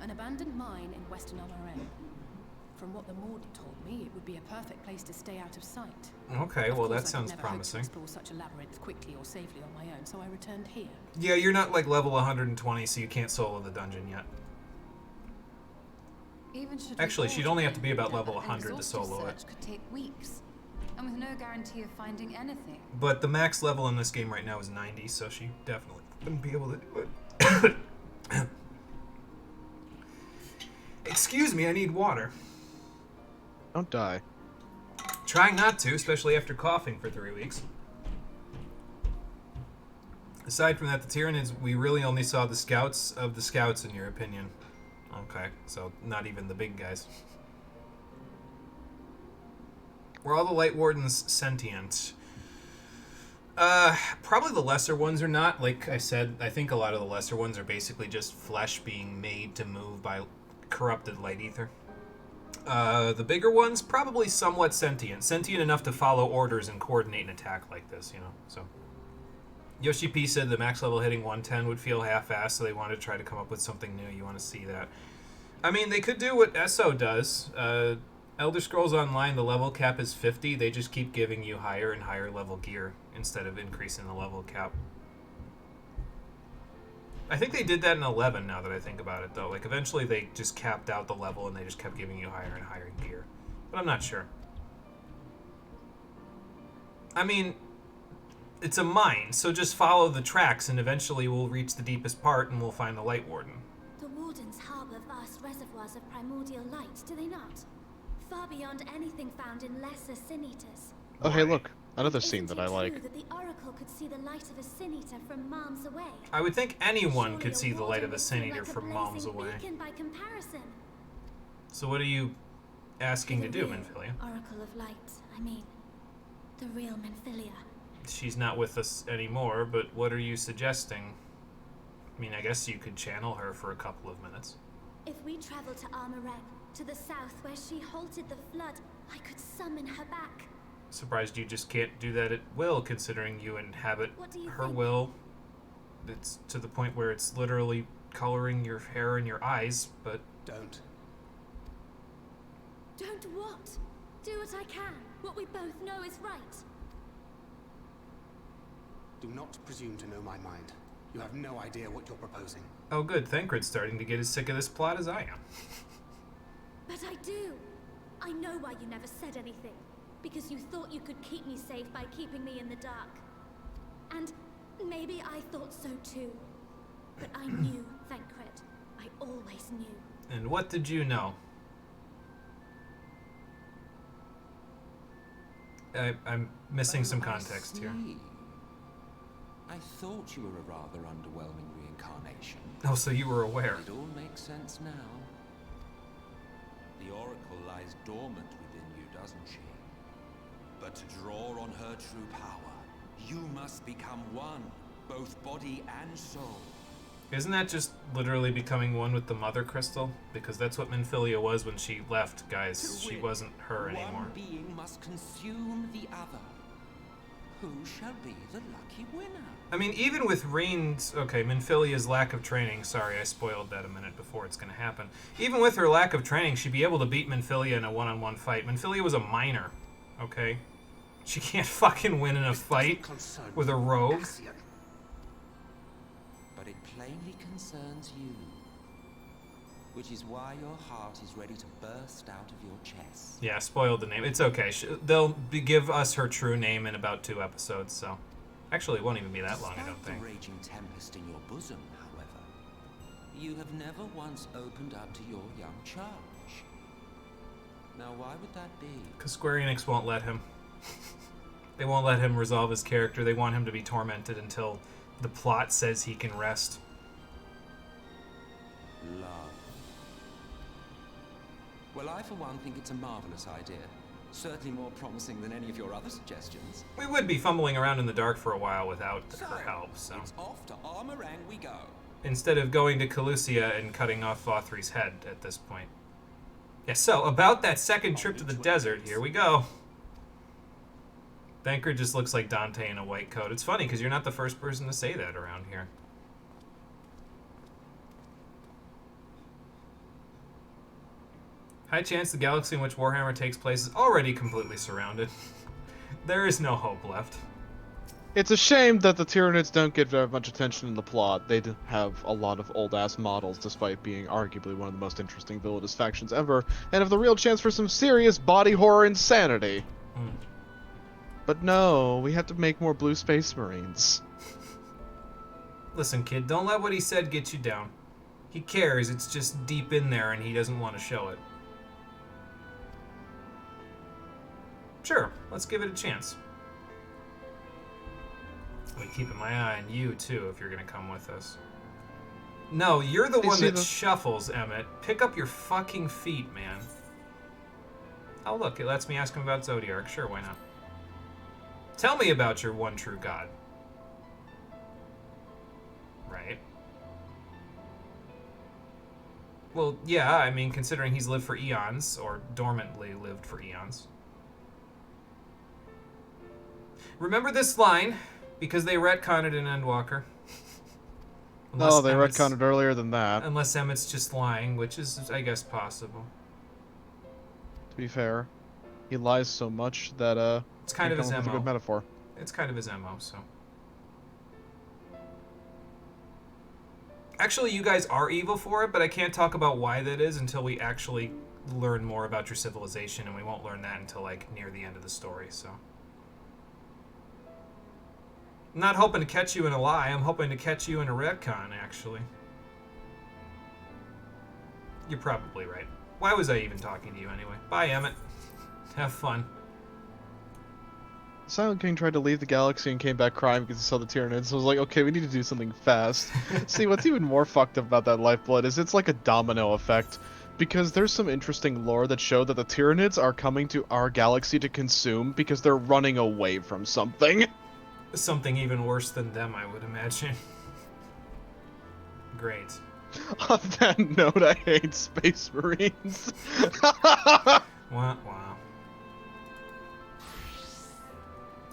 An abandoned mine in western Amarang. From what the Mord told me, it would be a perfect place to stay out of sight. Okay, Of well course, that I sounds could never promising. Hope to explore such a labyrinth quickly or safely on my own, so I returned here. Yeah, you're not like level 120, so you can't solo the dungeon yet. Even should Actually, we she'd all only have to join be about together, level an 100 to exhaustive solo it. search could take weeks, and with no guarantee of finding anything. But the max level in this game right now is 90, so she definitely wouldn't be able to do it. Excuse me, I need water. Don't die. Trying not to, especially after coughing for 3 weeks. Aside from that, the Tyranids, we really only saw the scouts of the scouts, in your opinion. Okay, so not even the big guys. Were all the Light Wardens sentient? Probably the lesser ones are not. Like I said, I think a lot of the lesser ones are basically just flesh being made to move by corrupted light ether. The bigger ones, probably somewhat sentient. Sentient enough to follow orders and coordinate an attack like this, you know, so. Yoshi P said the max level hitting 110 would feel half-assed, so they wanted to try to come up with something new. You want to see that. I mean, they could do what ESO does. Elder Scrolls Online, the level cap is 50. They just keep giving you higher and higher level gear instead of increasing the level cap. I think they did that in 11 now that I think about it, though. Like, eventually they just capped out the level and they just kept giving you higher and higher gear. But I'm not sure. I mean, It's a mine, so just follow the tracks and eventually we'll reach the deepest part and we'll find the Light Warden. The Wardens harbour vast reservoirs of primordial light, do they not? Far beyond anything found in lesser sin-eaters. Oh, hey, look. Another Isn't scene that it I true like. that the Oracle could see the light of a sin-eater from miles away? I would think anyone Surely could see the light warden of a would seem Sin-Eater like a from miles blazing away. beacon by comparison. So what are you asking to The do, real Minfilia? Oracle of Light, I mean. The real Minfilia. She's not with us anymore, but what are you suggesting? I mean, I guess you could channel her for a couple of minutes. If we travel to Armoren, to the south where she halted the flood, I could summon her back. Surprised you just can't do that at will, considering you inhabit What do you her think? will. It's to the point where it's literally coloring your hair and your eyes, but... Don't. Don't what? Do what I can. What we both know is right. Do not presume to know my mind. You have no idea what you're proposing. Oh good, Thancred's starting to get as sick of this plot as I am. But I do. I know why you never said anything. Because you thought you could keep me safe by keeping me in the dark. And maybe I thought so too. But I knew, Thancred. I always knew. And what did you know? I'm missing some context here. I thought you were a rather underwhelming reincarnation. Oh, so you were aware. It all makes sense now. The Oracle lies dormant within you, doesn't she? But to draw on her true power, you must become one, both body and soul. Isn't that just literally becoming one with the Mother Crystal? Because that's what Minfilia was when she left, guys. She wasn't her anymore. One being must consume the other. Who shall be the lucky winner? I mean, even with Rein's... Okay, Minfilia's lack of training... Sorry, I spoiled that a minute before it's going to happen. Even with her lack of training, she'd be able to beat Minfilia in a one-on-one fight. Minfilia was a minor, okay? She can't fucking win in a fight with a rogue. But it plainly concerns you. Which is why your heart is ready to burst out of your chest. Yeah, spoiled the name. It's okay. They'll give us her true name in about 2 episodes, so... Actually, it won't even be that long, I don't think. Despite the raging tempest in your bosom, however, you have never once opened up to your young charge. Now, why would that be? Because Square Enix won't let him. They won't let him resolve his character. They want him to be tormented until the plot says he can rest. Love. Well, I for one think it's a marvelous idea. Certainly more promising than any of your other suggestions. We would be fumbling around in the dark for a while without her help, so... It's off to Armorang we go. Instead of going to Calusia and cutting off Vothri's head at this point. Yeah, so, about that second trip to the desert, here we go. Thancred just looks like Dante in a white coat. It's funny, because you're not the first person to say that around here. High chance the galaxy in which Warhammer takes place is already completely surrounded. There is no hope left. It's a shame that the Tyranids don't get very much attention in the plot. They do have a lot of old-ass models, despite being arguably one of the most interesting villainous factions ever, and have the real chance for some serious body horror insanity. But no, we have to make more Blue Space Marines. Listen, kid, don't let what he said get you down. He cares, it's just deep in there and he doesn't want to show it. Sure, let's give it a chance. I'm keeping my eye on you, too, if you're going to come with us. No, you're the one that shuffles, Emmett. Pick up your fucking feet, man. Oh, look, it lets me ask him about Zodiark. Sure, why not? Tell me about your one true god. Right. Well, yeah, I mean, considering he's lived for eons, or dormantly lived for eons. Remember this line, because they retconned it in Endwalker. No, they retconned it earlier than that. Unless Emmett's just lying, which is, I guess, possible. To be fair, he lies so much that, it's kind of his MO. It's a good metaphor. It's kind of his MO, so. Actually, you guys are evil for it, but I can't talk about why that is until we actually learn more about your civilization, and we won't learn that until, like, near the end of the story, so. I'm not hoping to catch you in a lie. I'm hoping to catch you in a retcon, actually. You're probably right. Why was I even talking to you anyway? Bye, Emmett. Have fun. Silent King tried to leave the galaxy and came back crying because he saw the Tyranids. So I was like, okay, we need to do something fast. See, what's even more fucked up about that Lifeblood is it's like a domino effect. Because there's some interesting lore that show that the Tyranids are coming to our galaxy to consume because they're running away from something. Something even worse than them, I would imagine. Great. On that note, I hate Space Marines. Wah, wah.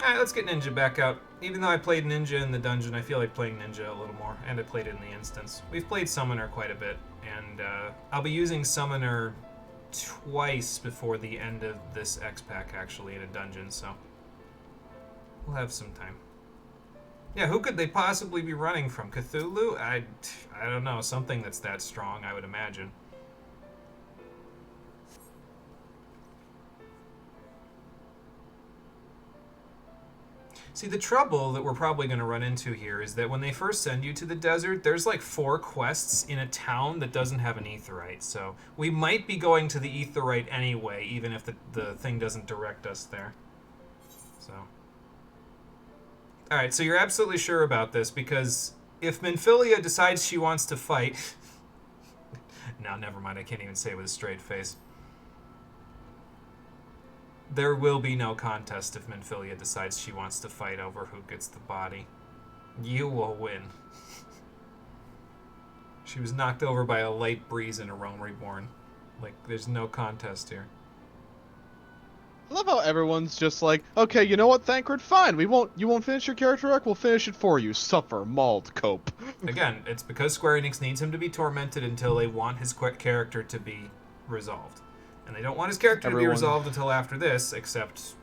Alright, let's get Ninja back out. Even though I played Ninja in the dungeon, I feel like playing Ninja a little more, and I played it in the instance. We've played Summoner quite a bit, and I'll be using Summoner twice before the end of this X-Pack, actually, in a dungeon, so we'll have some time. Yeah, who could they possibly be running from? Cthulhu? I don't know, something that's that strong, I would imagine. See, the trouble that we're probably going to run into here is that when they first send you to the desert, there's like 4 quests in a town that doesn't have an aetherite. So we might be going to the aetherite anyway, even if the thing doesn't direct us there. So. Alright, so you're absolutely sure about this, because if Minfilia decides she wants to fight... No, never mind, I can't even say it with a straight face. There will be no contest if Minfilia decides she wants to fight over who gets the body. You will win. She was knocked over by a light breeze in a Realm Reborn. Like, there's no contest here. I love how everyone's just like, okay, you know what, Thancred, fine. You won't finish your character arc, we'll finish it for you. Suffer, mauled, cope. Again, it's because Square Enix needs him to be tormented until they want his character to be resolved. And they don't want his character to be resolved until after this, except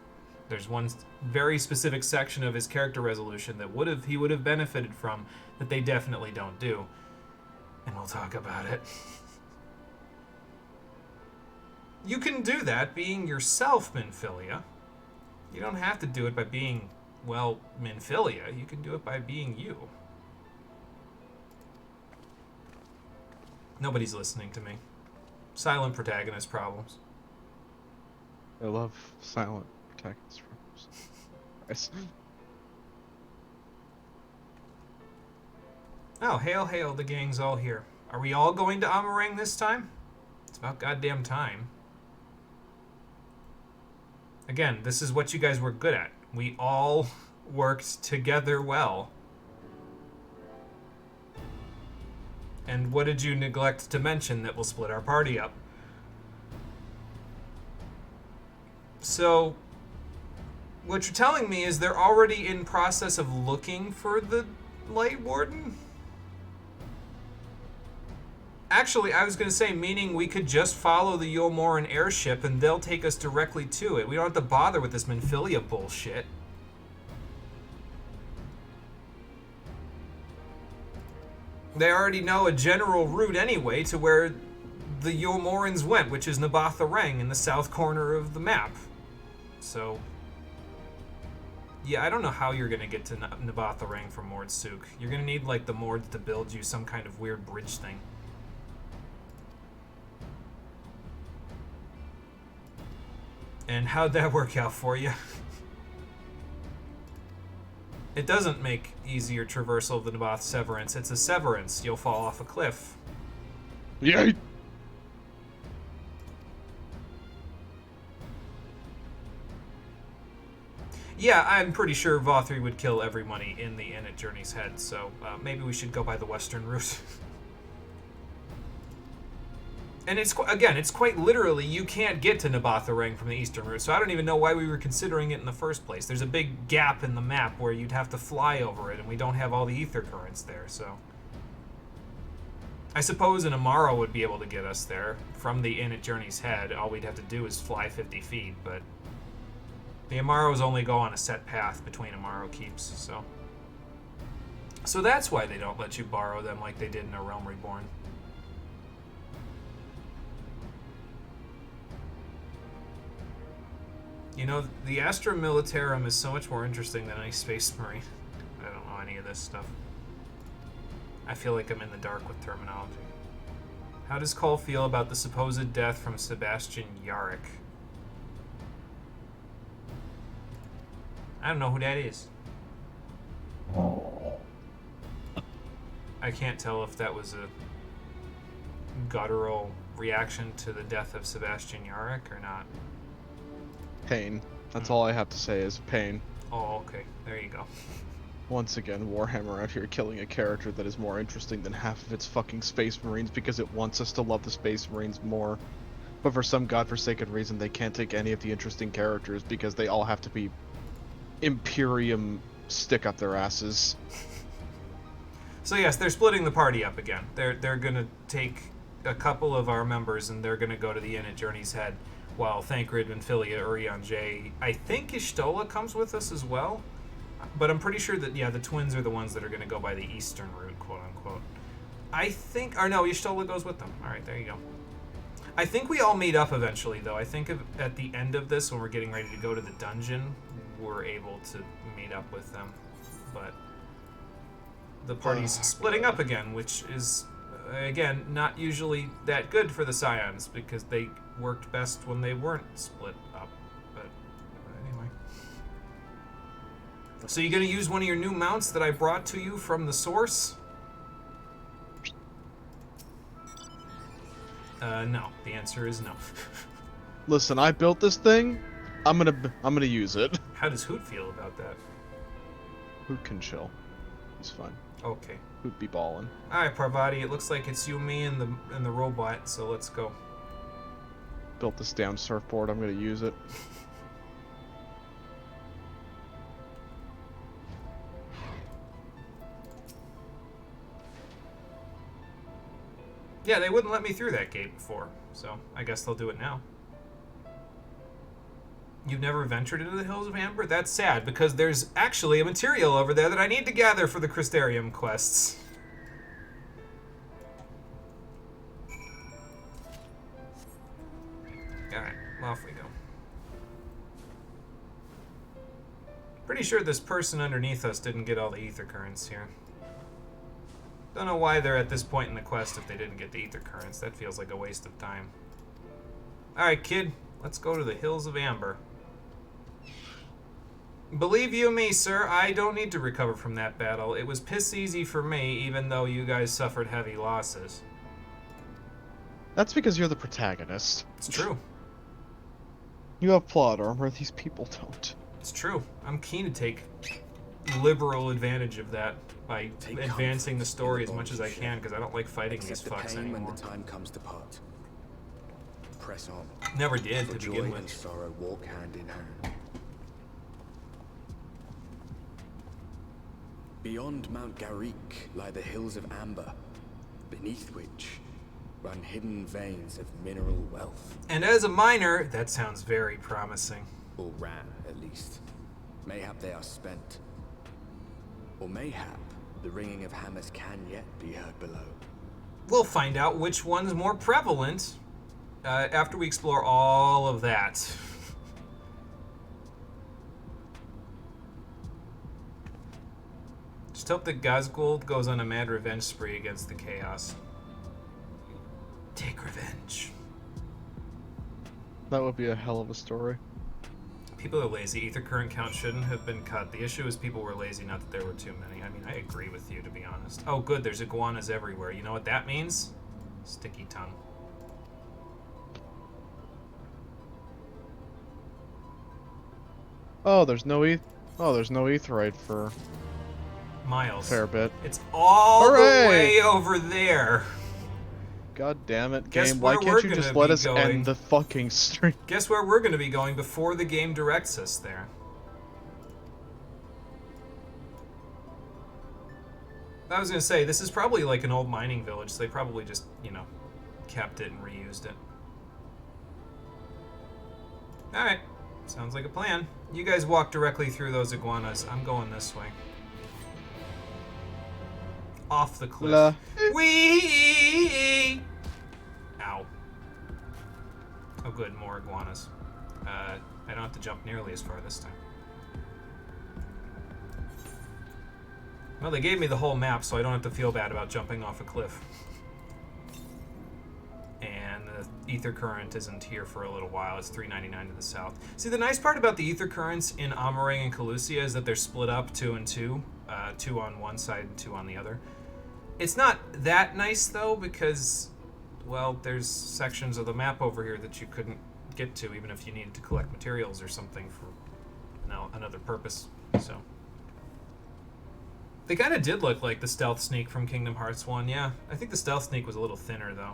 there's one very specific section of his character resolution that he would have benefited from that they definitely don't do. And we'll talk about it. You can do that being yourself, Minfilia. You don't have to do it by being, well, Minfilia. You can do it by being you. Nobody's listening to me. Silent protagonist problems. I love silent protagonist problems. Nice. Oh, hail, hail, the gang's all here. Are we all going to Amarang this time? It's about goddamn time. Again, this is what you guys were good at. We all worked together well. And what did you neglect to mention that will split our party up? So, what you're telling me is they're already in process of looking for the Light Warden? Actually, I was going to say, meaning we could just follow the Yulmoran airship and they'll take us directly to it. We don't have to bother with this Minfilia bullshit. They already know a general route anyway to where the Yulmorans went, which is Nabatha-Reng in the south corner of the map. So, yeah, I don't know how you're going to get to Nabatha-Reng from Mordsuk. You're going to need, like, the Mords to build you some kind of weird bridge thing. And how'd that work out for you? It doesn't make easier traversal of the Naboth Severance. It's a severance. You'll fall off a cliff. Yay! Yeah, I'm pretty sure Vothri would kill everybody in the Inn at Journey's Head, so maybe we should go by the western route. And it's quite literally, you can't get to Nabatha-Reng from the eastern route, so I don't even know why we were considering it in the first place. There's a big gap in the map where you'd have to fly over it, and we don't have all the ether currents there, so... I suppose an Amaro would be able to get us there from the Inn at Journey's Head. All we'd have to do is fly 50 feet, but... the Amaros only go on a set path between Amaro keeps, so... So that's why they don't let you borrow them like they did in A Realm Reborn. You know, the Astra Militarum is so much more interesting than any Space Marine. of this stuff. I feel like I'm in the dark with terminology. How does Cole feel about the supposed death from Sebastian Yarrick? I don't know who that is. I can't tell if that was a guttural reaction to the death of Sebastian Yarrick or not. Pain. That's all I have to say is pain. Oh, okay. There you go. Once again, Warhammer out here killing a character that is more interesting than half of its fucking Space Marines because it wants us to love the Space Marines more. But for some godforsaken reason, they can't take any of the interesting characters because they all have to be Imperium stick up their asses. So yes, they're splitting the party up again. They're gonna take a couple of our members and they're gonna go to the inn at Journey's Head, while Thancred, Vinfilia, Urion J. I think Ishtola comes with us as well, but I'm pretty sure that the twins are the ones that are gonna go by the eastern route, quote unquote. I think, or no, Ishtola goes with them. All right, there you go. I think we all meet up eventually, though. I think at the end of this, when we're getting ready to go to the dungeon, we're able to meet up with them, but the party's splitting up again, which is, again, not usually that good for the Scions, because they worked best when they weren't split up, but anyway. So you gonna use one of your new mounts that I brought to you from the source? No. The answer is no. Listen, I built this thing. I'm gonna use it. How does Hoot feel about that? Hoot can chill. He's fine. Okay. Hoot be ballin'. Alright, Parvati, it looks like it's you, me, and the robot, so let's go. Built this damn surfboard, I'm gonna use it. Yeah, they wouldn't let me through that gate before, so I guess they'll do it now. You've never ventured into the Hills of Amber? That's sad, because there's actually a material over there that I need to gather for the Crystarium quests. Alright, off we go. Pretty sure this person underneath us didn't get all the ether currents here. Don't know why they're at this point in the quest if they didn't get the ether currents. That feels like a waste of time. Alright, kid. Let's go to the Hills of Amber. Believe you me, sir, I don't need to recover from that battle. It was piss easy for me, even though you guys suffered heavy losses. That's because you're the protagonist. It's true. You have plot armor, these people don't. It's true. I'm keen to take liberal advantage of that by advancing the story as much as I can, because I don't like fighting these fucks anymore. When the time comes to part. Press on. Never did For to begin joy with. and sorrow walk hand in hand. Beyond Mount Garrick lie the Hills of Amber, beneath which run hidden veins of mineral wealth. And as a miner, that sounds very promising. Or ran, at least. Mayhap they are spent. Or mayhap the ringing of hammers can yet be heard below. We'll find out which one's more prevalent after we explore all of that. Just hope that Gazgold goes on a mad revenge spree against the Chaos. Take revenge. That would be a hell of a story. People are lazy. Ether current count shouldn't have been cut. The issue is people were lazy, not that there were too many. I mean, I agree with you, to be honest. Oh, good, there's iguanas everywhere. You know what that means? Sticky tongue. Oh, there's no etherite for Miles. a fair bit. It's all Hooray! the way over there. God damn it, Guess game. Why where we're can't you just gonna let be us going? end the fucking stream? Guess where we're going to be going before the game directs us there. I was going to say, this is probably like an old mining village, so they probably just, you know, kept it and reused it. Alright, sounds like a plan. You guys walk directly through those iguanas. I'm going this way. Off the cliff. La. Whee! Ow. Oh good, more iguanas. I don't have to jump nearly as far this time. Well, they gave me the whole map, so I don't have to feel bad about jumping off a cliff. And the ether current isn't here for a little while. It's 399 to the south. See, the nice part about the ether currents in Amarang and Calusia is that they're split up 2 and 2. 2 on one side and 2 on the other. It's not that nice, though, because, well, there's sections of the map over here that you couldn't get to, even if you needed to collect materials or something for another purpose. So they kind of did look like the stealth sneak from Kingdom Hearts 1. Yeah, I think the stealth sneak was a little thinner, though.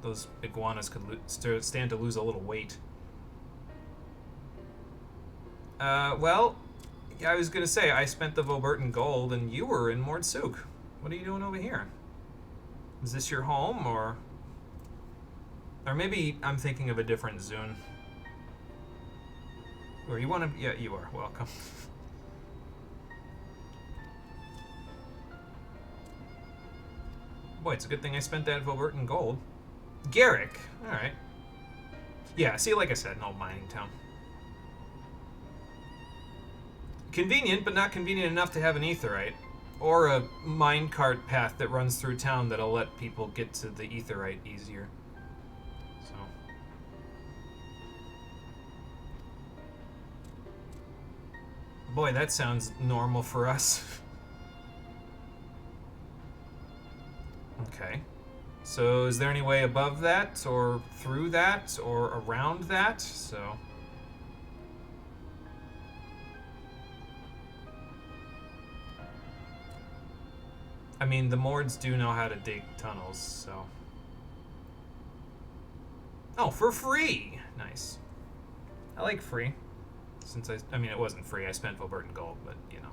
Those iguanas could stand to lose a little weight. Well, yeah, I was going to say, I spent the Voberton gold, and you were in Mordsuk. What are you doing over here? Is this your home, or maybe I'm thinking of a different Zune. Or you want to... Yeah, you are. Welcome. Boy, it's a good thing I spent that Voberton gold. Garrick. Alright. Yeah, see, like I said, an old mining town. Convenient, but not convenient enough to have an aetherite. Or a minecart path that runs through town that'll let people get to the aetherite easier. So. Boy, that sounds normal for us. Okay. So is there any way above that, or through that, or around that? So... I mean, the Mords do know how to dig tunnels, so... Oh, for free! Nice. I like free. Since I mean, it wasn't free. I spent Voberton gold, but, you know.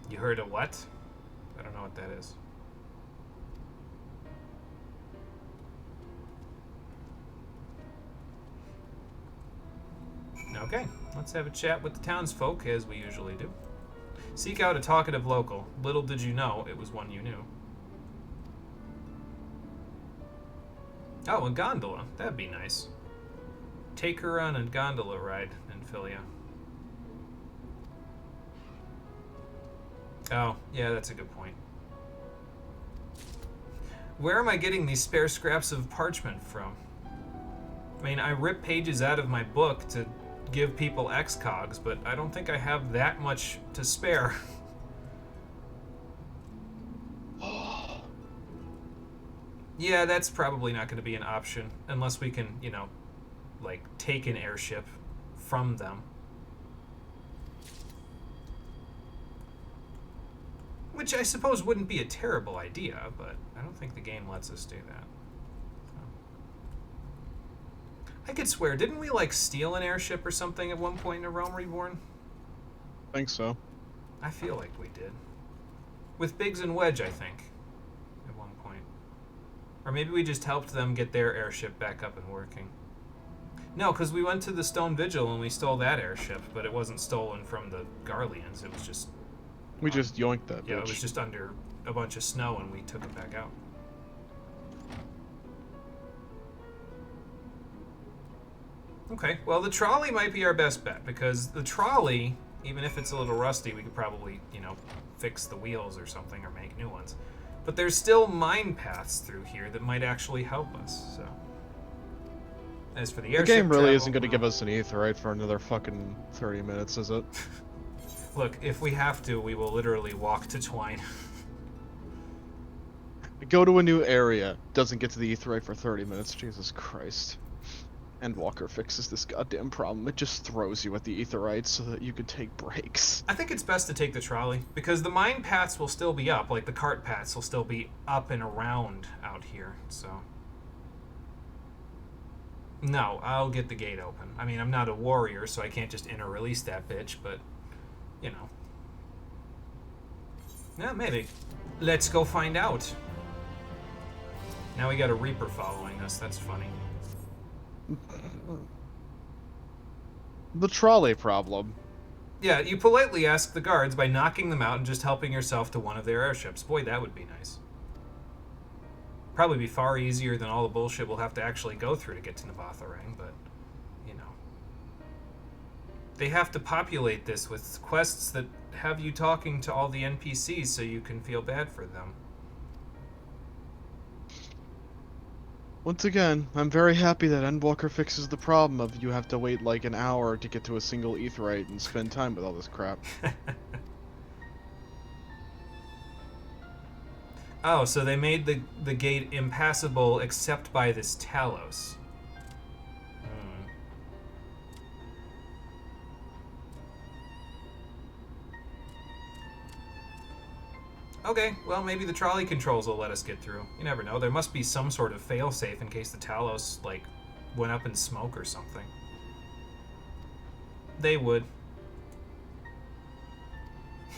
You heard of what? I don't know what that is. Okay, let's have a chat with the townsfolk, as we usually do. Seek out a talkative local. Little did you know it was one you knew. Oh, a gondola. That'd be nice. Take her on a gondola ride in Philia. Oh, yeah, that's a good point. Where am I getting these spare scraps of parchment from? I mean, I rip pages out of my book to give people excogs, but I don't think I have that much to spare. Yeah, that's probably not going to be an option unless we can, you know, like, take an airship from them. Which I suppose wouldn't be a terrible idea, but I don't think the game lets us do that. I could swear, didn't we, like, steal an airship or something at one point in A Realm Reborn? I think so. I feel like we did. With Biggs and Wedge, I think, at one point. Or maybe we just helped them get their airship back up and working. No, because we went to the Stone Vigil and we stole that airship, but it wasn't stolen from the Garleans. It was just... We just yoinked that bitch. Yeah, it was just under a bunch of snow and we took it back out. Okay, well, the trolley might be our best bet, because the trolley, even if it's a little rusty, we could probably, you know, fix the wheels or something, or make new ones. But there's still mine paths through here that might actually help us, so... As for the airship The game really travel, isn't going to give us an aetherite for another fucking 30 minutes, is it? Look, if we have to, we will literally walk to Twine. Go to a new area, doesn't get to the aetherite for 30 minutes, Jesus Christ. Endwalker fixes this goddamn problem. It just throws you at the aetherite so that you can take breaks. I think it's best to take the trolley, because the mine paths will still be up, like the cart paths will still be up and around out here, so... No, I'll get the gate open. I mean, I'm not a warrior, so I can't just inter-release that bitch, but, you know. Yeah, maybe. Let's go find out. Now we got a Reaper following us, that's funny. The trolley problem. Yeah, you politely ask the guards by knocking them out and just helping yourself to one of their airships. Boy, that would be nice. Probably be far easier than all the bullshit we'll have to actually go through to get to Navatharang, but, you know. They have to populate this with quests that have you talking to all the NPCs so you can feel bad for them. Once again, I'm very happy that Endwalker fixes the problem of you have to wait like an hour to get to a single aetheryte and spend time with all this crap. Oh, so they made the gate impassable except by this Talos. Okay, well, maybe the trolley controls will let us get through. You never know. There must be some sort of failsafe in case the Talos, like, went up in smoke or something. They would.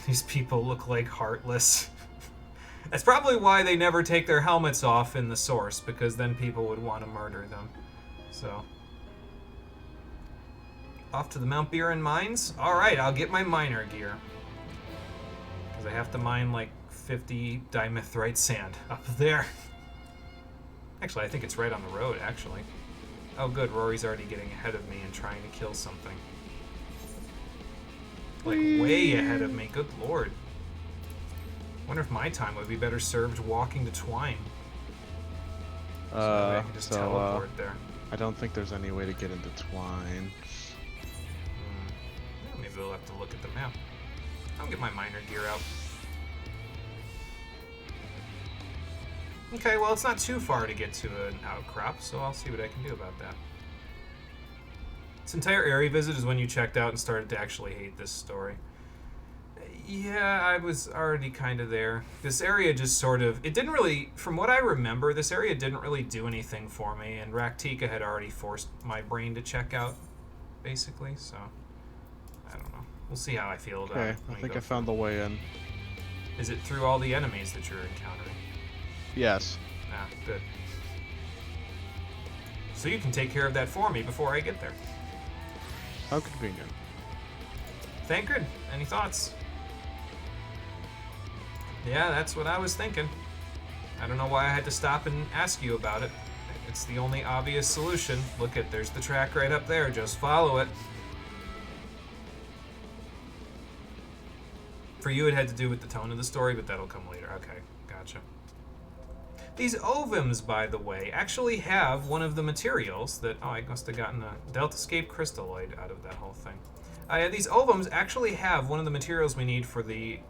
These people look like heartless. That's probably why they never take their helmets off in the source, because then people would want to murder them. So. Off to the Mount Buren mines? Alright, I'll get my miner gear. Because I have to mine, like, 50 dimethrite sand up there. Actually, I think it's right on the road, actually. Oh, good. Rory's already getting ahead of me and trying to kill something. Like, way ahead of me. Good lord. Wonder if my time would be better served walking to Twine. So that way I can just teleport there. I don't think there's any way to get into Twine. Well, maybe we'll have to look at the map. I'll get my miner gear out. Okay, well, it's not too far to get to an outcrop, so I'll see what I can do about that. This entire area visit is when you checked out and started to actually hate this story. Yeah, I was already kind of there. This area just sort of... It didn't really... From what I remember, this area didn't really do anything for me, and Raktika had already forced my brain to check out, basically, so... I don't know. We'll see how I feel about it. Okay, I think I found the way in. Is it through all the enemies that you're encountering? Yes. Ah, good. So you can take care of that for me before I get there. How convenient. Thancred, any thoughts? Yeah, that's what I was thinking. I don't know why I had to stop and ask you about it. It's the only obvious solution. Look at, there's the track right up there. Just follow it. For you, it had to do with the tone of the story, but that'll come later. Okay, gotcha. These ovums, by the way, actually have one of the materials that... Oh, I must have gotten a Deltascape crystalloid out of that whole thing. Yeah, these ovums actually have one of the materials we need for the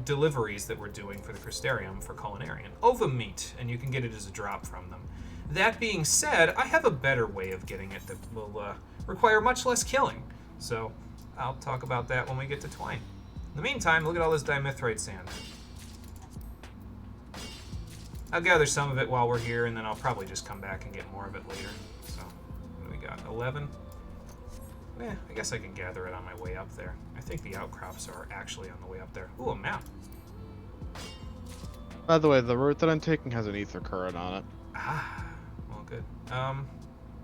deliveries that we're doing for the Crystarium for Culinarian. Ovum meat, and you can get it as a drop from them. That being said, I have a better way of getting it that will require much less killing. So I'll talk about that when we get to Twine. In the meantime, look at all this dimethrite sand. I'll gather some of it while we're here, and then I'll probably just come back and get more of it later. So, what do we got? 11? I guess I can gather it on my way up there. I think the outcrops are actually on the way up there. Ooh, a map. By the way, the route that I'm taking has an ether current on it. Ah, well, good.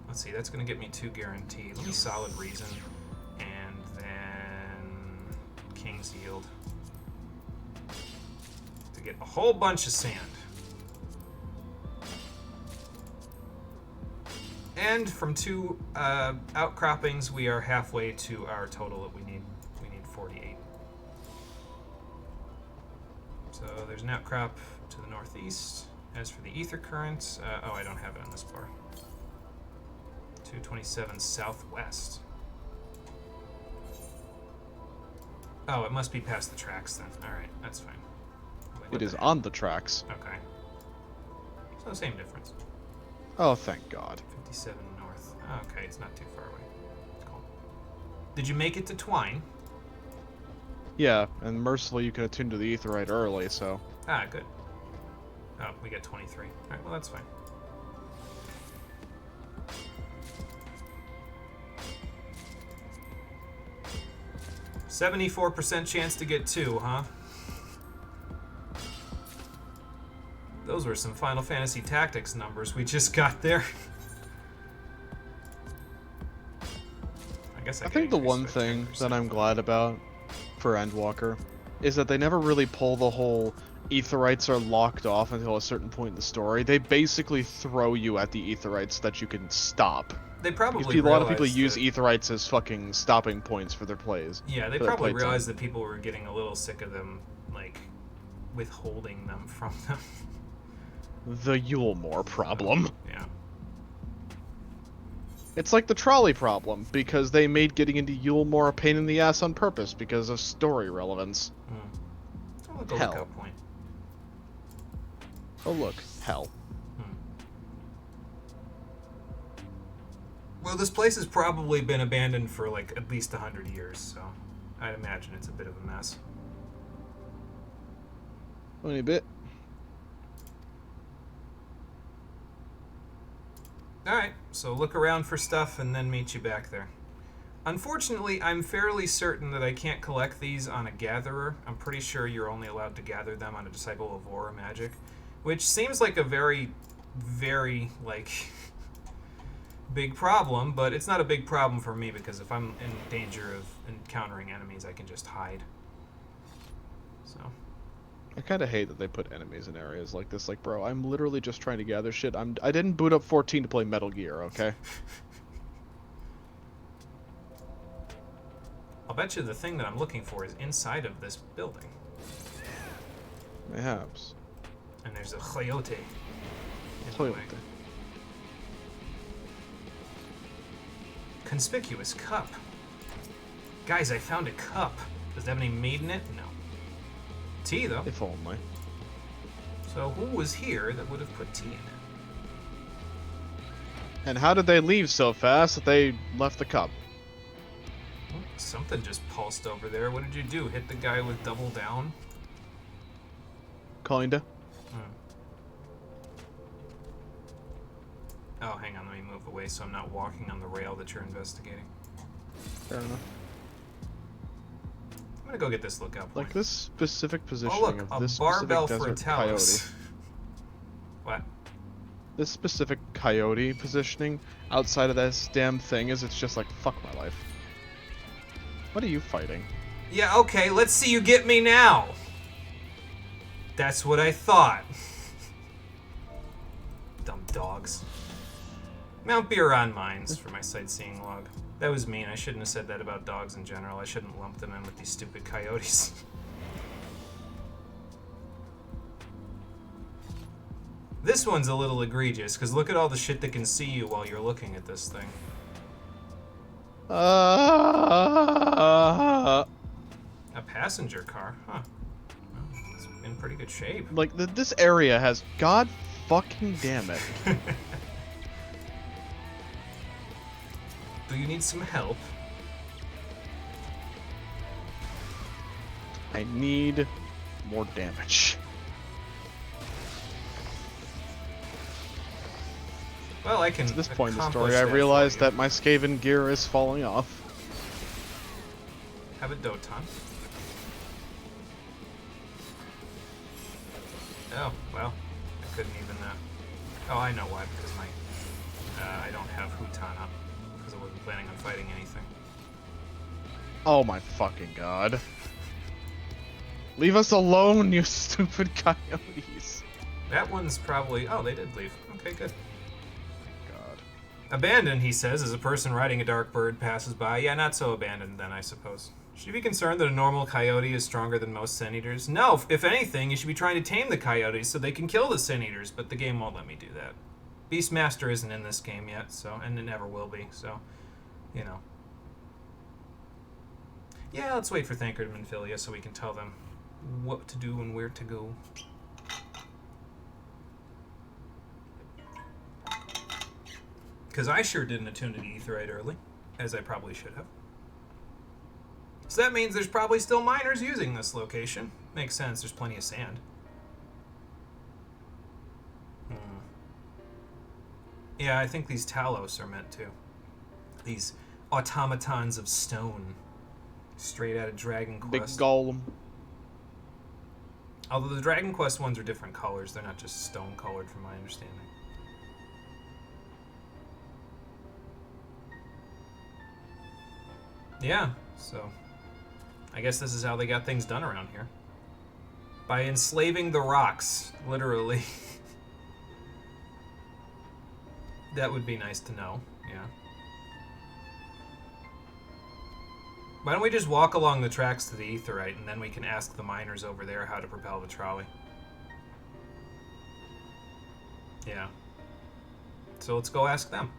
Let's see, that's going to get me 2 guaranteed. Let me solid reason, and then King's Yield. To get a whole bunch of sand. And from 2 outcroppings, we are halfway to our total that we need. We need 48. So there's an outcrop to the northeast. As for the ether current, oh, I don't have it on this bar. 227 southwest. Oh, it must be past the tracks then. All right, that's fine. It is on the tracks. Okay. So same difference. Oh, thank God. 57 north. Okay, it's not too far away. Cool. Did you make it to Twine? Yeah, and mercifully you can attune to the aetheryte early, so... Ah, good. Oh, we got 23. Alright, well that's fine. %74% chance to get 2, huh? Those were some Final Fantasy Tactics numbers we just got there. I think the one thing that I'm glad about for Endwalker is that they never really pull the whole aetherytes are locked off until a certain point in the story. They basically throw you at the aetherytes that you can stop. They probably Because a lot of people realized use that- Aetherites as fucking stopping points for their plays. Yeah, they for their probably playtime. realized that people were getting a little sick of them, like, withholding them from them. The Yulemore problem. Yeah. It's like the trolley problem, because they made getting into Yulemore a pain in the ass on purpose because of story relevance. Oh, look, a Hell. lookout point. Oh look, hell. Well, this place has probably been abandoned for, like, at least 100 years, so I'd imagine it's a bit of a mess. Only a bit. Alright, so look around for stuff and then meet you back there. Unfortunately, I'm fairly certain that I can't collect these on a gatherer. I'm pretty sure you're only allowed to gather them on a Disciple of Aura magic, which seems like a very, very, like, big problem, but it's not a big problem for me because if I'm in danger of encountering enemies, I can just hide. So... I kind of hate that they put enemies in areas like this. Like, bro, I'm literally just trying to gather shit. I didn't boot up 14 to play Metal Gear, okay? I'll bet you the thing that I'm looking for is inside of this building. Perhaps. And there's a coyote. in the Coyote. way. Conspicuous cup. Guys, I found a cup. Does it have any mead in it? No. Tea, though. If only. So who was here that would have put tea in it? And how did they leave so fast that they left the cup? Oh, something just pulsed over there. What did you do? Hit the guy with double down? Kinda. Oh, hang on. Let me move away so I'm not walking on the rail that you're investigating. Fair enough. I'm gonna go get this lookout point. Like this specific positioning Oh, look, of a this barbell specific for desert coyote. Talos. What? This specific coyote positioning outside of this damn thing is it's just like, fuck my life. What are you fighting? Yeah, okay, let's see you get me now. That's what I thought. Dumb dogs. Mount Buron Mines for my sightseeing log. That was mean. I shouldn't have said that about dogs in general. I shouldn't lump them in with these stupid coyotes. This one's a little egregious, because look at all the shit that can see you while you're looking at this thing. A passenger car, huh? Well, it's in pretty good shape. Like, this area has... God fucking damn it. Do you need some help? I need more damage. Well, I can. At this point in the accomplish story, I that realized for you. that my Skaven gear is falling off. Have a Doton. Oh, well, I couldn't even, oh, I know why, because my, I don't have Hutan up, because I wasn't planning on fighting anything. Oh my fucking god. Leave us alone, you stupid coyotes. That one's probably, oh, they did leave. Okay, good. God. Abandoned, he says, as a person riding a dark bird passes by. Yeah, not so abandoned then, I suppose. Should you be concerned that a normal coyote is stronger than most sin eaters? No, if anything, you should be trying to tame the coyotes so they can kill the sin eaters, but the game won't let me do that. Beastmaster isn't in this game yet, so, and it never will be, so, you know. Yeah, let's wait for Thancred and Minfilia so we can tell them what to do and where to go. Because I sure didn't attune to the Aetherite early, as I probably should have. So that means there's probably still miners using this location. Makes sense, there's plenty of sand. Yeah, I think these Talos are meant to. These automatons of stone. Straight out of Dragon Quest. Big golem. Although the Dragon Quest ones are different colors, they're not just stone colored from my understanding. Yeah, so I guess this is how they got things done around here. By enslaving the rocks, literally. That would be nice to know, yeah. Why don't we just walk along the tracks to the Aetheryte, and then we can ask the miners over there how to propel the trolley. Yeah. So let's go ask them.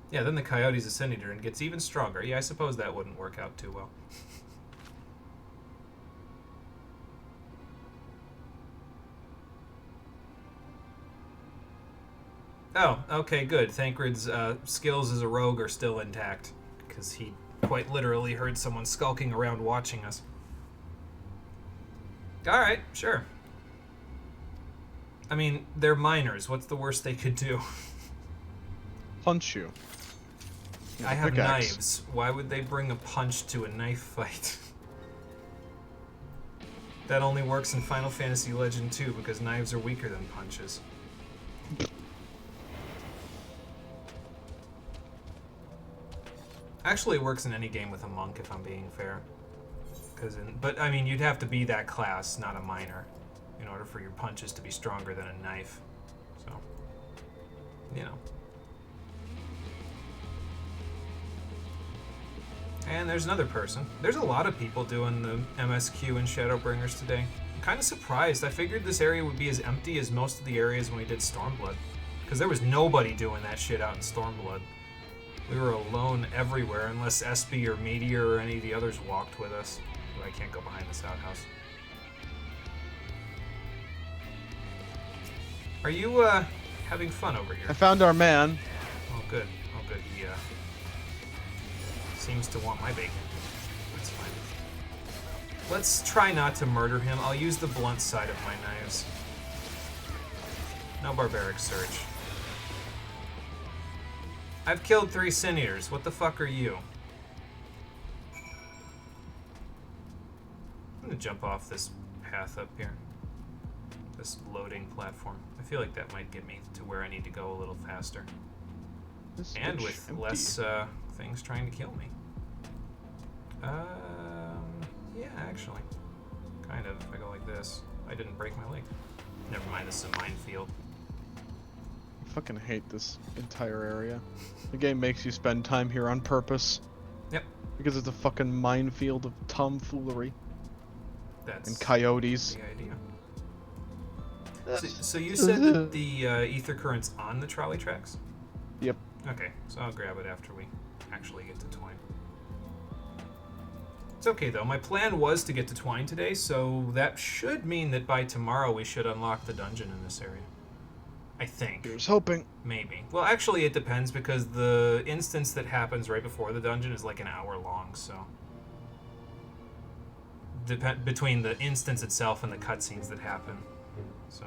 Yeah, then the Coyote's a Cinder and gets even stronger. Yeah, I suppose that wouldn't work out too well. Oh, okay, good. Thancred's skills as a rogue are still intact, because he quite literally heard someone skulking around watching us. Alright, sure. I mean, they're miners. What's the worst they could do? Punch you. I have Pickaxe. knives. Why would they bring a punch to a knife fight? That only works in Final Fantasy Legend 2 because knives are weaker than punches. Actually, it works in any game with a monk, if I'm being fair. But I mean, you'd have to be that class, not a miner, in order for your punches to be stronger than a knife. So, you know. And there's another person. There's a lot of people doing the MSQ and Shadowbringers today. I'm kind of surprised. I figured this area would be as empty as most of the areas when we did Stormblood. Because there was nobody doing that shit out in Stormblood. We were alone everywhere, unless Espy or Meteor or any of the others walked with us. Ooh, I can't go behind this outhouse. Are you, having fun over here? I found our man. Oh, good. Oh, good. He, seems to want my bacon. That's fine. Let's try not to murder him. I'll use the blunt side of my knives. No barbaric search. I've killed 3 Sin Eaters. What the fuck are you? I'm gonna jump off this path up here. This loading platform. I feel like that might get me to where I need to go a little faster. And with less things trying to kill me. Yeah, actually. Kind of. If I go like this. I didn't break my leg. Never mind, this is a minefield. I fucking hate this entire area. The game makes you spend time here on purpose. Yep. Because it's a fucking minefield of tomfoolery. That's and coyotes. the idea. So you said that the ether current's on the trolley tracks? Yep. Okay, so I'll grab it after we actually get to Twine. It's okay though, my plan was to get to Twine today, so that should mean that by tomorrow we should unlock the dungeon in this area. I think. Here's hoping. Maybe. Well, actually it depends because the instance that happens right before the dungeon is like an hour long, so... between the instance itself and the cutscenes that happen, so...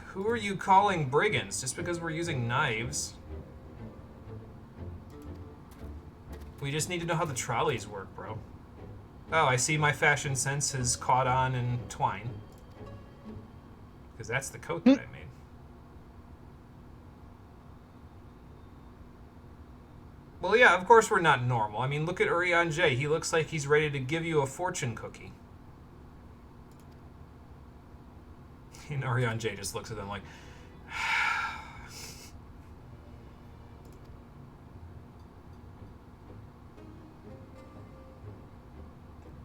Who are you calling brigands? Just because we're using knives? We just need to know how the trolleys work, bro. Oh, I see my fashion sense has caught on in Twine. Because that's the coat that I made. Well, yeah, of course we're not normal. I mean, look at Urian J. He looks like he's ready to give you a fortune cookie. And Urian J just looks at them like...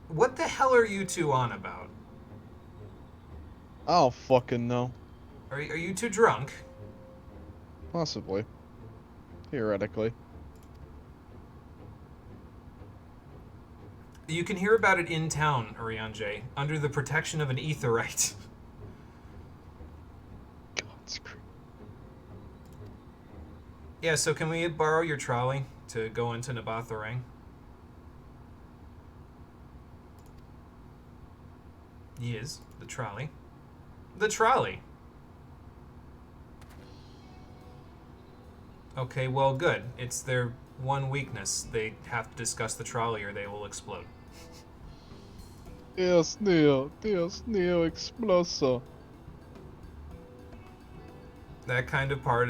What the hell are you two on about? I don't fucking know. Are you two drunk? Possibly. Theoretically. You can hear about it in town, Urian J, under the protection of an Aetheryte. God's creepy. Yeah, so can we borrow your trolley to go into Nabatharang? Yes, the trolley. The trolley! Okay, well, good. It's their one weakness. They have to discuss the trolley or they will explode. Dios mío, exploso. That's kind of part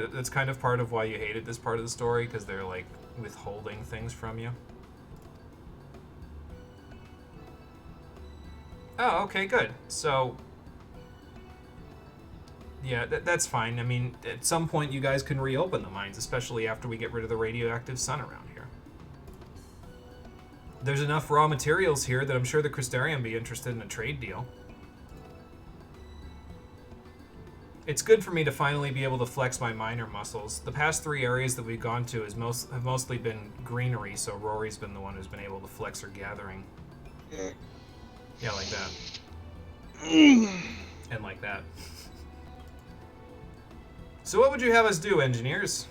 of why you hated this part of the story, because they're, like, withholding things from you. Oh, okay, good. So, Yeah, that's fine. I mean, at some point you guys can reopen the mines, especially after we get rid of the radioactive sun around here. There's enough raw materials here that I'm sure the Crystarium be interested in a trade deal. It's good for me to finally be able to flex my miner muscles. The past 3 areas that we've gone to have mostly been greenery, so Rory's been the one who's been able to flex her gathering. Yeah, like that. And like that. So what would you have us do, engineers?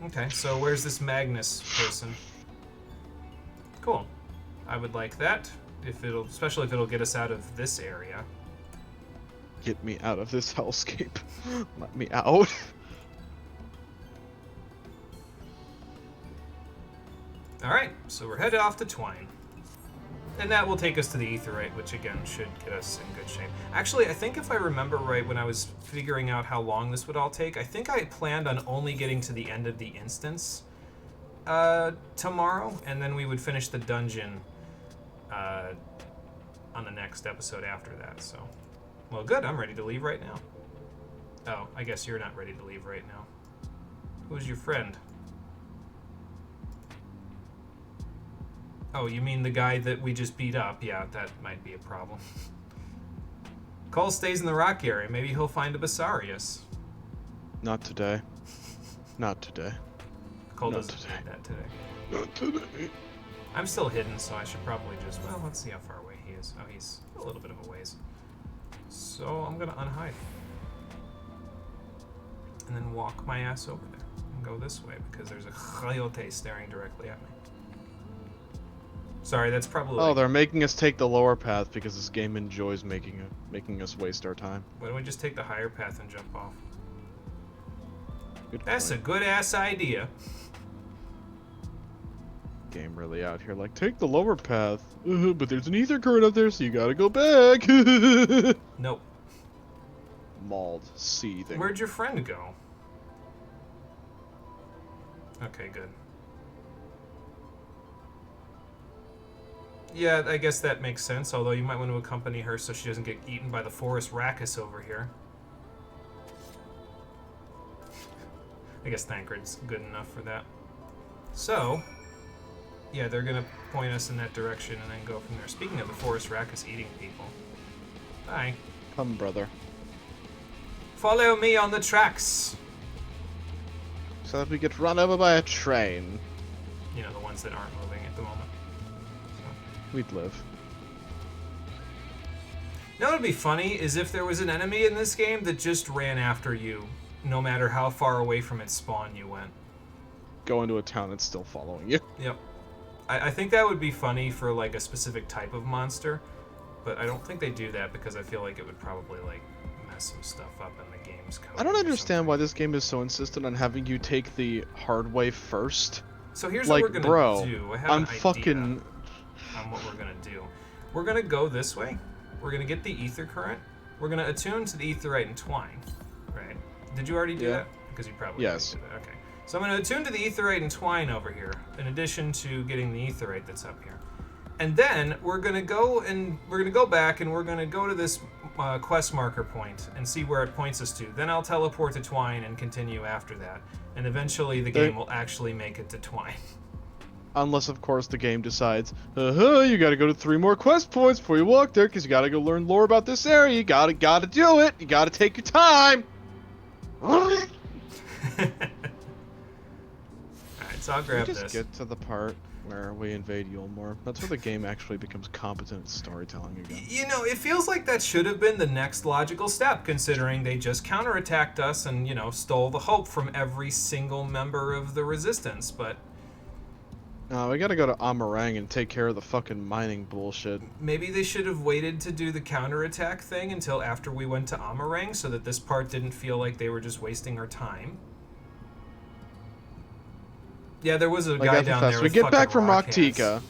Okay, so where's this Magnus person? Cool. I would like that, especially if it'll get us out of this area. Get me out of this hellscape. Let me out. Alright, so we're headed off to Twine. And that will take us to the Aetheryte, which again should get us in good shape. Actually, I think if I remember right when I was figuring out how long this would all take, I think I planned on only getting to the end of the instance tomorrow, and then we would finish the dungeon on the next episode after that, so... Well, good, I'm ready to leave right now. Oh, I guess you're not ready to leave right now. Who's your friend? Oh, you mean the guy that we just beat up? Yeah, that might be a problem. Cole stays in the rock area. Maybe he'll find a Basarius. Not today. Not today. Cole doesn't do that today. Not today. I'm still hidden, so I should probably just... Well, let's see how far away he is. Oh, he's a little bit of a ways. So I'm gonna unhide. And then walk my ass over there. And go this way, because there's a coyote staring directly at me. Sorry, that's probably... Oh, they're making us take the lower path because this game enjoys making us waste our time. Why don't we just take the higher path and jump off? Good That's point. a good-ass idea. Game really out here like, take the lower path. But there's an ether current up there, so you gotta go back. Nope. Mauled, seething. Where'd your friend go? Okay, good. Yeah, I guess that makes sense, although you might want to accompany her so she doesn't get eaten by the forest rackus over here. I guess Thancred's good enough for that. So, yeah, they're gonna point us in that direction and then go from there. Speaking of the forest rackus eating people. Bye. Come, brother. Follow me on the tracks! So that we get run over by a train. You know, the ones that aren't moving at the moment. We'd live. You know what would be funny is if there was an enemy in this game that just ran after you, no matter how far away from its spawn you went. Go into a town, it's still following you. Yep. I think that would be funny for like a specific type of monster, but I don't think they do that because I feel like it would probably like mess some stuff up in the game's code. I don't understand why this game is so insistent on having you take the hard way first. So here's like, what we're gonna bro, do. I have I'm an idea fucking... on what we're gonna do. We're gonna go this way. We're gonna get the ether current. We're gonna attune to the Aetheryte and Twine. Right? Did you already do that? Because you probably yes. did that. Okay. So I'm gonna attune to the Aetheryte and Twine over here, in addition to getting the Aetheryte that's up here. And then we're gonna go back and we're gonna go to this quest marker point and see where it points us to. Then I'll teleport to Twine and continue after that. And eventually the game will actually make it to Twine. Unless, of course, the game decides, you gotta go to 3 more quest points before you walk there, because you gotta go learn lore about this area. You gotta do it. You gotta take your time. Alright, so I'll grab just this. Get to the part where we invade Yulmore. That's where the game actually becomes competent at storytelling again. You know, it feels like that should have been the next logical step, considering they just counterattacked us and, you know, stole the hope from every single member of the Resistance, but... We gotta go to Amarang and take care of the fucking mining bullshit. Maybe they should have waited to do the counterattack thing until after we went to Amarang, so that this part didn't feel like they were just wasting our time. Yeah, there was a guy down there with We get back from rock Roktika.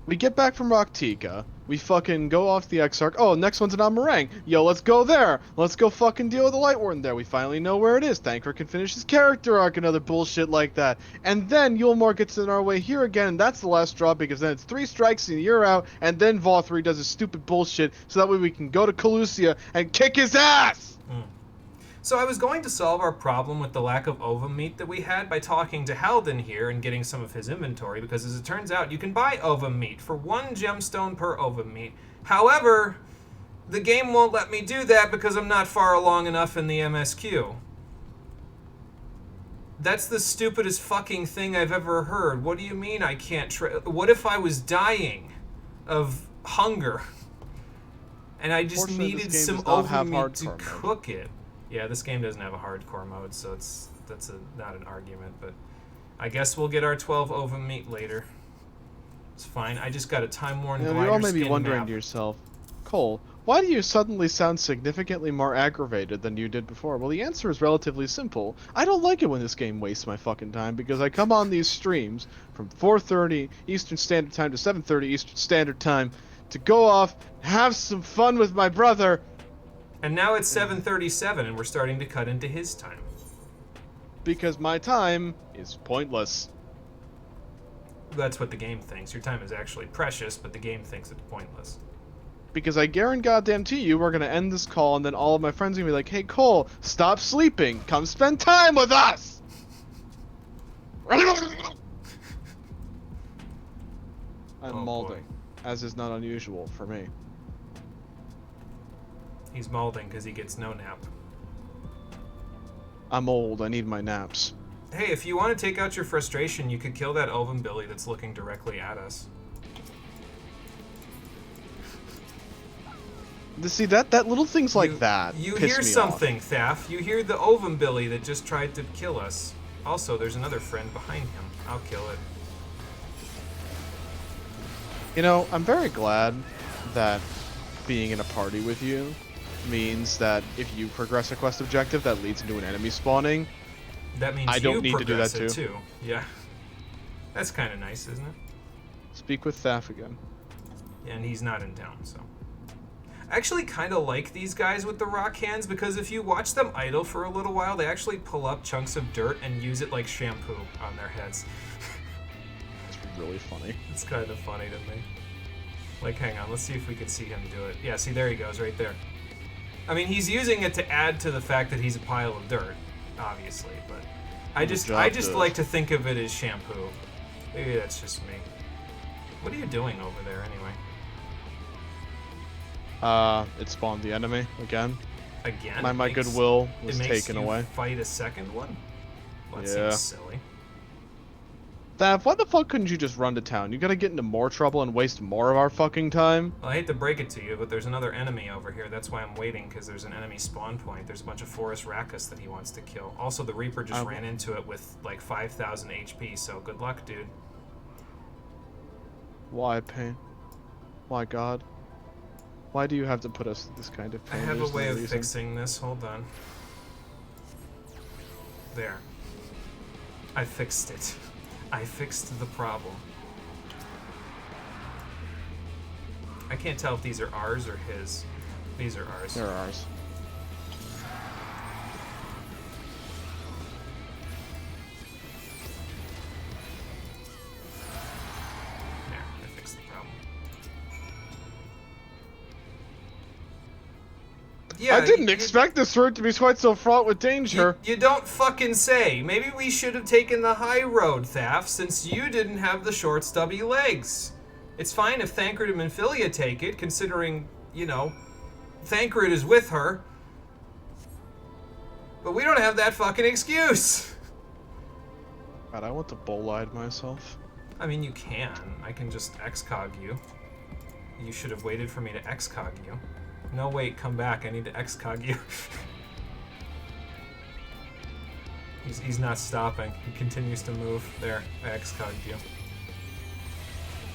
We get back from Roktika. We fucking go off the Exarch. Oh, next one's an Amarang. Yo, let's go there. Let's go fucking deal with the Light Warden there. We finally know where it is. Thancred can finish his character arc and other bullshit like that. And then Yulmore gets in our way here again, and that's the last straw because then it's 3 strikes and you're out, and then Vothri does his stupid bullshit so that way we can go to Calusia and kick his ass! So I was going to solve our problem with the lack of ovum meat that we had by talking to Halden here and getting some of his inventory, because as it turns out, you can buy ovum meat for 1 gemstone per ovum meat. However, the game won't let me do that because I'm not far along enough in the MSQ. That's the stupidest fucking thing I've ever heard. What do you mean I can't what if I was dying of hunger and I just needed some ovum meat to cook it? Yeah, this game doesn't have a hardcore mode, so that's not an argument, but I guess we'll get our 12 ovum meat later. It's fine. I just got a time-worn glider skin map. You all may be wondering to yourself, Cole, why do you suddenly sound significantly more aggravated than you did before? Well, the answer is relatively simple. I don't like it when this game wastes my fucking time, because I come on these streams from 4:30 Eastern Standard Time to 7:30 Eastern Standard Time to go off, have some fun with my brother. And now it's 7:37, and we're starting to cut into his time. Because my time is pointless. That's what the game thinks. Your time is actually precious, but the game thinks it's pointless. Because I guarantee you we're going to end this call, and then all of my friends are going to be like, hey, Cole, stop sleeping. Come spend time with us! I'm mauling, as is not unusual for me. He's mauling because he gets no nap. I'm old. I need my naps. Hey, if you want to take out your frustration, you could kill that elven Billy that's looking directly at us. See, that little things like that You piss hear me something, off. Thaf. You hear the ovum Billy that just tried to kill us. Also, there's another friend behind him. I'll kill it. You know, I'm very glad that being in a party with you means that if you progress a quest objective that leads into an enemy spawning, that means I don't need to do that too. Yeah. That's kind of nice, isn't it? Speak with Thaf again. And he's not in town, so. I actually kind of like these guys with the rock hands because if you watch them idle for a little while, they actually pull up chunks of dirt and use it like shampoo on their heads. It's really funny. It's kind of funny to me. Like, hang on, let's see if we can see him do it. Yeah, see, there he goes, right there. I mean, he's using it to add to the fact that he's a pile of dirt, obviously, but I just like to think of it as shampoo. Maybe that's just me. What are you doing over there, anyway? It spawned the enemy again. Again? My goodwill was taken away. It makes you fight a second one? Well, that seems silly. Thaf, why the fuck couldn't you just run to town? You gotta get into more trouble and waste more of our fucking time? Well, I hate to break it to you, but there's another enemy over here. That's why I'm waiting, because there's an enemy spawn point. There's a bunch of Forest Rakkus that he wants to kill. Also, the Reaper just ran into it with, like, 5,000 HP, so good luck, dude. Why, Pain? Why, God? Why do you have to put us through this kind of pain? I have a way of fixing this. Hold on. There. I fixed it. I fixed the problem. I can't tell if these are ours or his. These are ours. They're ours. There, I fixed the problem. Yeah, I didn't expect this route to be quite so fraught with danger. You don't fucking say. Maybe we should have taken the high road, Thaf, since you didn't have the short, stubby legs. It's fine if Thancred and Minfilia take it, considering, you know, Thancred is with her. But we don't have that fucking excuse. God, I want to bull-eyed myself. I mean, you can. I can just excog you. You should have waited for me to excog you. No, wait, come back. I need to excog you. He's not stopping. He continues to move. There, I excogged you.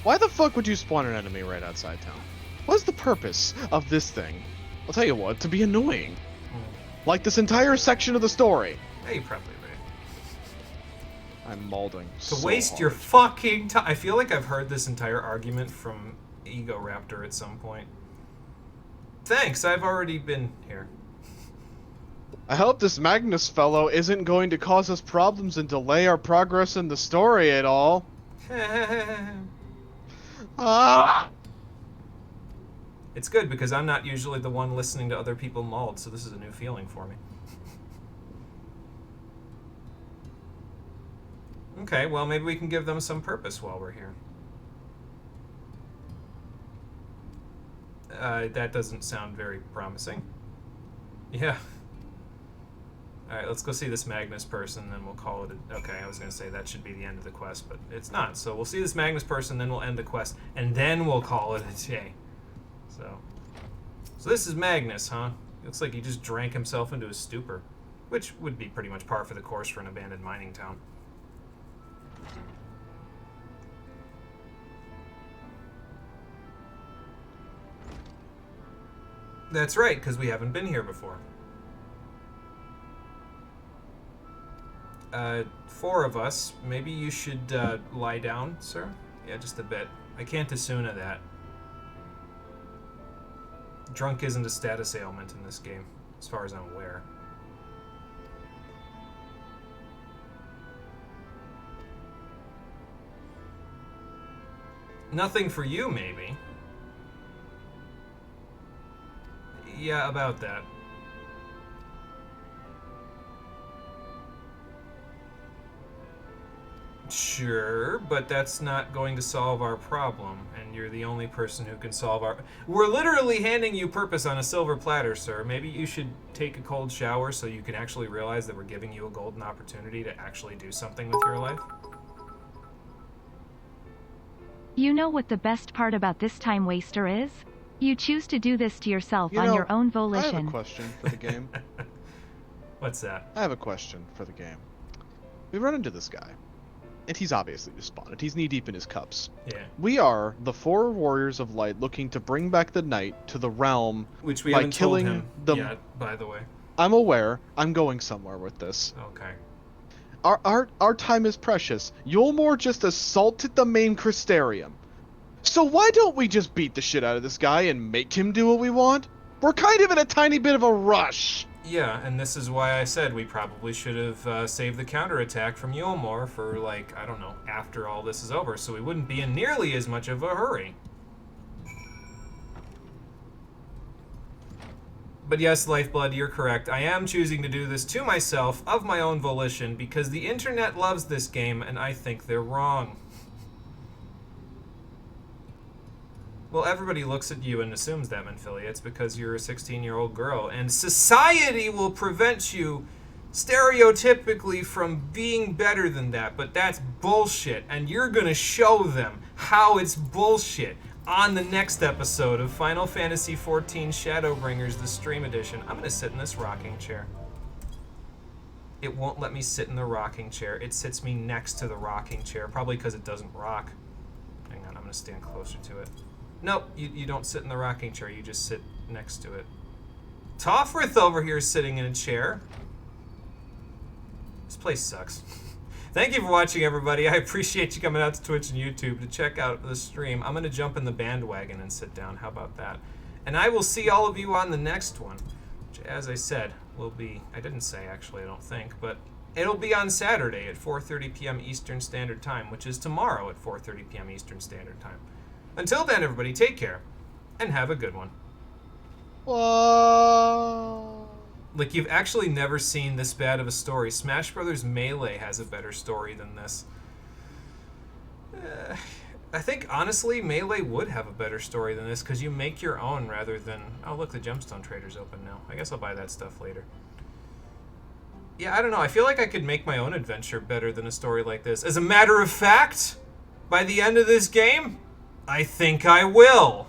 Why the fuck would you spawn an enemy right outside town? What's the purpose of this thing? I'll tell you what, to be annoying. Like this entire section of the story. Yeah, you're probably right. I'm mauling To waste your fucking time. I feel like I've heard this entire argument from ego raptor at some point. Thanks, I've already been here. I hope this Magnus fellow isn't going to cause us problems and delay our progress in the story at all. Ah! It's good because I'm not usually the one listening to other people mauled, so this is a new feeling for me. Okay, well, maybe we can give them some purpose while we're here. That doesn't sound very promising. Yeah. Alright, let's go see this Magnus person, then we'll call it okay, I was going to say that should be the end of the quest, but it's not. So we'll see this Magnus person, then we'll end the quest, and then we'll call it a day. So this is Magnus, huh? Looks like he just drank himself into a stupor, which would be pretty much par for the course for an abandoned mining town. That's right, because we haven't been here before. 4 of us. Maybe you should lie down, sir? Yeah, just a bit. I can't assume that. Drunk isn't a status ailment in this game, as far as I'm aware. Nothing for you, maybe. Yeah, about that. Sure, but that's not going to solve our problem, and you're the only person who can solve our... We're literally handing you purpose on a silver platter, sir. Maybe you should take a cold shower so you can actually realize that we're giving you a golden opportunity to actually do something with your life. You know what the best part about this time waster is? You choose to do this to yourself on your own volition. I have a question for the game. What's that? I have a question for the game. We run into this guy, and he's obviously despondent. He's knee-deep in his cups. Yeah. We are the 4 warriors of light looking to bring back the night to the realm Which we by haven't killing told him the... yet, by the way. I'm aware. I'm going somewhere with this. Okay. Our time is precious. Yulmore just assaulted the main Crystarium. So why don't we just beat the shit out of this guy and make him do what we want? We're kind of in a tiny bit of a rush. Yeah, and this is why I said we probably should have saved the counterattack from Yulmore for, like, I don't know, after all this is over, so we wouldn't be in nearly as much of a hurry. But yes, Lifeblood, you're correct. I am choosing to do this to myself, of my own volition, because the internet loves this game, and I think they're wrong. Well, everybody looks at you and assumes that, Manphilia. It's because you're a 16-year-old girl, and society will prevent you stereotypically from being better than that, but that's bullshit, and you're gonna show them how it's bullshit on the next episode of Final Fantasy XIV Shadowbringers, the Stream Edition. I'm gonna sit in this rocking chair. It won't let me sit in the rocking chair. It sits me next to the rocking chair, probably because it doesn't rock. Hang on, I'm gonna stand closer to it. Nope, you don't sit in the rocking chair, you just sit next to it. Toffrith over here is sitting in a chair. This place sucks. Thank you for watching, everybody. I appreciate you coming out to Twitch and YouTube to check out the stream. I'm going to jump in the bandwagon and sit down. How about that? And I will see all of you on the next one, which, as I said, will be... I didn't say, actually, I don't think, but it'll be on Saturday at 4:30 p.m. Eastern Standard Time, which is tomorrow at 4:30 p.m. Eastern Standard Time. Until then, everybody, take care, and have a good one. Whoa. Like, you've actually never seen this bad of a story. Smash Brothers Melee has a better story than this. I think, honestly, Melee would have a better story than this, because you make your own rather than... Oh, look, the Gemstone Trader's open now. I guess I'll buy that stuff later. Yeah, I don't know. I feel like I could make my own adventure better than a story like this. As a matter of fact, by the end of this game, I think I will.